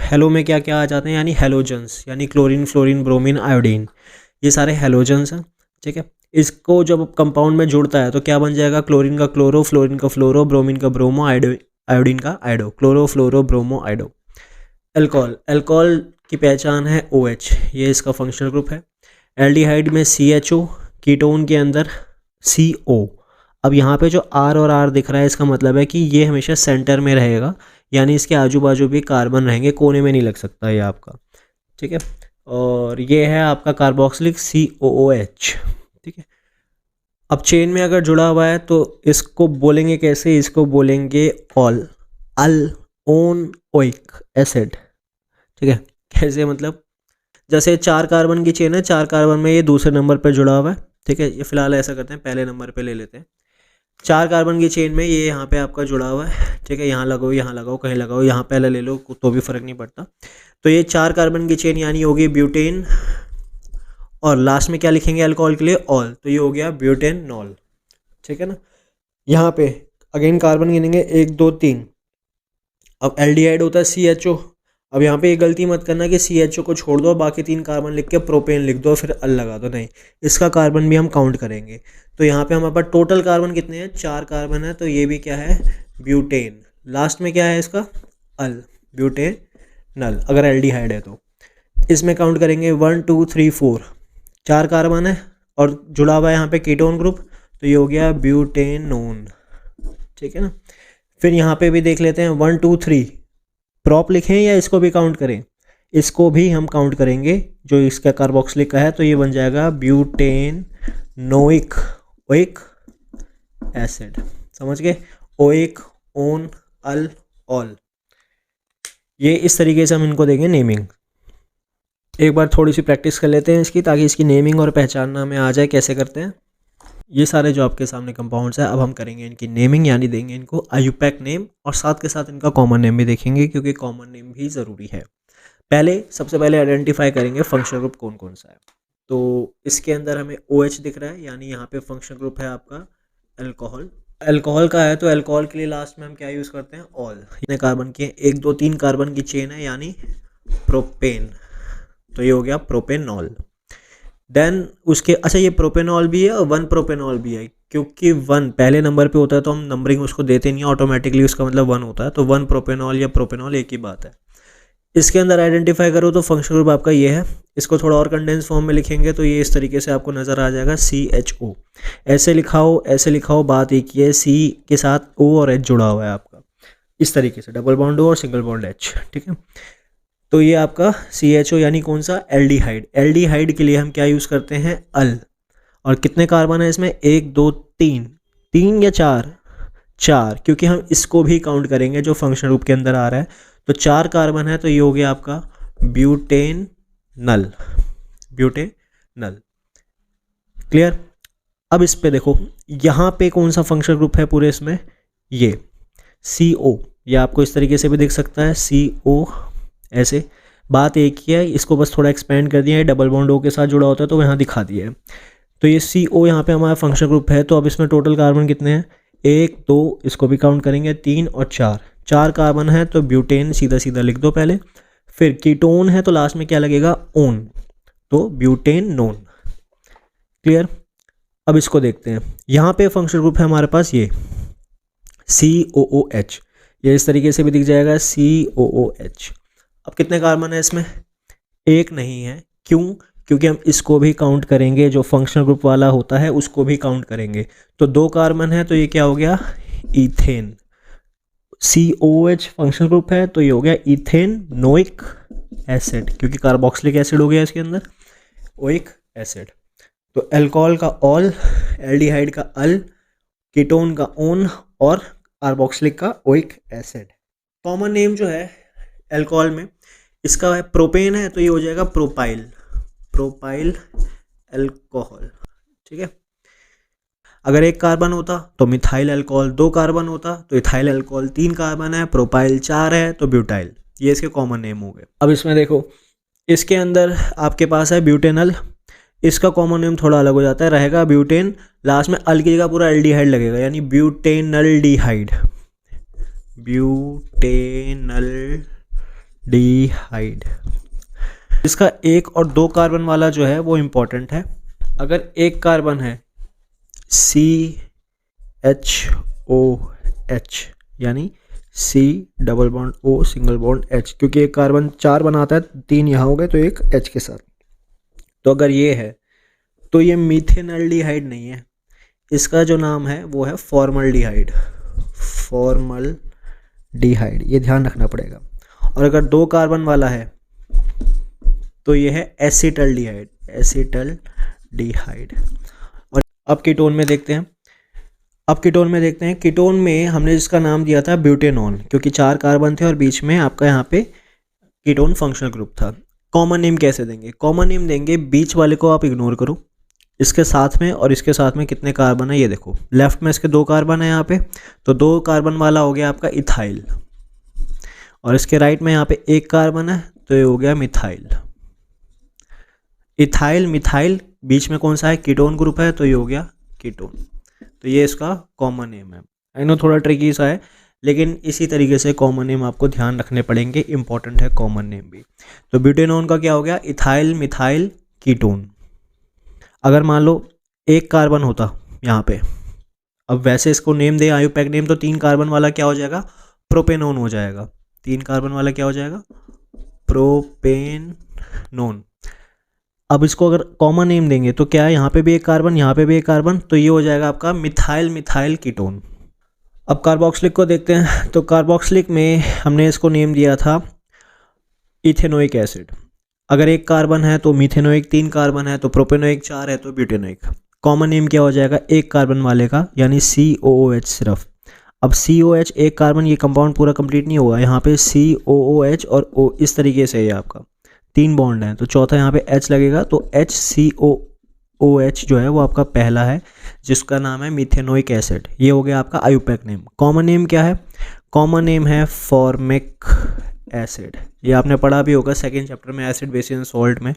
हेलो में क्या क्या आ जाते हैं, यानी हेलोजेंस, यानी क्लोरीन, फ्लोरीन, ब्रोमीन, आयोडीन, ये सारे हेलोजेंस हैं, ठीक है। इसको जब कंपाउंड में जुड़ता है तो क्या बन जाएगा? क्लोरीन का क्लोरो, फ्लोरीन का फ्लोरो, ब्रोमीन का ब्रोमो, आयोडीन का आयोडो, क्लोरो फ्लोरो ब्रोमो आयोडो। अल्कोहल की पहचान है OH, ये इसका फंक्शनल ग्रुप है। एल्डिहाइड में CHO, कीटोन के अंदर CO। अब यहाँ पे जो R और R दिख रहा है, इसका मतलब है कि ये हमेशा सेंटर में रहेगा, यानी इसके आजू बाजू भी कार्बन रहेंगे, कोने में नहीं लग सकता ये आपका, ठीक है। और ये है आपका कार्बोक्सिलिक COOH, ठीक है। अब चेन में अगर जुड़ा हुआ है तो इसको बोलेंगे कैसे? इसको बोलेंगे ओनोइक एसिड, ठीक है। कैसे मतलब? जैसे 4 कार्बन की चेन है, 4 कार्बन में ये दूसरे नंबर पे जुड़ा हुआ है, ठीक है। ये फिलहाल ऐसा करते हैं, पहले नंबर पे ले लेते हैं। 4 कार्बन की चेन में ये यहाँ पे आपका जुड़ा हुआ है, ठीक है। यहाँ लगाओ, कहीं लगाओ, यहाँ पहले ले लो तो भी फ़र्क नहीं पड़ता। तो ये 4 कार्बन की चेन यानी होगी ब्यूटेन, और लास्ट में क्या लिखेंगे अल्कोहल के लिए? ऑल, तो ये हो गया ब्यूटेनॉल, ठीक है ना। यहाँ पे अगेन कार्बन गिनेंगे 1 2 3। अब एल्डिहाइड होता है CHO। अब यहाँ पे ये गलती मत करना कि CHO को छोड़ दो, बाकी 3 कार्बन लिख के प्रोपेन लिख दो फिर अल लगा दो, नहीं, इसका कार्बन भी हम काउंट करेंगे। तो यहाँ पे हमारे पास टोटल कार्बन कितने हैं? 4 कार्बन है, तो ये भी क्या है? ब्यूटेन। लास्ट में क्या है इसका? अल, ब्यूटेनल, अगर एल्डिहाइड है तो। इसमें काउंट करेंगे 1 2 3 4, 4 कार्बन है और जुड़ा हुआ है यहाँ पे कीटोन ग्रुप, तो ये हो गया ब्यूटेनोन, ठीक है ना। फिर यहाँ पे भी देख लेते हैं 1 2 3, प्रॉप लिखें या इसको भी काउंट करें? इसको भी हम काउंट करेंगे, जो इसका कार्बोक्सिलिक का है, तो ये बन जाएगा ब्यूटेनोइक ओइक एसिड, समझ गए? ओइक, ओन, अल, ऑल, ये इस तरीके से हम इनको देंगे नेमिंग। एक बार थोड़ी सी प्रैक्टिस कर लेते हैं इसकी, ताकि इसकी नेमिंग और पहचानना में आ जाए कैसे करते हैं। ये सारे जो आपके सामने कंपाउंड्स हैं, अब हम करेंगे इनकी नेमिंग, यानी देंगे इनको आयुपैक नेम, और साथ के साथ इनका कॉमन नेम भी देखेंगे, क्योंकि कॉमन नेम भी ज़रूरी है। सबसे पहले आइडेंटिफाई करेंगे फंक्शनल ग्रुप कौन कौन सा है। तो इसके अंदर हमें OH दिख रहा है, यानी यहाँ पे फंक्शनल ग्रुप है आपका अल्कोहल, अल्कोहल का है तो अल्कोहल के लिए लास्ट में हम क्या यूज़ करते हैं, ऑल। कितने कार्बन की है, 1 2 3 कार्बन की चेन है यानी प्रोपेन, तो ये हो गया प्रोपेनॉल। देन उसके अच्छा ये प्रोपेनॉल भी है और 1 प्रोपेनॉल भी है, क्योंकि 1 पहले नंबर पे होता है तो हम नंबरिंग उसको देते नहीं, ऑटोमेटिकली उसका मतलब 1 होता है, तो 1 प्रोपेनॉल या प्रोपेनॉल एक ही बात है। इसके अंदर आइडेंटिफाई करो तो फंक्शनल ग्रुप आपका ये है। इसको थोड़ा और कंडेंस फॉर्म में लिखेंगे तो ये इस तरीके से आपको नज़र आ जाएगा, CHO। ऐसे लिखाओ, बात एक ही है, C के साथ O और H जुड़ा हुआ है आपका, इस तरीके से डबल बॉन्ड O और सिंगल बॉन्ड H, ठीक है। तो ये आपका CHO यानी कौन सा, एल्डिहाइड। एल्डिहाइड के लिए हम क्या यूज़ करते हैं, अल। और कितने कार्बन है इसमें, 1 2 3, 3 या 4, 4, क्योंकि हम इसको भी काउंट करेंगे जो फंक्शनल ग्रुप के अंदर आ रहा है। तो 4 कार्बन है तो ये हो गया आपका ब्यूटेनल, ब्यूटेनल। क्लियर। अब इस पे देखो, यहाँ पे कौन सा फंक्शनल ग्रुप है पूरे इसमें, ये CO। ये आपको इस तरीके से भी दिख सकता है, CO ऐसे, बात एक ही है, इसको बस थोड़ा एक्सपेंड कर दिया है, डबल बॉन्ड O के साथ जुड़ा होता है तो यहाँ दिखा दिया है। तो ये CO यहाँ पे हमारा फंक्शनल ग्रुप है। तो अब इसमें टोटल कार्बन कितने हैं, 1 2, इसको भी काउंट करेंगे, 3 और 4, 4 कार्बन है तो ब्यूटेन सीधा सीधा लिख दो पहले। फिर कीटोन है तो लास्ट में क्या लगेगा, ओन, तो ब्यूटेनोन। क्लियर। अब इसको देखते हैं, यहाँ पे फंक्शनल ग्रुप है हमारे पास ये COOH, ये इस तरीके से भी दिख जाएगा, COOH। अब कितने कार्बन है इसमें, 1 नहीं है, क्यों, क्योंकि हम इसको भी काउंट करेंगे, जो फंक्शनल ग्रुप वाला होता है उसको भी काउंट करेंगे। तो 2 कार्बन है तो ये क्या हो गया, इथेन। COH फंक्शनल ग्रुप है तो ये हो गया इथेनोइक एसिड, क्योंकि कार्बोक्सिलिक एसिड हो गया इसके अंदर, ओइक एसिड। तो अल्कोहल का ऑल, एल्डिहाइड का अल, कीटोन का ओन और कार्बोक्सिलिक का ओइक एसिड। कॉमन नेम जो है अल्कोहल में इसका है, प्रोपेन है तो ये हो जाएगा प्रोपाइल, प्रोपाइल अल्कोहल, ठीक है। अगर 1 कार्बन होता तो मिथाइल अल्कोहल, 2 कार्बन होता तो इथाइल अल्कोहल, 3 कार्बन है, प्रोपाइल 4 है तो ब्यूटाइल। ये इसके कॉमन नेम हो गए। अब इसमें देखो, इसके अंदर आपके पास है ब्यूटेनल, इसका कॉमन नेम थोड़ा अलग हो जाता है, रहेगा ब्यूटेन, लास्ट में अल की जगह पूरा एल्डिहाइड लगेगा, यानी ब्यूटेनलडिहाइड, ब्यूटेनलडिहाइड। इसका 1 और 2 कार्बन वाला जो है वो इम्पोर्टेंट है। अगर 1 कार्बन है CHOH यानी C double bond O single bond H, क्योंकि 1 कार्बन 4 बनाता है, 3 यहाँ हो गए तो 1 H के साथ। तो अगर ये है तो ये मीथेनल्डिहाइड नहीं है, इसका जो नाम है वो है फॉर्मल्डिहाइड, फॉर्मल्डिहाइड, ये ध्यान रखना पड़ेगा। और अगर 2 कार्बन वाला है तो ये है एसिटल्डिहाइड, एसिटल्डिहाइड। और अब कीटोन में देखते हैं, कीटोन में हमने जिसका नाम दिया था ब्यूटेनॉन, क्योंकि 4 कार्बन थे और बीच में आपका यहाँ पे कीटोन फंक्शनल ग्रुप था। कॉमन नेम कैसे देंगे, कॉमन नेम देंगे, बीच वाले को आप इग्नोर करो, इसके साथ में और इसके साथ में कितने कार्बन है ये देखो, लेफ्ट में इसके 2 कार्बन है यहाँ पे, तो 2 कार्बन वाला हो गया आपका इथाइल, और इसके राइट में यहाँ पे 1 कार्बन है तो ये हो गया मिथाइल। इथाइल मिथाइल, बीच में कौन सा है, कीटोन ग्रुप है तो ये हो गया कीटोन। तो ये इसका कॉमन नेम है। आई नो थोड़ा ट्रिकी सा है, लेकिन इसी तरीके से कॉमन नेम आपको ध्यान रखने पड़ेंगे, इंपॉर्टेंट है कॉमन नेम भी। तो ब्यूटेनॉन का क्या हो गया, इथाइल मिथाइल कीटोन। अगर मान लो 1 कार्बन होता यहाँ पे, अब वैसे इसको नेम दे आयुपैक नेम, तो 3 कार्बन वाला क्या हो जाएगा, प्रोपेनोन हो जाएगा, 3 कार्बन वाला क्या हो जाएगा, प्रोपेनोन। अब इसको अगर कॉमन नेम देंगे तो क्या है, यहाँ पे भी 1 कार्बन, यहाँ पे भी 1 कार्बन, तो ये हो जाएगा आपका मिथाइल मिथाइल कीटोन। अब कार्बोक्सिलिक को देखते हैं, तो कार्बोक्सिलिक में हमने इसको नेम दिया था इथेनोइक एसिड। अगर 1 कार्बन है तो मीथेनोइक, 3 कार्बन है तो प्रोपेनोइक, 4 है तो ब्यूटेनोइक। कॉमन नेम क्या हो जाएगा 1 कार्बन वाले का, यानी COOH सिर्फ। अब COH 1 कार्बन, ये कंपाउंड पूरा कंप्लीट नहीं हुआ, यहाँ पे COOH और O इस तरीके से है आपका, 3 बॉन्ड हैं, तो चौथा यहाँ पे H लगेगा, तो HCOOH जो है वो आपका पहला है, जिसका नाम है मिथेनोइक एसिड। ये हो गया आपका आयुपैक नेम। कॉमन नेम क्या है, कॉमन नेम है फॉर्मिक एसिड। ये आपने पढ़ा भी होगा 2nd चैप्टर में, एसिड बेसिस एंड सॉल्ट में,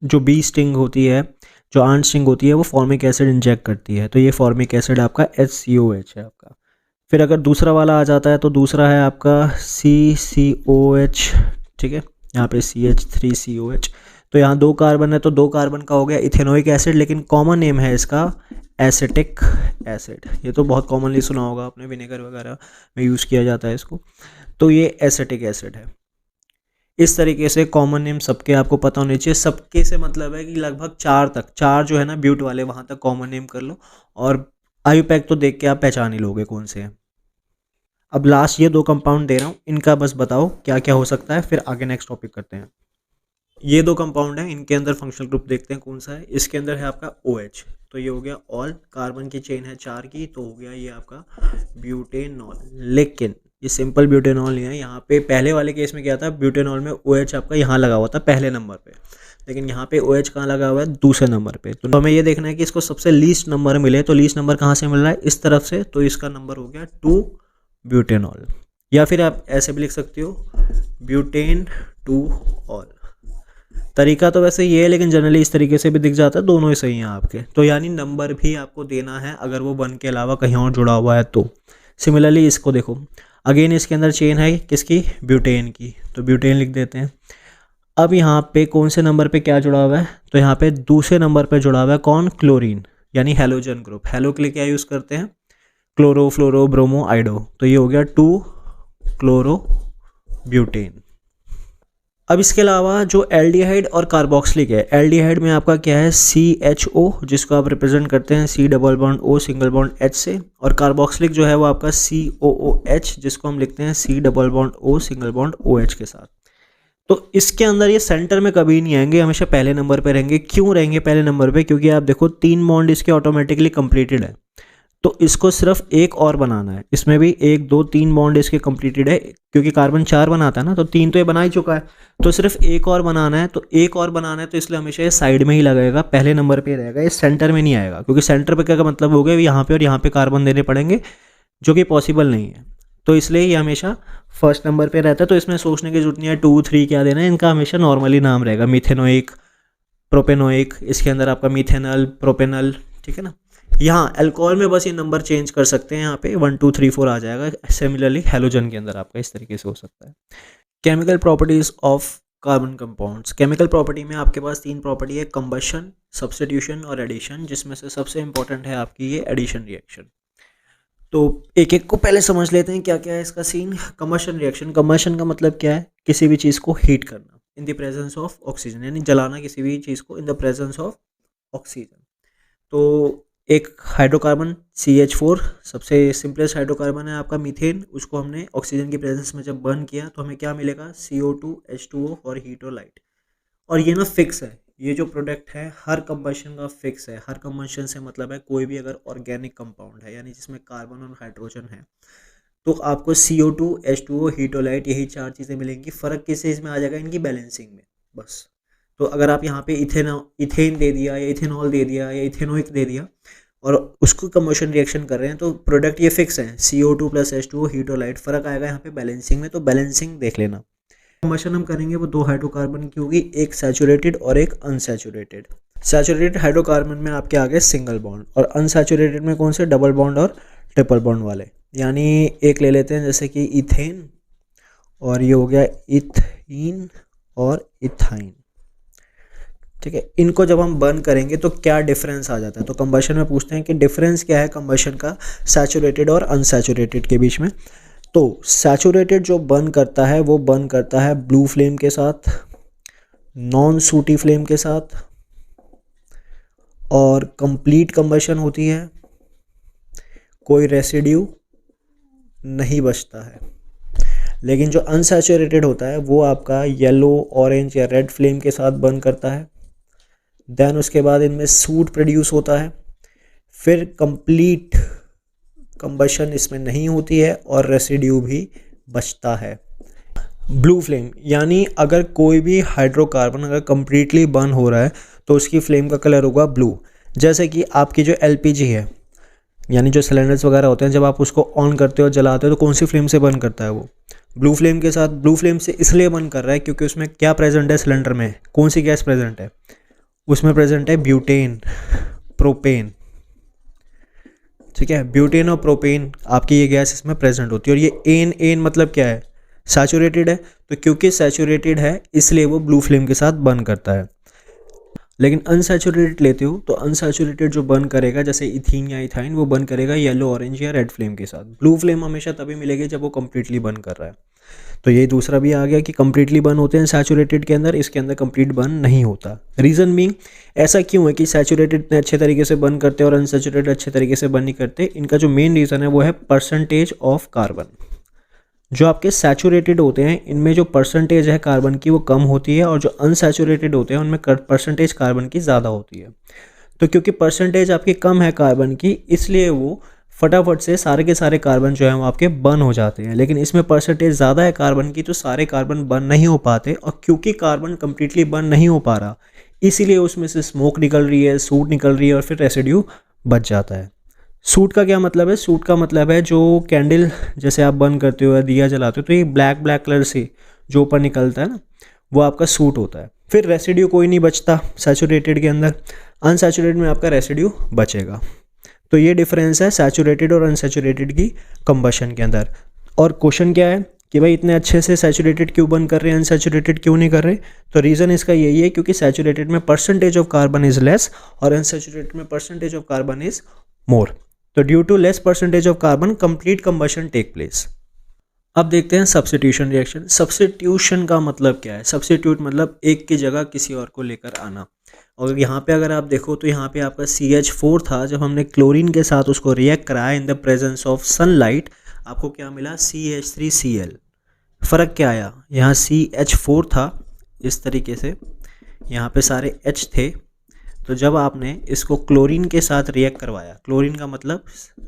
जो बी स्टिंग होती है, जो आंट स्ट्रिंग होती है वो फॉर्मिक एसिड इंजेक्ट करती है, तो ये फॉर्मिक एसिड आपका HCOH है आपका। फिर अगर दूसरा वाला आ जाता है तो दूसरा है आपका CCOH, ठीक है, यहाँ पे CH3COH। तो यहाँ 2 कार्बन है तो 2 कार्बन का हो गया इथेनोइक एसिड, लेकिन कॉमन नेम है इसका एसिटिक एसिड। ये तो बहुत कॉमनली सुना होगा आपने, विनेगर वगैरह में यूज़ किया जाता है इसको। तो ये एसिटिक एसिड है। इस तरीके से कॉमन नेम सबके आपको पता होने चाहिए। सबके से मतलब है कि लगभग 4 तक, 4 जो है ना ब्यूट वाले, वहाँ तक कॉमन नेम कर लो और आयुपैक तो देख के आप पहचान ही लोगे कौन से हैं। अब लास्ट ये 2 कंपाउंड दे रहा हूँ, इनका बस बताओ क्या क्या हो सकता है, फिर आगे नेक्स्ट टॉपिक करते हैं। ये 2 कंपाउंड हैं, इनके अंदर फंक्शनल ग्रुप देखते हैं कौन सा है। इसके अंदर है आपका OH, तो ये हो गया ऑल, कार्बन की चेन है 4 की, तो हो गया ये आपका ब्यूटेनॉल। लेकिन ये सिंपल ब्यूटेनॉल नहीं है, यहाँ पे पहले वाले केस में क्या था, ब्यूटेनॉल में OH आपका यहाँ लगा हुआ था पहले नंबर पे, लेकिन यहाँ पे OH कहाँ लगा हुआ है, दूसरे नंबर पे। तो हमें ये देखना है कि इसको सबसे लीस्ट नंबर मिले, तो लीस्ट नंबर कहाँ से मिल रहा है, इस तरफ से, तो इसका नंबर हो गया 2 ब्यूटेनॉल, या फिर आप ऐसे भी लिख सकते हो ब्यूटेन 2 ऑल। तरीका तो वैसे ये है, लेकिन जनरली इस तरीके से भी दिख जाता है, दोनों ही सही हैं आपके। तो यानी नंबर भी आपको देना है अगर वो 1 के अलावा कहीं और जुड़ा हुआ है तो। सिमिलरली इसको देखो, अगेन इसके अंदर चेन है किसकी, ब्यूटेन की, तो ब्यूटेन लिख देते हैं। अब यहाँ पे कौन से नंबर पे क्या जुड़ा हुआ है, तो यहाँ पे दूसरे नंबर पे जुड़ा हुआ है कौन, क्लोरीन, यानी हेलोजन ग्रुप। हेलो के लिए क्या यूज़ करते हैं, क्लोरो, फ्लोरो, ब्रोमो, आइडो, तो ये हो गया 2 क्लोरो ब्यूटेन। अब इसके अलावा जो एल्डिहाइड और कार्बोक्सिलिक है, एल्डिहाइड में आपका क्या है CHO, जिसको आप रिप्रेजेंट करते हैं C double bond O single bond H से, और कार्बोक्सिलिक जो है वो आपका COOH, जिसको हम लिखते हैं C double bond O single bond OH के साथ। तो इसके अंदर ये सेंटर में कभी नहीं आएंगे, हमेशा पहले नंबर पे रहेंगे। क्यों रहेंगे पहले नंबर पे, क्योंकि आप देखो 3 बॉन्ड इसके ऑटोमेटिकली कंप्लीटेड है, तो इसको सिर्फ एक और बनाना है। इसमें भी 1 2 3 बॉन्ड इसके कंप्लीटेड है, क्योंकि कार्बन 4 बनाता है ना, तो 3 तो ये बना ही चुका है, तो सिर्फ एक और बनाना है। तो एक और बनाना है तो इसलिए हमेशा ये साइड में ही लगेगा, पहले नंबर पे रहेगा, ये सेंटर में नहीं आएगा, क्योंकि सेंटर पे क्या का मतलब हो गया, यहाँ पे और यहाँ पे कार्बन देने पड़ेंगे, जो कि पॉसिबल नहीं है। तो इसलिए ये हमेशा फर्स्ट नंबर पे रहता है। तो इसमें सोचने की जरूरत नहीं है 2 3 क्या देना है, इनका हमेशा नॉर्मली नाम रहेगा, मिथेनोइक, प्रोपेनोइक, इसके अंदर आपका मिथेनल, प्रोपेनल, ठीक है ना। यहाँ अल्कोहल में बस ये नंबर चेंज कर सकते हैं, यहाँ पे 1 2 3 4 आ जाएगा। सिमिलरली हेलोजन के अंदर आपका इस तरीके से हो सकता है। Chemical properties of carbon compounds. Chemical property में आपके पास 3 प्रॉपर्टी है, कंबशन, सब्स्टिट्यूशन और एडिशन, जिसमें से सबसे इंपॉर्टेंट है आपकी ये एडिशन रिएक्शन। तो एक एक को पहले समझ लेते हैं क्या क्या है इसका सीन। कंबशन रिएक्शन, कंबशन का मतलब क्या है, किसी भी चीज़ को हीट करना इन द प्रेजेंस ऑफ ऑक्सीजन, यानी जलाना किसी भी चीज़ को इन द प्रेजेंस ऑफ ऑक्सीजन। तो एक हाइड्रोकार्बन CH4 सबसे सिंपलेस्ट हाइड्रोकार्बन है आपका मीथेन, उसको हमने ऑक्सीजन की प्रेजेंस में जब बर्न किया तो हमें क्या मिलेगा, CO2 H2O और हीट और लाइट। और ये ना फिक्स है, ये जो प्रोडक्ट है हर कंबशन का फिक्स है। हर कंबशन से मतलब है कोई भी अगर ऑर्गेनिक कंपाउंड है, यानी जिसमें कार्बन और हाइड्रोजन है, तो आपको CO2 H2O हीट और लाइट, यही 4 चीज़ें मिलेंगी। फ़र्क किस चीज़ में आ जाएगा, इनकी बैलेंसिंग में बस। तो अगर आप यहाँ पे इथेन दे दिया या इथेनॉल दे दिया या इथेनोइक दे दिया और उसको कंबशन रिएक्शन कर रहे हैं, तो प्रोडक्ट ये फिक्स है, CO2 प्लस H2O हीट और लाइट। फ़र्क आएगा यहाँ पे बैलेंसिंग में, तो बैलेंसिंग देख लेना। कंबशन हम करेंगे वो 2 हाइड्रोकार्बन की होगी, एक सैचुरेटेड और एक अनसैचुरेटेड। सैचुरेटेड हाइड्रोकार्बन में आपके आगे सिंगल बॉन्ड, और अनसैचुरेटेड में कौन से, डबल बॉन्ड और ट्रिपल बॉन्ड वाले। यानी एक ले लेते हैं जैसे कि इथेन, और ये हो गया इथीन और इथाइन, ठीक है। इनको जब हम बर्न करेंगे तो क्या डिफरेंस आ जाता है, तो कंबशन में पूछते हैं कि डिफरेंस क्या है कंबशन का सैचुरेटेड और अनसैचुरेटेड के बीच में। तो सैचुरेटेड जो बर्न करता है वो बर्न करता है ब्लू फ्लेम के साथ, नॉन सूटी फ्लेम के साथ, और कंप्लीट कंबशन होती है, कोई रेसिड्यू नहीं बचता है। लेकिन जो अनसैचुरेटेड होता है वो आपका येलो, ऑरेंज या रेड फ्लेम के साथ बर्न करता है। देन उसके बाद इनमें सूट प्रोड्यूस होता है, फिर कंप्लीट कंबशन इसमें नहीं होती है और रेसिड्यू भी बचता है। ब्लू फ्लेम, यानी अगर कोई भी हाइड्रोकार्बन अगर कंप्लीटली बर्न हो रहा है तो उसकी फ्लेम का कलर होगा ब्लू। जैसे कि आपकी जो LPG है, यानी जो सिलेंडर्स वगैरह होते हैं, जब आप उसको ऑन करते हो जलाते हो तो कौन सी फ्लेम से बर्न करता है, वो ब्लू फ्लेम के साथ। ब्लू फ्लेम से इसलिए बर्न कर रहा है क्योंकि उसमें क्या प्रेजेंट है, सिलेंडर में कौन सी गैस प्रेजेंट है, उसमें प्रेजेंट है ब्यूटेन, प्रोपेन, ठीक है। ब्यूटेन और प्रोपेन आपकी ये गैस इसमें प्रेजेंट होती है। और ये एन, एन मतलब क्या है, सैचुरेटेड है, तो क्योंकि सैचुरेटेड है इसलिए वो ब्लू फ्लेम के साथ बर्न करता है। लेकिन अनसैचुरेटेड लेते हो तो अनसैचुरेटेड जो बर्न करेगा, जैसे इथीन या इथाइन, वो बर्न करेगा येलो, ऑरेंज या रेड फ्लेम के साथ। ब्लू फ्लेम हमेशा तभी मिलेगी जब वो कंप्लीटली बर्न कर रहा है। तो ये दूसरा भी आ गया कि कंप्लीटली बर्न होते हैं सैचुरेटेड के अंदर, इसके अंदर कंप्लीट बर्न नहीं होता। रीज़न बीइंग, ऐसा क्यों है कि सैचुरेटेड इतने अच्छे तरीके से बर्न करते हैं और अनसैचुरेटेड अच्छे तरीके से बर्न नहीं करते? इनका जो मेन रीज़न है वो है परसेंटेज ऑफ कार्बन। जो आपके सैचुरेटेड होते हैं इनमें जो परसेंटेज है कार्बन की वो कम होती है, और जो अनसैचुरेटेड होते हैं उनमें परसेंटेज कार्बन की ज़्यादा होती है। तो क्योंकि परसेंटेज आपकी कम है कार्बन की, इसलिए वो फटाफट से सारे के सारे कार्बन जो हैं वो आपके बर्न हो जाते हैं। लेकिन इसमें परसेंटेज ज़्यादा है कार्बन की, तो सारे कार्बन बर्न नहीं हो पाते। और क्योंकि कार्बन कंप्लीटली बर्न नहीं हो पा रहा, इसीलिए उसमें से स्मोक निकल रही है, सूट निकल रही है, और फिर रेसिड्यू बच जाता है। सूट का क्या मतलब है? सूट का मतलब है जो कैंडल जैसे आप बर्न करते हो या दिया जलाते हो, तो ये ब्लैक ब्लैक कलर से जो ऊपर निकलता है ना, वो आपका सूट होता है। फिर रेसिड्यू कोई नहीं बचता सैचुरेटेड के अंदर, अनसैचुरेटेड में आपका रेसिड्यू बचेगा। तो ये डिफरेंस है सैचुरेटेड और अनसैचुरेटेड की कंबशन के अंदर। और क्वेश्चन क्या है कि भाई इतने अच्छे से सैचुरेटेड क्यों बर्न कर रहे हैं, अनसैचुरेटेड क्यों नहीं कर रहे? तो रीज़न इसका यही है क्योंकि सैचुरेटेड में percentage of carbon is less और अनसैचुरेटेड में percentage of carbon is more. तो due to less percentage of carbon complete combustion take place. अब देखते हैं सब्स्टिट्यूशन रिएक्शन। सब्स्टिट्यूशन का मतलब क्या है? सब्स्टिट्यूट मतलब एक की जगह किसी और को लेकर आना। और यहाँ पे अगर आप देखो तो यहाँ पे आपका CH4 था, जब हमने क्लोरीन के साथ उसको रिएक्ट कराया इन द प्रेजेंस ऑफ सनलाइट, आपको क्या मिला? CH3Cl। फ़र्क क्या आया? यहाँ CH4 था इस तरीके से, यहाँ पे सारे H थे। तो जब आपने इसको क्लोरीन के साथ रिएक्ट करवाया, क्लोरीन का मतलब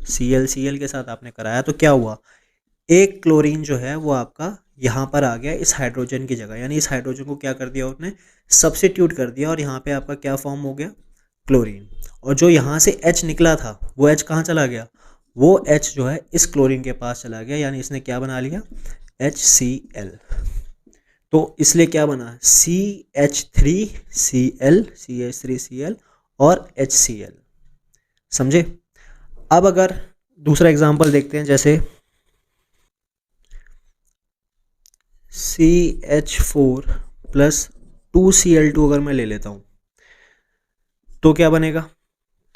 Cl के साथ आपने कराया, तो क्या हुआ? एक क्लोरीन जो है वो आपका यहाँ पर आ गया इस हाइड्रोजन की जगह, यानी इस हाइड्रोजन को क्या कर दिया उसने? सब्स्टिट्यूट कर दिया, और यहाँ पे आपका क्या फॉर्म हो गया? क्लोरीन। और जो यहाँ से H निकला था वो H कहाँ चला गया? वो H जो है इस क्लोरीन के पास चला गया, यानी इसने क्या बना लिया? HCl। तो इसलिए क्या बना? CH3Cl और HCl। समझे? अब अगर दूसरा एग्जांपल देखते हैं, जैसे CH4 प्लस 2Cl2 अगर मैं ले लेता हूँ तो क्या बनेगा?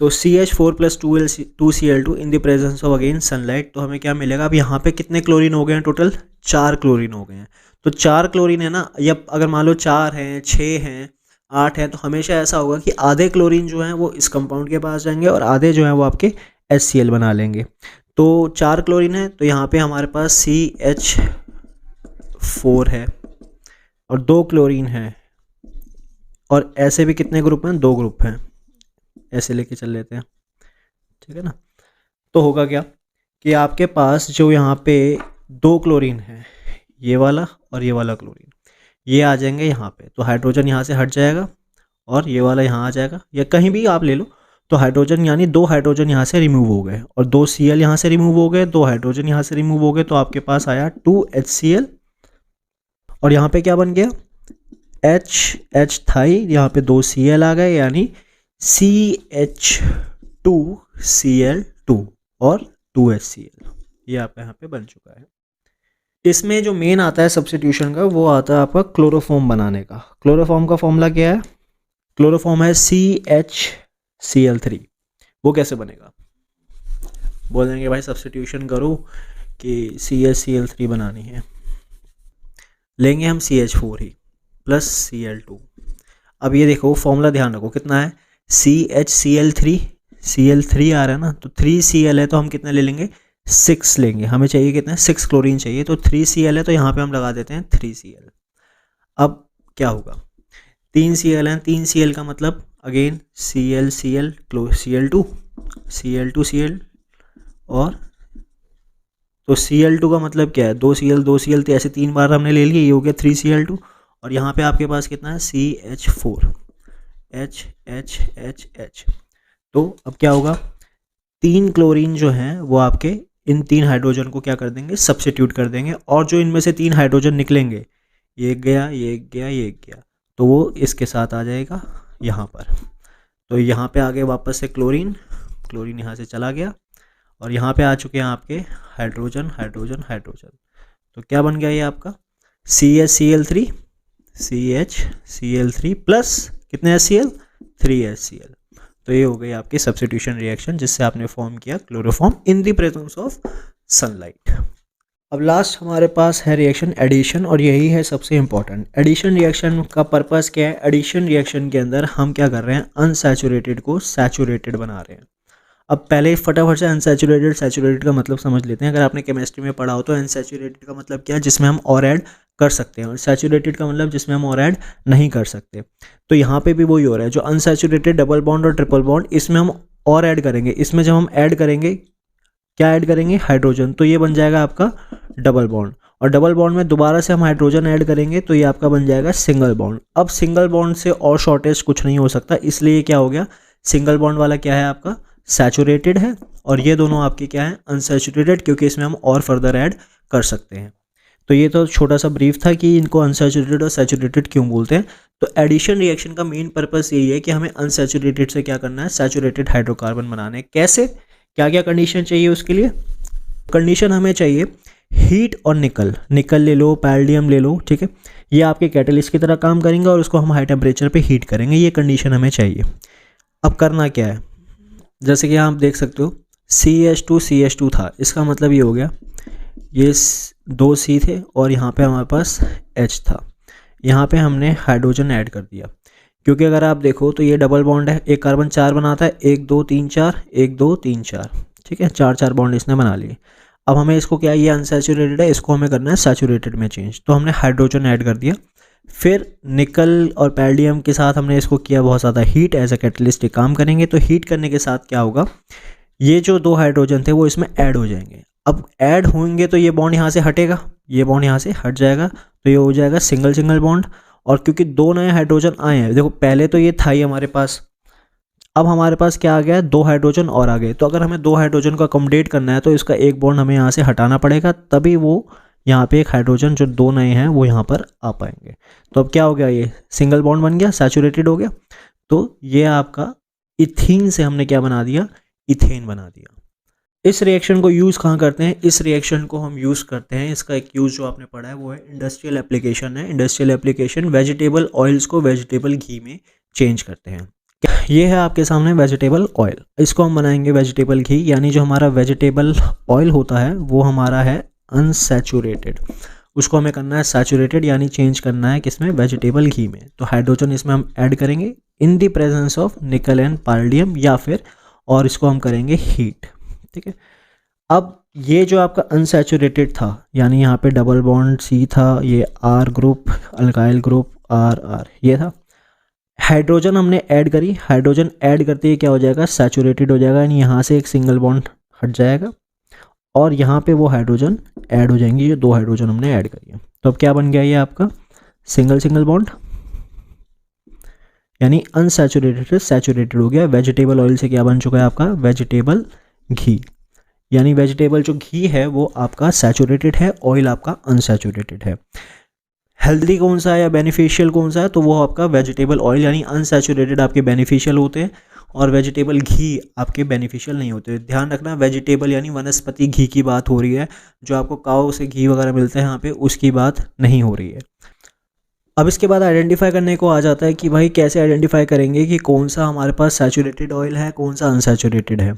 तो CH4 plus 2Cl2 in the presence of again sunlight, तो हमें क्या मिलेगा? अब यहाँ पे कितने क्लोरीन हो गए हैं? टोटल 4 क्लोरीन हो गए हैं। तो 4 क्लोरीन है ना, या अगर मान लो 4 हैं, 6 हैं, 8 हैं, तो हमेशा ऐसा होगा कि आधे क्लोरीन जो हैं वो इस कंपाउंड के पास जाएंगे और आधे जो हैं वो आपके HCl बना लेंगे। तो 4 क्लोरीन है तो यहाँ पे हमारे पास CH4 है और 2 क्लोरीन है, और ऐसे भी कितने ग्रुप हैं? 2 ग्रुप हैं। ऐसे लेके चल लेते हैं, ठीक है ना। तो होगा क्या कि आपके पास जो यहाँ पे 2 क्लोरीन है, ये वाला और ये वाला क्लोरीन, ये आ जाएंगे यहाँ पे। तो हाइड्रोजन यहाँ से हट जाएगा और ये वाला यहाँ आ जाएगा, या कहीं भी आप ले लो। तो हाइड्रोजन यानी 2 हाइड्रोजन यहाँ से रिमूव हो गए और 2 Cl यहाँ से रिमूव हो गए, 2 हाइड्रोजन यहाँ से रिमूव हो गए, तो आपके पास आया 2 HCl। और यहाँ पे क्या बन गया? H थाई, यहाँ पे 2 Cl आ गए, यानी CH2Cl2 और 2 HCl। ये आपका यहाँ पे बन चुका है। इसमें जो मेन आता है सब्स्टिट्यूशन का, वो आता है आपका क्लोरोफॉर्म बनाने का। क्लोरोफॉर्म का फॉर्मूला क्या है? क्लोरोफॉर्म है CHCl3। वो कैसे बनेगा? बोलेंगे भाई सब्स्टिट्यूशन करो कि CHCl3 बनानी है, लेंगे हम CH4 ही प्लस Cl2। अब ये देखो फॉर्मूला ध्यान रखो कितना है? CHCl3, Cl3 आ रहा है ना, तो 3Cl है तो हम कितना ले लेंगे? 6 लेंगे। हमें चाहिए कितना? 6 क्लोरीन चाहिए, तो 3Cl है तो यहाँ पे हम लगा देते हैं 3Cl। अब क्या होगा? 3Cl है, 3Cl का मतलब अगेन Cl Cl2 और तो Cl2 का मतलब क्या है? 2Cl 2Cl, तो ऐसे 3 बार हमने ले लिए, ये हो गया 3Cl2। और यहाँ पे आपके पास कितना है? CH4 H। तो अब क्या होगा? 3 क्लोरीन जो हैं वो आपके इन 3 हाइड्रोजन को क्या कर देंगे? सब्स्टिट्यूट कर देंगे, और जो इनमें से 3 हाइड्रोजन निकलेंगे, ये गया, ये गया, ये गया, तो वो इसके साथ आ जाएगा, यहाँ पर। तो यहाँ पे आ गए वापस से क्लोरीन, क्लोरीन यहाँ से चला गया और यहाँ पे आ चुके हैं आपके हाइड्रोजन हाइड्रोजन हाइड्रोजन। तो क्या बन गया ये आपका CHCl3, CHCl3 प्लस कितने HCl, 3HCl। तो ये हो गई आपकी सब्स्टिट्यूशन रिएक्शन जिससे आपने फॉर्म किया chloroform in the presence of sunlight. अब लास्ट हमारे पास है रिएक्शन एडिशन और यही है सबसे इंपॉर्टेंट। एडिशन रिएक्शन का पर्पस क्या है? एडिशन रिएक्शन के अंदर हम क्या कर रहे हैं, अनसैचुरेटेड को सैचुरेटेड बना रहे हैं। अब पहले फटाफट से अनसैचुरेटेड सैचुरेटेड का मतलब समझ लेते हैं। अगर आपने केमिस्ट्री में पढ़ा हो तो अनसैचुरेटेड का मतलब क्या है, जिसमें हम और ऐड कर सकते हैं, और सैचुरेटेड का मतलब जिसमें हम और ऐड नहीं कर सकते। तो यहाँ पे भी वही हो रहा है, जो अनसैचुरेटेड डबल बॉन्ड और ट्रिपल बॉन्ड इसमें हम और ऐड करेंगे। इसमें जब हम ऐड करेंगे, क्या ऐड करेंगे, हाइड्रोजन, तो ये बन जाएगा आपका डबल बॉन्ड, और डबल बॉन्ड में दोबारा से हम हाइड्रोजन ऐड करेंगे तो ये आपका बन जाएगा सिंगल बॉन्ड। अब सिंगल बॉन्ड से और शॉर्टेज कुछ नहीं हो सकता, इसलिए क्या हो गया, सिंगल बॉन्ड वाला क्या है आपका सैचुरेटेड है, और ये दोनों आपके क्या है अनसैचुरेटेड, क्योंकि इसमें हम और फर्दर ऐड कर सकते हैं। तो ये तो छोटा सा ब्रीफ था कि इनको अनसैचुरेटेड और सैचुरेटेड क्यों बोलते हैं। तो एडिशन रिएक्शन का मेन पर्पस यही है कि हमें अनसैचुरेटेड से क्या करना है, सैचुरेटेड हाइड्रोकार्बन बनाने हैं। कैसे, क्या क्या कंडीशन चाहिए उसके लिए? कंडीशन हमें चाहिए हीट और निकल, निकल ले लो, पैलेडियम ले लो, ठीक है, ये आपके कैटलिस्ट की तरह काम करेंगे और उसको हम हाई टेम्परेचर पे हीट करेंगे, ये कंडीशन हमें चाहिए। अब करना क्या है, जैसे कि आप देख सकते हो CH2 था, इसका मतलब ये हो गया, ये 2 C थे और यहाँ पे हमारे पास H था, यहाँ पे हमने हाइड्रोजन ऐड कर दिया, क्योंकि अगर आप देखो तो ये डबल बॉन्ड है, एक कार्बन 4 बनाता है, 1 2 3 4, 1 2 3 4, ठीक है, 4 बॉन्ड इसने बना लिए। अब हमें इसको क्या, ये अनसैचुरेटेड है, इसको हमें करना है सैचुरेटेड में चेंज, तो हमने हाइड्रोजन ऐड कर दिया। फिर निकल और पैलेडियम के साथ हमने इसको किया बहुत ज़्यादा हीट, एज अ कैटलिस्ट काम करेंगे। तो हीट करने के साथ क्या होगा, ये जो 2 हाइड्रोजन थे वो इसमें ऐड हो जाएंगे। अब ऐड होंगे तो ये बॉन्ड यहाँ से हटेगा, ये बॉन्ड यहाँ से हट जाएगा, तो ये हो जाएगा सिंगल सिंगल बॉन्ड। और क्योंकि 2 नए हाइड्रोजन आए हैं, देखो पहले तो ये था ही हमारे पास, अब हमारे पास क्या आ गया, 2 हाइड्रोजन और आ गए। तो अगर हमें 2 हाइड्रोजन को अकोमोडेट करना है तो इसका एक बॉन्ड हमें यहाँ से हटाना पड़ेगा, तभी वो यहाँ पे एक हाइड्रोजन जो 2 नए हैं वो यहाँ पर आ पाएंगे। तो अब क्या हो गया, ये सिंगल बॉन्ड बन गया, सैचुरेटेड हो गया। तो ये आपका इथीन से हमने क्या बना दिया, इथेन बना दिया। इस रिएक्शन को यूज़ कहाँ करते हैं, इस रिएक्शन को हम यूज़ करते हैं, इसका एक यूज़ जो आपने पढ़ा है वो है इंडस्ट्रियल एप्लीकेशन है। इंडस्ट्रियल एप्लीकेशन वेजिटेबल ऑयल्स को वेजिटेबल घी में चेंज करते हैं। ये है आपके सामने वेजिटेबल ऑयल, इसको हम बनाएंगे वेजिटेबल घी, यानी जो हमारा वेजिटेबल ऑयल होता है वो हमारा है अनसैचुरेटेड, उसको हमें करना है सैचुरेटेड, यानी चेंज करना है किसमें, वेजिटेबल घी में। तो हाइड्रोजन इसमें हम ऐड करेंगे इन द प्रेजेंस ऑफ निकल एंड पैलेडियम, या फिर और इसको हम करेंगे हीट, ठीक है। अब ये जो आपका अनसैचुरेटेड था, यानी यहाँ पे डबल बॉन्ड C था, ये R group, alkyl group RR ये था, हाइड्रोजन हमने ऐड करी, हाइड्रोजन ऐड करते ही क्या हो जाएगा, सैचुरेटेड हो जाएगा, यानी यहाँ से एक सिंगल बॉन्ड हट जाएगा और यहाँ पे वो हाइड्रोजन ऐड हो जाएंगी, ये 2 हाइड्रोजन हमने ऐड करी है। तो अब क्या बन गया ये आपका सिंगल सिंगल बॉन्ड, यानी अनसैचुरेटेड से सैचुरेटेड हो गया। वेजिटेबल ऑयल से क्या बन चुका है आपका, वेजिटेबल घी, यानी वेजिटेबल जो घी है वो आपका सैचुरेटेड है, ऑयल आपका अनसैचुरेटेड है। हेल्दी कौन सा है या बेनिफिशियल कौन सा है, तो वो आपका वेजिटेबल ऑयल, यानी अनसैचुरेटेड आपके बेनिफिशियल होते हैं और वेजिटेबल घी आपके बेनिफिशियल नहीं होते। ध्यान रखना, वेजिटेबल यानी वनस्पति घी की बात हो रही है, जो आपको काऊ से घी वगैरह मिलते हैं यहाँ पे, उसकी बात नहीं हो रही है। अब इसके बाद आइडेंटिफाई करने को आ जाता है कि भाई कैसे आइडेंटिफाई करेंगे कि कौन सा हमारे पास सैचुरेटेड ऑयल है, कौन सा अनसैचुरेटेड है।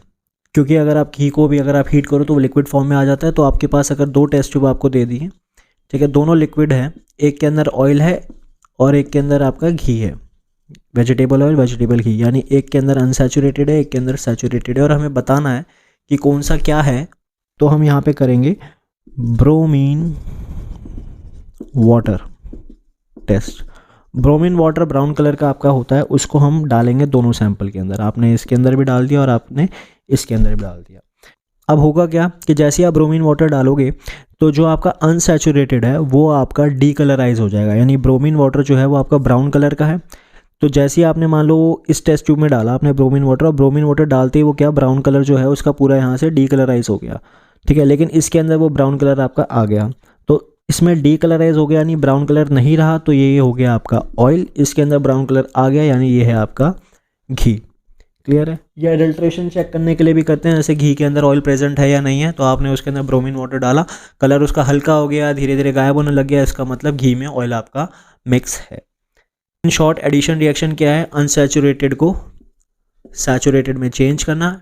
क्योंकि अगर आप घी को भी अगर आप हीट करो तो वो लिक्विड फॉर्म में आ जाता है। तो आपके पास अगर 2 टेस्ट ट्यूब आपको दे दिए, ठीक है, दोनों लिक्विड है, एक के अंदर ऑयल है और एक के अंदर आपका घी है, वेजिटेबल ऑयल वेजिटेबल घी, यानी एक के अंदर अनसैचुरेटेड है, एक के अंदर सैचुरेटेड है, और हमें बताना है कि कौन सा क्या है। तो हम यहाँ पे करेंगे bromine water test. Bromine water brown colour का आपका होता है, उसको हम डालेंगे दोनों सैंपल के अंदर, आपने इसके अंदर भी डाल दिया और आपने इसके अंदर भी डाल दिया। अब होगा क्या कि जैसे ही आप ब्रोमीन वाटर डालोगे तो जो आपका अनसैचुरेटेड है वो आपका डीकलराइज हो जाएगा, यानी ब्रोमीन वाटर जो है वो आपका ब्राउन कलर का है। तो जैसे ही आपने मान लो इस टेस्ट ट्यूब में डाला आपने ब्रोमीन वाटर, और ब्रोमीन वाटर डालते ही वो क्या, ब्राउन कलर जो है उसका पूरा यहाँ से डीकलराइज हो गया, ठीक है, लेकिन इसके अंदर वो ब्राउन कलर आपका आ गया। तो इसमें डीकलराइज हो गया यानी ब्राउन कलर नहीं रहा, तो ये हो गया आपका ऑयल, इसके अंदर ब्राउन कलर आ गया यानी ये है आपका घी। क्लियर है। ये एडल्ट्रेशन चेक करने के लिए भी करते हैं, जैसे घी के अंदर ऑयल प्रेजेंट है या नहीं है, तो आपने उसके अंदर ब्रोमीन वाटर डाला, कलर उसका हल्का हो गया, धीरे धीरे गायब होने लग गया, इसका मतलब घी में ऑयल आपका मिक्स है। इन शॉर्ट एडिशन रिएक्शन क्या है, अनसैचुरेटेड को सैचुरेटेड में चेंज करना।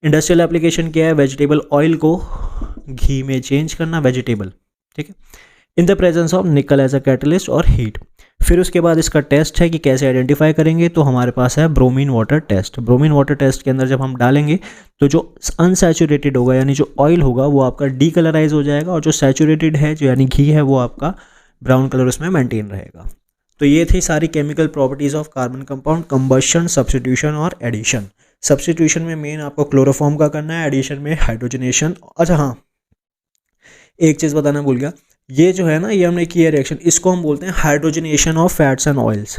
इंडस्ट्रियल एप्लीकेशन क्या है, वेजिटेबल ऑयल को घी में चेंज करना, वेजिटेबल, ठीक है, in the presence of nickel as a catalyst और हीट। फिर उसके बाद इसका टेस्ट है कि कैसे आइडेंटिफाई करेंगे, तो हमारे पास है bromine water test. Bromine water test के अंदर जब हम डालेंगे तो जो अनसैचुरेटेड होगा यानी जो ऑयल होगा वो आपका डीकलराइज हो जाएगा, और जो सैचुरेटेड है जो यानी घी है वो आपका ब्राउन कलर उसमें मेंटेन रहेगा। तो ये थी सारी chemical properties of carbon compound, combustion, substitution और एडिशन। सब्स्टिट्यूशन में मेन आपको क्लोरोफॉर्म का करना है, एडिशन में हाइड्रोजनेशन। अच्छा हाँ, एक चीज़ बताना भूल गया, ये जो है ना, ये हमने किया रिएक्शन, इसको हम बोलते हैं hydrogenation of fats and oils,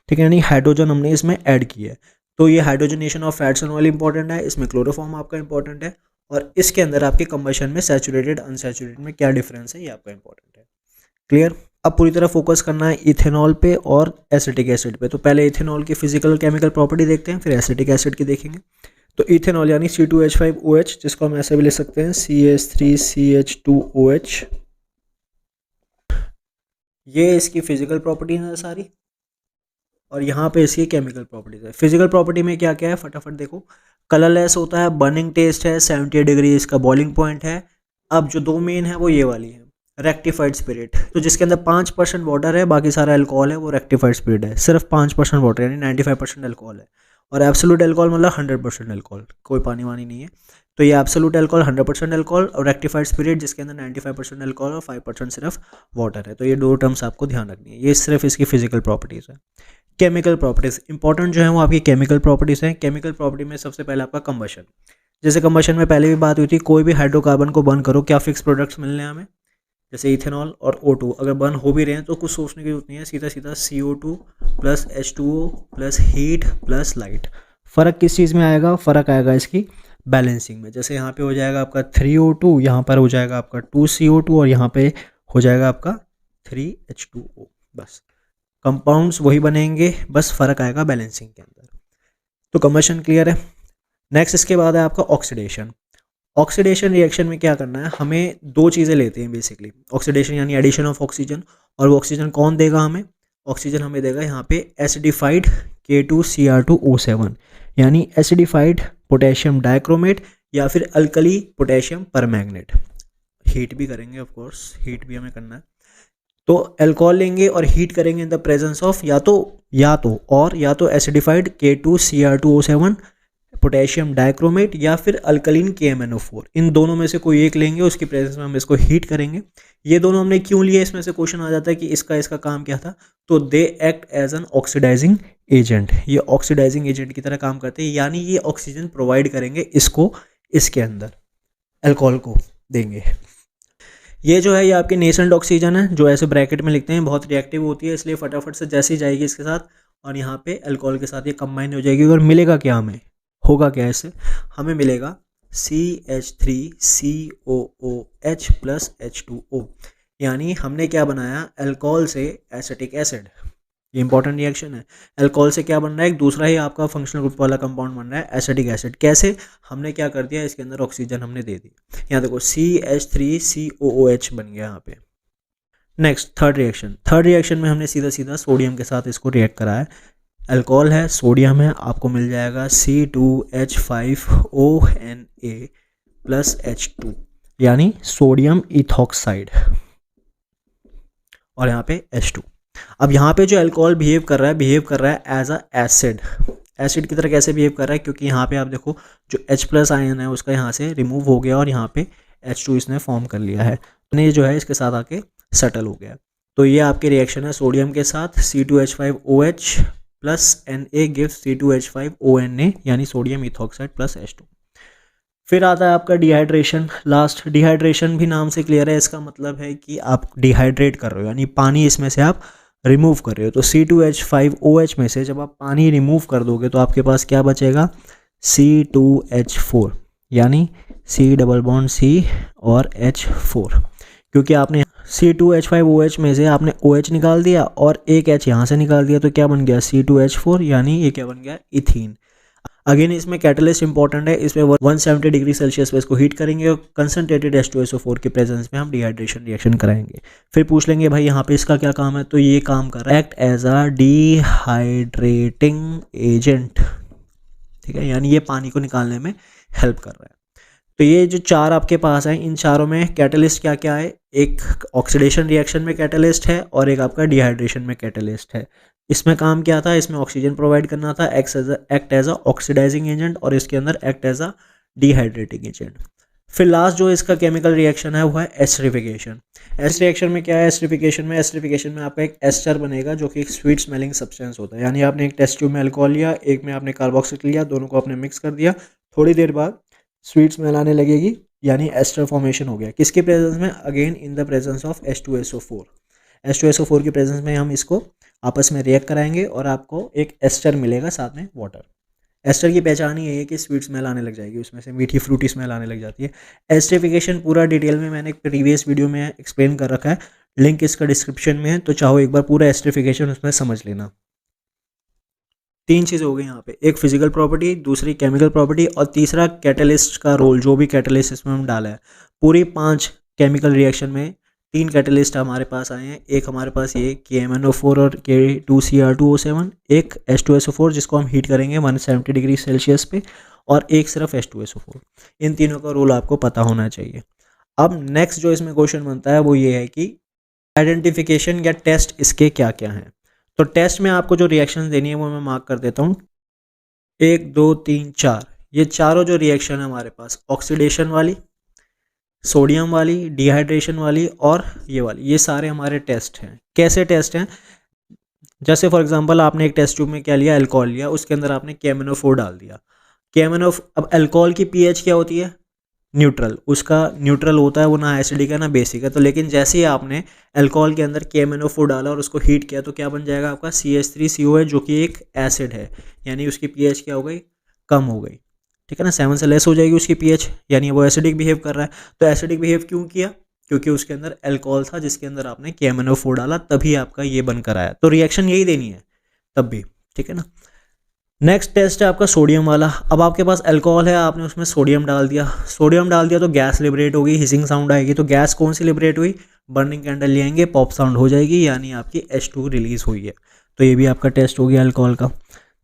ठीक है, यानी हाइड्रोजन हमने इसमें ऐड किया है। तो ये hydrogenation of fats and oil important है, इसमें क्लोरोफॉर्म आपका इंपॉर्टेंट है, और इसके अंदर आपके कंबशन में सैचुरेटेड अनसैचुरेटेड में क्या डिफरेंस है ये आपका इंपॉर्टेंट है। क्लियर। अब पूरी तरह फोकस करना है इथेनॉल पे और एसिटिक एसिड पे। तो पहले इथेनॉल की फिजिकल केमिकल प्रॉपर्टी देखते हैं, फिर एसिटिक एसिड की देखेंगे। तो इथेनॉल यानी C2H5OH, जिसको हम ऐसे भी लिख सकते हैं CH3CH2OH, ये इसकी फिजिकल प्रॉपर्टी है सारी, और यहाँ पे इसकी केमिकल प्रॉपर्टीज है। फिजिकल प्रॉपर्टी में क्या क्या है फटाफट देखो, कलरलेस होता है, बर्निंग टेस्ट है, 78 डिग्री इसका बॉइलिंग पॉइंट है। अब जो दो मेन है वो ये वाली है, रेक्टिफाइड स्पिरिट, तो जिसके अंदर 5% वाटर है, बाकी सारा अल्कोहल है, वो रेक्टिफाइड स्पिरिट है। सिर्फ 5% वाटर यानी 95% अल्कोहल है, और एब्सोल्यूट अल्कोहल मतलब 100% अल्कोहल, कोई पानी वानी नहीं है। तो ये एब्सोल्यूट अल्कोहल 100% अल्कोहल, और रेक्टिफाइड स्पिरिट जिसके अंदर 95% अल्कोहल और 5% सिर्फ वाटर है। तो ये दो टर्म्स आपको ध्यान रखनी है, ये सिर्फ इसकी फिजिकल प्रॉपर्टीज़ है। केमिकल प्रॉपर्टीज़ इंपॉर्टेंट जो है वो आपकी केमिकल प्रॉपर्टीज़ हैं। केमिकल प्रॉपर्टी में सबसे पहले आपका कंबशन, जैसे कंबशन में पहले भी बात हुई थी, कोई भी हाइड्रोकार्बन को बर्न करो, क्या फिक्स प्रोडक्ट्स मिलने हैं हमें, जैसे इथेनॉल और O2 अगर बर्न हो भी रहे हैं तो कुछ सोचने की जरूरत नहीं है, सीधा सीधा CO2 plus H2O plus heat plus light. फ़र्क किस चीज़ में आएगा, फ़र्क आएगा इसकी बैलेंसिंग में। जैसे यहाँ पे हो जाएगा आपका 3O2, यहाँ पर हो जाएगा आपका 2CO2, और यहाँ पे हो जाएगा आपका 3H2O। बस कंपाउंड्स वही बनेंगे, बस फ़र्क आएगा बैलेंसिंग के अंदर। तो कंबशन क्लियर है। नेक्स्ट इसके बाद है आपका ऑक्सीडेशन। ऑक्सीडेशन रिएक्शन में क्या करना है, हमें दो चीज़ें लेते हैं बेसिकली। ऑक्सीडेशन यानी एडिशन ऑफ ऑक्सीजन, और वो ऑक्सीजन कौन देगा हमें, ऑक्सीजन हमें देगा यहाँ पे एसिडिफाइड K2Cr2O7, यानी एसिडिफाइड पोटेशियम डाइक्रोमेट या फिर अल्कली पोटेशियम परमैंगनेट। हीट भी करेंगे ऑफ कोर्स, हीट भी हमें करना है। तो अल्कोहल लेंगे और हीट करेंगे इन द प्रेजेंस ऑफ या तो एसिडिफाइड K2Cr2O7 पोटेशियम डाइक्रोमेट या फिर अल्कलीन KMnO4, इन दोनों में से कोई एक लेंगे, उसकी प्रेजेंस में हम इसको हीट करेंगे। ये दोनों हमने क्यों लिए, इसमें से क्वेश्चन आ जाता है कि इसका काम क्या था, तो they act as an oxidising agent, ये ऑक्सीडाइजिंग एजेंट की तरह काम करते हैं, यानी ये ऑक्सीजन प्रोवाइड करेंगे इसको, इसके अंदर अल्कोहल को देंगे। ये जो है ये आपकी नेसेंट ऑक्सीजन है, जो ऐसे ब्रैकेट में लिखते हैं, बहुत रिएक्टिव होती है, इसलिए फटाफट से जैसी जाएगी इसके साथ और यहाँ पे अल्कोहल के साथ ये कंबाइन हो जाएगी। और मिलेगा क्या हमें, होगा क्या इससे, हमें मिलेगा CH3COOH प्लस H2O, यानी हमने क्या बनाया, अल्कोहल से एसिटिक एसिड। ये इंपॉर्टेंट रिएक्शन है। अल्कोहल से क्या बन रहा है, एक दूसरा ही आपका फंक्शनल ग्रुप वाला कंपाउंड बन रहा है एसिटिक एसिड। कैसे, हमने क्या कर दिया, इसके अंदर ऑक्सीजन हमने दे दी। यहाँ देखो CH3COOH बन गया यहाँ पे। नेक्स्ट थर्ड रिएक्शन में हमने सीधा सीधा सोडियम के साथ इसको रिएक्ट करा है। अल्कोहल है, सोडियम है, आपको मिल जाएगा C2H5ONA प्लस H2, यानी सोडियम इथॉक्साइड, और यहाँ पे H2। अब यहाँ पे जो अल्कोहल बिहेव कर रहा है एज अ एसिड की तरह। कैसे बिहेव कर रहा है, क्योंकि यहाँ पे आप देखो जो H प्लस आयन है उसका यहाँ से रिमूव हो गया और यहाँ पे H2 इसने फॉर्म कर लिया है, तो ये जो है इसके साथ आके सेटल हो गया। तो ये आपके रिएक्शन है सोडियम के साथ, C2H5OH plus Na gives C2H5ONA, यानी सोडियम इथॉक्साइड प्लस H2। फिर आता है आपका डिहाइड्रेशन। लास्ट डिहाइड्रेशन भी नाम से क्लियर है, इसका मतलब है कि आप डिहाइड्रेट कर रहे हो, यानी पानी इसमें से आप रिमूव कर रहे हो। तो C2H5OH में से जब आप पानी रिमूव कर दोगे तो आपके पास क्या बचेगा, C2H4, यानी C डबल बॉन्ड C और H4, क्योंकि आपने C2H5OH में से आपने OH निकाल दिया और एक H यहाँ से निकाल दिया, तो क्या बन गया C2H4, यानी ये क्या बन गया इथीन। अगेन इसमें कैटलिस्ट इंपॉर्टेंट है, इसमें 170 डिग्री सेल्सियस पे इसको हीट करेंगे और कंसनट्रेटेड H2SO4 के प्रेजेंस में हम डिहाइड्रेशन रिएक्शन कराएंगे। फिर पूछ लेंगे भाई यहाँ पे इसका क्या काम है, तो ये काम कर रहा है act as a dehydrating agent, ठीक है, यानी ये पानी को निकालने में हेल्प कर रहा है। तो ये जो चार आपके पास है, इन चारों में कैटलिस्ट क्या क्या है, एक ऑक्सीडेशन रिएक्शन में कैटलिस्ट है और एक आपका डिहाइड्रेशन में कैटलिस्ट है। इसमें काम क्या था, इसमें ऑक्सीजन प्रोवाइड करना था, act as a oxidising agent, और इसके अंदर act as a dehydrating agent. फिर लास्ट जो इसका केमिकल रिएक्शन है वो है एस्टरिफिकेशन। एस रिएक्शन में क्या है, एस्टरिफिकेशन में आपका एक एस्टर बनेगा जो कि एक स्वीट स्मेलिंग सब्सटेंस होता है। यानी आपने एक टेस्ट ट्यूब में अल्कोहल लिया, एक में आपने कार्बोक्सिल लिया, दोनों को आपने मिक्स कर दिया, थोड़ी देर बाद स्वीट स्मेल आने लगेगी, यानी एस्टर फॉर्मेशन हो गया। किसके प्रेजेंस में, again in the presence of H2SO4। H2SO4 के प्रेजेंस में हम इसको आपस में रिएक्ट कराएंगे और आपको एक एस्टर मिलेगा, साथ में वाटर। एस्टर की पहचान ही है कि स्वीट स्मेल आने लग जाएगी, उसमें से मीठी फ्रूटी स्मेल आने लग जाती है। एस्टरिफिकेशन पूरा डिटेल में मैंने एक प्रीवियस वीडियो में एक्सप्लेन कर रखा है, लिंक इसका डिस्क्रिप्शन में है, तो चाहो एक बार पूरा एस्टरिफिकेशन उसमें समझ लेना। तीन चीज़ हो गई यहाँ पे, एक फिजिकल प्रॉपर्टी, दूसरी केमिकल प्रॉपर्टी, और तीसरा कैटलिस्ट का रोल, जो भी कैटलिस्ट इसमें हम डाला है। पूरी 5 केमिकल रिएक्शन में 3 कैटलिस्ट हमारे पास आए हैं। एक हमारे पास ये KMnO4 और K2Cr2O7, एक H2SO4 जिसको हम हीट करेंगे 170 डिग्री सेल्सियस पे, और एक सिर्फ H2SO4। इन तीनों का रोल आपको पता होना चाहिए। अब नेक्स्ट जो इसमें क्वेश्चन बनता है वो ये है कि आइडेंटिफिकेशन या टेस्ट इसके क्या क्या हैं। तो टेस्ट में आपको जो रिएक्शन देनी है वो मैं मार्क कर देता हूँ, 1 2 3 4। ये चारों जो रिएक्शन है हमारे पास, ऑक्सीडेशन वाली, सोडियम वाली, डिहाइड्रेशन वाली और ये वाली, ये सारे हमारे टेस्ट हैं। कैसे टेस्ट हैं, जैसे फॉर एग्जांपल आपने एक टेस्ट ट्यूब में क्या लिया, अल्कोहल लिया, उसके अंदर आपने KMnO4 डाल दिया। अब अल्कोहल की पीएच क्या होती है, न्यूट्रल। उसका न्यूट्रल होता है, वो ना एसिडिक है ना बेसिक है। तो लेकिन जैसे ही आपने अल्कोहल के अंदर KMnO4 डाला और उसको हीट किया, तो क्या बन जाएगा आपका CH3COH, जो कि एक एसिड है, यानी उसकी पीएच क्या हो गई, कम हो गई, ठीक है ना, 7 से लेस हो जाएगी उसकी पीएच, यानी वो एसिडिक बिहेव कर रहा है। तो एसिडिक बिहेव क्यों किया, क्योंकि उसके अंदर अल्कोहल था जिसके अंदर आपने KMnO4 डाला, तभी आपका ये बनकर आया। तो रिएक्शन यही देनी है तब भी, ठीक है ना। नेक्स्ट टेस्ट है आपका सोडियम वाला। अब आपके पास अल्कोहल है, आपने उसमें सोडियम डाल दिया तो गैस लिबरेट होगी, हिसिंग साउंड आएगी। तो गैस कौन सी लिबरेट हुई, बर्निंग कैंडल ले आएंगे, पॉप साउंड हो जाएगी, यानी आपकी H2 रिलीज हुई है। तो ये भी आपका टेस्ट हो गया अल्कोहल का।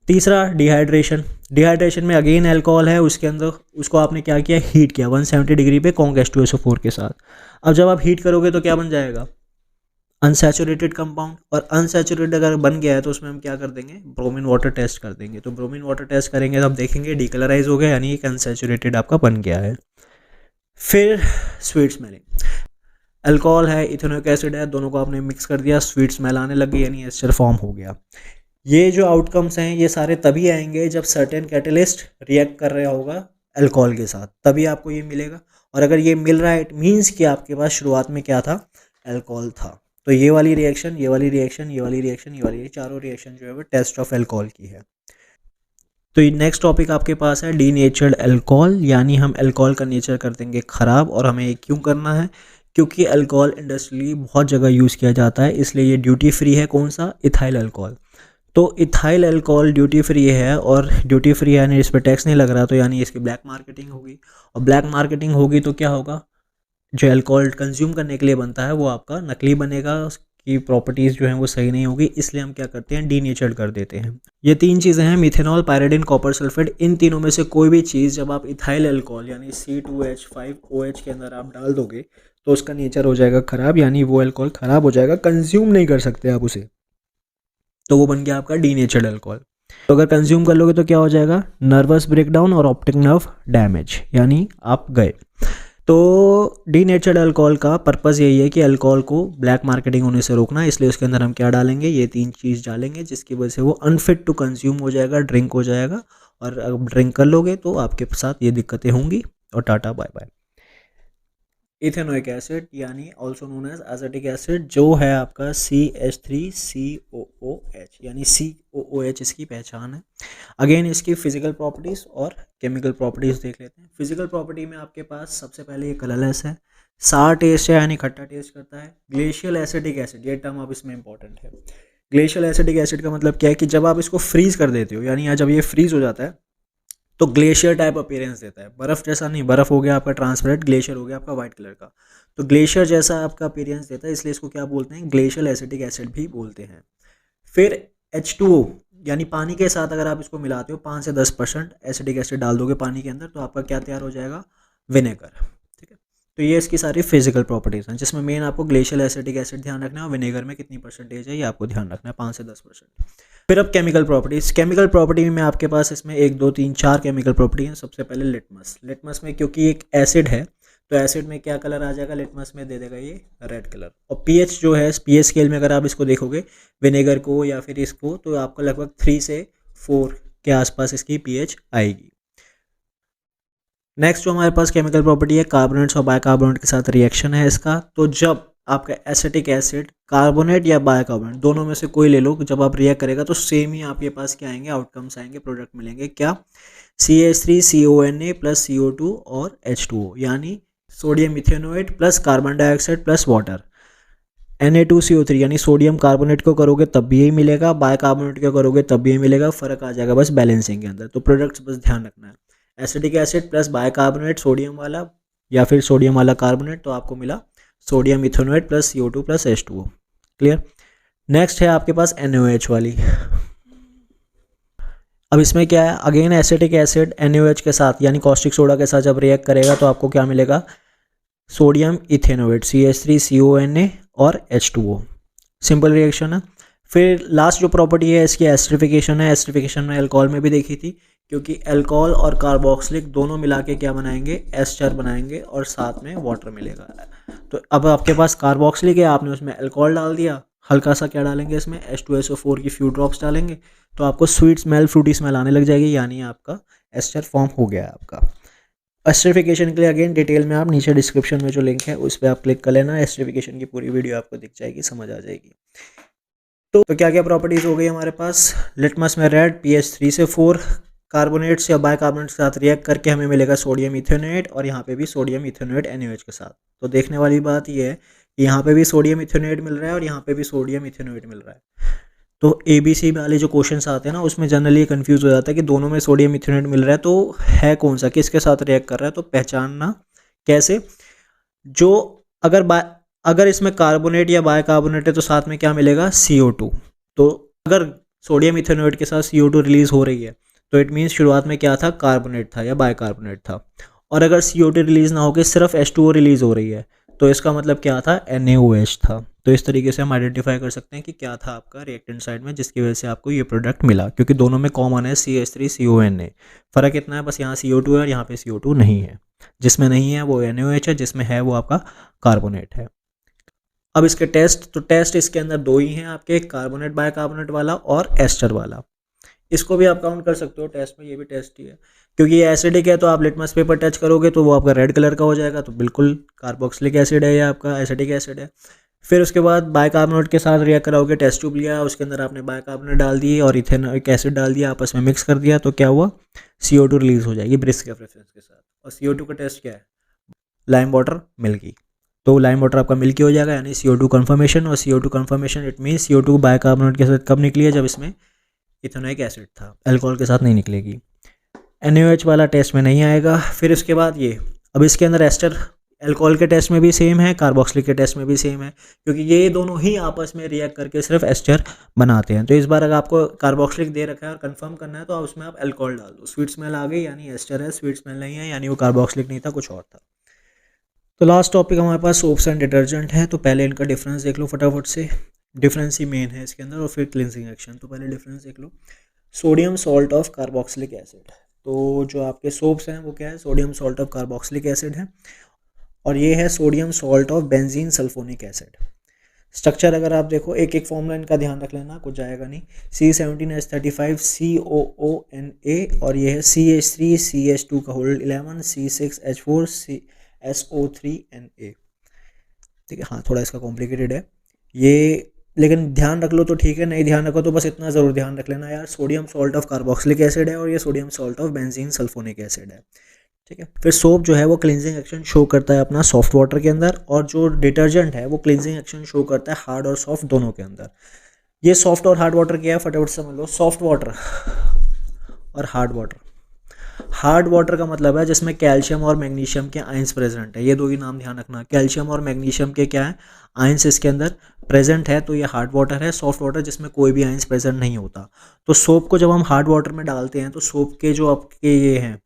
तीसरा डिहाइड्रेशन में अगेन अल्कोहल है, उसके अंदर उसको आपने क्या किया, हीट किया 170 डिग्री पे कॉन्क H2SO4 के साथ। अब जब आप हीट करोगे तो क्या बन जाएगा, अनसैचुरेटेड कंपाउंड। और अनसैचुरेटेड अगर बन गया है तो उसमें हम क्या कर देंगे, ब्रोमीन वाटर टेस्ट कर देंगे। तो ब्रोमीन वाटर टेस्ट करेंगे तो आप देखेंगे डिकलराइज हो गया, यानी एक अनसैचुरेटेड आपका बन गया है। फिर स्वीट स्मेलिंग, अल्कोहल है, इथेनोइक एसिड है, दोनों को आपने मिक्स कर दिया, स्वीट स्मेल आने लगी, यानी एस्टर फॉर्म हो गया। ये जो आउटकम्स हैं ये सारे तभी आएंगे जब सर्टेन कैटलिस्ट रिएक्ट कर रहा होगा अल्कोहल के साथ, तभी आपको ये मिलेगा। और अगर ये मिल रहा है इट मीन्स कि आपके पास शुरुआत में क्या था, अल्कोहल था। तो ये वाली रिएक्शन, ये वाली रिएक्शन, ये वाली रिएक्शन, ये चारों रिएक्शन जो है वो टेस्ट ऑफ अल्कोहल की है। तो ये नेक्स्ट टॉपिक आपके पास है डीनेचर्ड अल्कोहल, यानी हम अल्कोहल का नेचर कर देंगे ख़राब। और हमें ये क्यों करना है, क्योंकि अल्कोहल इंडस्ट्रियली बहुत जगह यूज़ किया जाता है, इसलिए ये ड्यूटी फ्री है। कौन सा, इथाइल अल्कोहल। तो इथाइल अल्कोहल ड्यूटी फ्री है, और ड्यूटी फ्री है यानी इस पर टैक्स नहीं लग रहा, तो यानी इसकी ब्लैक मार्केटिंग होगी। और ब्लैक मार्केटिंग होगी तो क्या होगा, जो अल्कोहल कंज्यूम करने के लिए बनता है वो आपका नकली बनेगा, उसकी प्रॉपर्टीज़ जो हैं वो सही नहीं होगी, इसलिए हम क्या करते हैं, डीनेचर्ड कर देते हैं। ये 3 चीज़ें हैं, मिथेनॉल, पायरिडिन, कॉपर सल्फेट। इन तीनों में से कोई भी चीज़ जब आप इथाइल अल्कोहल यानी C2H5OH के अंदर आप डाल दोगे तो उसका नेचर हो जाएगा ख़राब, यानी वो अल्कोहल ख़राब हो जाएगा, कंज्यूम नहीं कर सकते आप उसे, तो वो बन गया आपका डीनेचर्ड अल्कोहल। तो अगर कंज्यूम कर लोगे तो क्या हो जाएगा, नर्वस ब्रेकडाउन और ऑप्टिक नर्व डैमेज, यानी आप गए। तो डीनेचर्ड अल्कोहल का पर्पज़ यही है कि अल्कोहल को ब्लैक मार्केटिंग होने से रोकना, इसलिए उसके अंदर हम क्या डालेंगे, ये 3 चीज़ डालेंगे, जिसकी वजह से वो अनफिट टू कंज्यूम हो जाएगा, ड्रिंक हो जाएगा। और अगर ड्रिंक कर लोगे तो आपके साथ ये दिक्कतें होंगी। और टाटा बाय बाय। इथेनोइक एसिड यानी also known as acetic acid, जो है आपका CH3COOH, यानी COOH इसकी पहचान है। अगेन इसकी फिजिकल प्रॉपर्टीज़ और केमिकल प्रॉपर्टीज़ देख लेते हैं। फिजिकल प्रॉपर्टी में आपके पास सबसे पहले ये कलरलेस है, सार टेस्ट है यानी खट्टा टेस्ट करता है। ग्लेशियल एसिटिक एसिड, ये टर्म अब इसमें इंपॉर्टेंट है। ग्लेशियल एसिटिक एसिड का मतलब क्या है कि जब आप इसको फ्रीज कर देते हो, यानी जब ये फ्रीज हो जाता है तो ग्लेशियर टाइप अपीयरेंस देता है। बर्फ़ जैसा नहीं, बर्फ़ हो गया आपका ट्रांसपेरेंट, ग्लेशियर हो गया आपका वाइट कलर का, तो ग्लेशियर जैसा आपका अपीयरेंस देता है, इसलिए इसको क्या बोलते हैं, ग्लेशियल एसिटिक एसिड भी बोलते हैं। फिर H2O यानी पानी के साथ अगर आप इसको मिलाते हो 5 से 10% एसिटिक एसिड डाल दोगे पानी के अंदर, तो आपका क्या तैयार हो जाएगा, विनेगर। ठीक है, तो ये इसकी सारी फिजिकल प्रॉपर्टीज़ हैं, जिसमें मेन आपको ग्लेशियल एसिटिक एसिड ध्यान रखना है और विनेगर में कितनी परसेंटेज है ये आपको ध्यान रखना है, 5 से 10%। फिर अब केमिकल प्रॉपर्टीज़, केमिकल प्रॉपर्टी में आपके पास इसमें 1 2 3 4 केमिकल प्रॉपर्टी हैं। सबसे पहले लिटमस, लिटमस में क्योंकि एक एसिड है तो एसिड में क्या कलर आ जाएगा, लिटमस में दे देगा ये रेड कलर। और पीएच जो है, पीएच स्केल में अगर आप इसको देखोगे विनेगर को या फिर इसको, तो आपको लगभग 3 से 4 के आसपास इसकी पीएच आएगी। नेक्स्ट जो हमारे पास केमिकल प्रॉपर्टी है, कार्बोनेट्स और बाइकार्बोनेट के साथ रिएक्शन है इसका। तो जब आपका एसिटिक एसिड कार्बोनेट या बाइकार्बोनेट दोनों में से कोई ले लो, जब आप रिएक्ट करेगा तो सेम ही आपके पास क्या आएंगे, आउटकम्स आएंगे, प्रोडक्ट मिलेंगे। क्या, CH3CONA प्लस CO2 और H2O, यानी sodium ethanoate plus carbon dioxide plus water. Na2CO3 यानी सोडियम कार्बोनेट को करोगे तब भी यही मिलेगा, बाइकार्बोनेट को करोगे तब भी यही मिलेगा, फ़र्क आ जाएगा बस बैलेंसिंग के अंदर। तो प्रोडक्ट्स बस ध्यान रखना है, acetic acid plus bicarbonate sodium वाला या फिर सोडियम वाला कार्बोनेट, तो आपको मिला sodium ethanoate plus CO2 plus H2O। Clear. Next है आपके पास NaOH वाली। अब इसमें क्या है, अगेन एसिटिक एसिड NaOH के साथ यानी कॉस्टिक सोडा के साथ जब रिएक्ट करेगा तो आपको क्या मिलेगा, सोडियम इथेनोएट CH3CONA और H2O। सिंपल रिएक्शन है। फिर लास्ट जो प्रॉपर्टी है इसकी एस्टरिफिकेशन है। एस्टरिफिकेशन में अल्कोहल में भी देखी थी, क्योंकि अल्कोहल और कार्बोक्सिलिक दोनों मिला के क्या बनाएंगे, एस्टर बनाएंगे और साथ में वाटर मिलेगा। तो अब आपके पास कार्बोक्सिलिक है, आपने उसमें अल्कोहल डाल दिया, हल्का सा क्या डालेंगे इसमें, H2SO4 की फ्यू ड्रॉप्स डालेंगे, तो आपको स्वीट स्मेल, फ्रूटी स्मेल आने लग जाएगी, यानी आपका एस्टर फॉर्म हो गया है आपका। एस्टरिफिकेशन के लिए अगेन डिटेल में आप नीचे डिस्क्रिप्शन में जो लिंक है उस पर आप क्लिक कर लेना, एस्टरिफिकेशन की पूरी वीडियो आपको दिख जाएगी, समझ आ जाएगी। तो क्या क्या प्रॉपर्टीज़ हो गई हमारे पास, लिटमस में रेड, pH 3 से 4, कार्बोनेट्स या बाइकार्बोनेट्स के साथ रिएक्ट करके हमें मिलेगा सोडियम इथेनोएट, और यहाँ पे भी सोडियम इथेनोएट NaOH के साथ। तो देखने वाली बात ये है कि यहाँ पे भी सोडियम इथेनोएट मिल रहा है और यहाँ पे भी सोडियम इथेनोएट मिल रहा है। तो ABC वाले जो क्वेश्चंस आते हैं ना, उसमें जनरली कंफ्यूज हो जाता है कि दोनों में सोडियम इथेनोएट मिल रहा है तो है कौन सा, किसके साथ रिएक्ट कर रहा है। तो पहचानना कैसे, जो अगर इसमें कार्बोनेट या बाइकार्बोनेट है तो साथ में क्या मिलेगा, CO2। तो अगर सोडियम इथेनोएट के साथ CO2 रिलीज हो रही है तो इट मीन्स शुरुआत में क्या था, कार्बोनेट था या बाइकार्बोनेट था। और अगर CO2 रिलीज ना होकर सिर्फ H2O रिलीज हो रही है तो इसका मतलब क्या था, NaOH था। तो इस तरीके से हम आइडेंटिफाई कर सकते हैं कि क्या था आपका रिएक्टेंट साइड में, जिसकी वजह से आपको ये प्रोडक्ट मिला, क्योंकि दोनों में कॉमन है CH3CONA। फ़र्क इतना है बस, यहाँ CO2 है और यहाँ पे CO2 नहीं है। जिसमें नहीं है वो NaOH है, जिसमें है वो आपका कार्बोनेट है। अब इसके टेस्ट, तो टेस्ट इसके अंदर दो ही हैं आपके, कार्बोनेट बाइकार्बोनेट वाला और एस्टर वाला। इसको भी आप काउंट कर सकते हो टेस्ट में, ये भी टेस्ट ही है। क्योंकि ये एसिडिक है तो आप लिटमस पेपर टच करोगे तो वो आपका रेड कलर का हो जाएगा, तो बिल्कुल कार्बोक्सिलिक एसिड है या आपका एसिडिक एसिड है। फिर उसके बाद बाइकार्बोनेट के साथ रिएक्ट कराओगे, टेस्ट ट्यूब लिया, उसके अंदर आपने बाइकार्बोनेट डाल दिए और इथेनॉइक एसिड डाल दिया, आपस में मिक्स कर दिया, तो क्या हुआ, CO2 रिलीज हो जाएगी ब्रिस्क रेफरेंस के साथ। और CO2 का टेस्ट क्या है, लाइम वाटर मिल्की। तो लाइम वाटर आपका मिल्की हो जाएगा, यानी CO2 कन्फर्मेशन। और CO2 conformation it mean CO2 bicarbonate के साथ कब निकली है, जब इसमें इथेनॉइक एसिड था, अल्कोहल के साथ नहीं निकलेगी। NaOH वाला टेस्ट में नहीं आएगा। फिर उसके बाद ये, अब इसके अंदर एस्टर अल्कोहल के टेस्ट में भी सेम है, कार्बोक्सिलिक के टेस्ट में भी सेम है, क्योंकि ये दोनों ही आपस में रिएक्ट करके सिर्फ एस्टर बनाते हैं। तो इस बार अगर आपको कार्बोक्सिलिक दे रखा है और कंफर्म करना है तो उसमें आप अल्कोहल डाल दो, स्वीट स्मेल आ गई यानी एस्टर है, स्वीट स्मेल नहीं है यानी वो कार्बोक्सिलिक नहीं था, कुछ और था। तो लास्ट टॉपिक हमारे पास सोप्स एंड डिटर्जेंट है। तो पहले इनका डिफरेंस देख लो फटाफट से, डिफरेंस ही मेन है इसके अंदर, और फिर क्लिनजिंग एक्शन। तो पहले डिफरेंस देख लो, sodium salt of carboxylic acid. तो जो आपके सोप्स हैं वो क्या है, sodium salt of carboxylic acid है, और ये है sodium salt of benzene sulphonic acid. Structure अगर आप देखो, एक एक फॉर्मूला इनका ध्यान रख लेना, कुछ जाएगा नहीं। C17H35 COONA, और ये है CH3 CH2 का होल 11 C6H4 SO3Na। ठीक है, हाँ थोड़ा इसका कॉम्प्लिकेटेड है ये, लेकिन ध्यान रख लो तो ठीक है, नहीं ध्यान रखो तो बस इतना ज़रूर ध्यान रख लेना यार, sodium salt of carboxylic acid है और ये sodium salt of benzene sulphonic acid है। ठीक है। फिर सोप जो है वो क्लिनजिंग एक्शन शो करता है अपना सॉफ्ट वाटर के अंदर, और जो डिटर्जेंट है वो क्लिनजिंग एक्शन शो करता है हार्ड और सॉफ्ट दोनों के अंदर। ये सॉफ्ट और हार्ड वाटर क्या है फटाफट समझ लो। सॉफ्ट वाटर और हार्ड वाटर। हार्ड वाटर का मतलब है जिसमें कैल्शियम और मैग्नीशियम के आयंस प्रेजेंट है। ये दो ही नाम ध्यान रखना, कैल्शियम और मैग्नीशियम के क्या है आयंस इसके अंदर प्रेजेंट है, तो ये हार्ड वाटर है। सॉफ्ट वाटर जिसमें कोई भी आयंस प्रेजेंट नहीं होता। तो सोप को जब हम हार्ड वाटर में डालते हैं तो सोप के जो आपके ये हैं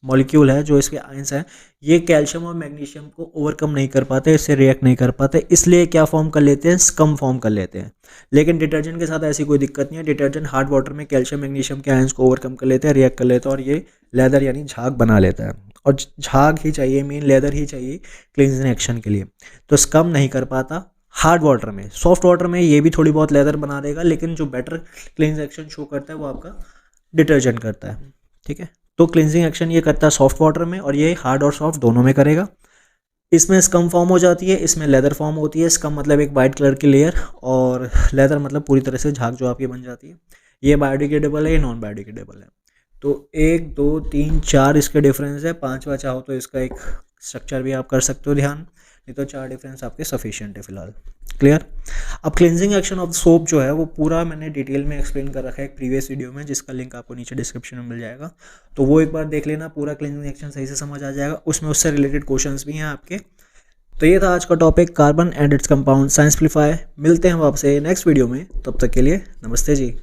मॉलिक्यूल है, जो इसके आयंस हैं, ये कैल्शियम और मैग्नीशियम को ओवरकम नहीं कर पाते, इससे रिएक्ट नहीं कर पाते, इसलिए क्या फॉर्म कर लेते हैं, स्कम फॉर्म कर लेते हैं। लेकिन डिटर्जेंट के साथ ऐसी कोई दिक्कत नहीं है। डिटर्जेंट हार्ड वाटर में कैल्शियम मैग्नीशियम के आयंस को ओवरकम कर लेते हैं, रिएक्ट कर लेते हैं, और ये लेदर यानी झाग बना लेता है। और झाग ही चाहिए, मेन लेदर ही चाहिए क्लींजिंग एक्शन के लिए, तो स्कम नहीं कर पाता हार्ड वाटर में। सॉफ्ट वाटर में ये भी थोड़ी बहुत लेदर बना देगा, लेकिन जो बेटर क्लींजिंग एक्शन शो करता है वो आपका डिटर्जेंट करता है। ठीक है, तो क्लिनजिंग एक्शन ये करता है सॉफ्ट वाटर में, और ये हार्ड और सॉफ्ट दोनों में करेगा। इसमें स्कम फॉर्म हो जाती है, इसमें लेदर फॉर्म होती है। स्कम मतलब एक वाइट कलर की लेयर, और लेदर मतलब पूरी तरह से झाग जो आपकी बन जाती है। ये बायोडिग्रेडेबल है, ये नॉन बायोडिग्रेडेबल है। तो 1 2 3 4 इसके डिफरेंस है। 5वां चाहो तो इसका एक स्ट्रक्चर भी आप कर सकते हो ध्यान, नहीं तो 4 डिफरेंस आपके सफिशिएंट है फिलहाल। क्लियर। अब क्लिनजिंग एक्शन ऑफ सोप जो है वो पूरा मैंने डिटेल में एक्सप्लेन कर रखा है एक प्रीवियस वीडियो में, जिसका लिंक आपको नीचे डिस्क्रिप्शन में मिल जाएगा, तो वो एक बार देख लेना, पूरा क्लिनजिंग एक्शन सही से समझ आ जाएगा। उसमें उससे रिलेटेड क्वेश्चंस भी हैं आपके। तो ये था आज का topic, carbon and its compound science simplify. मिलते हैं आपसे नेक्स्ट वीडियो में, तब तक के लिए नमस्ते जी।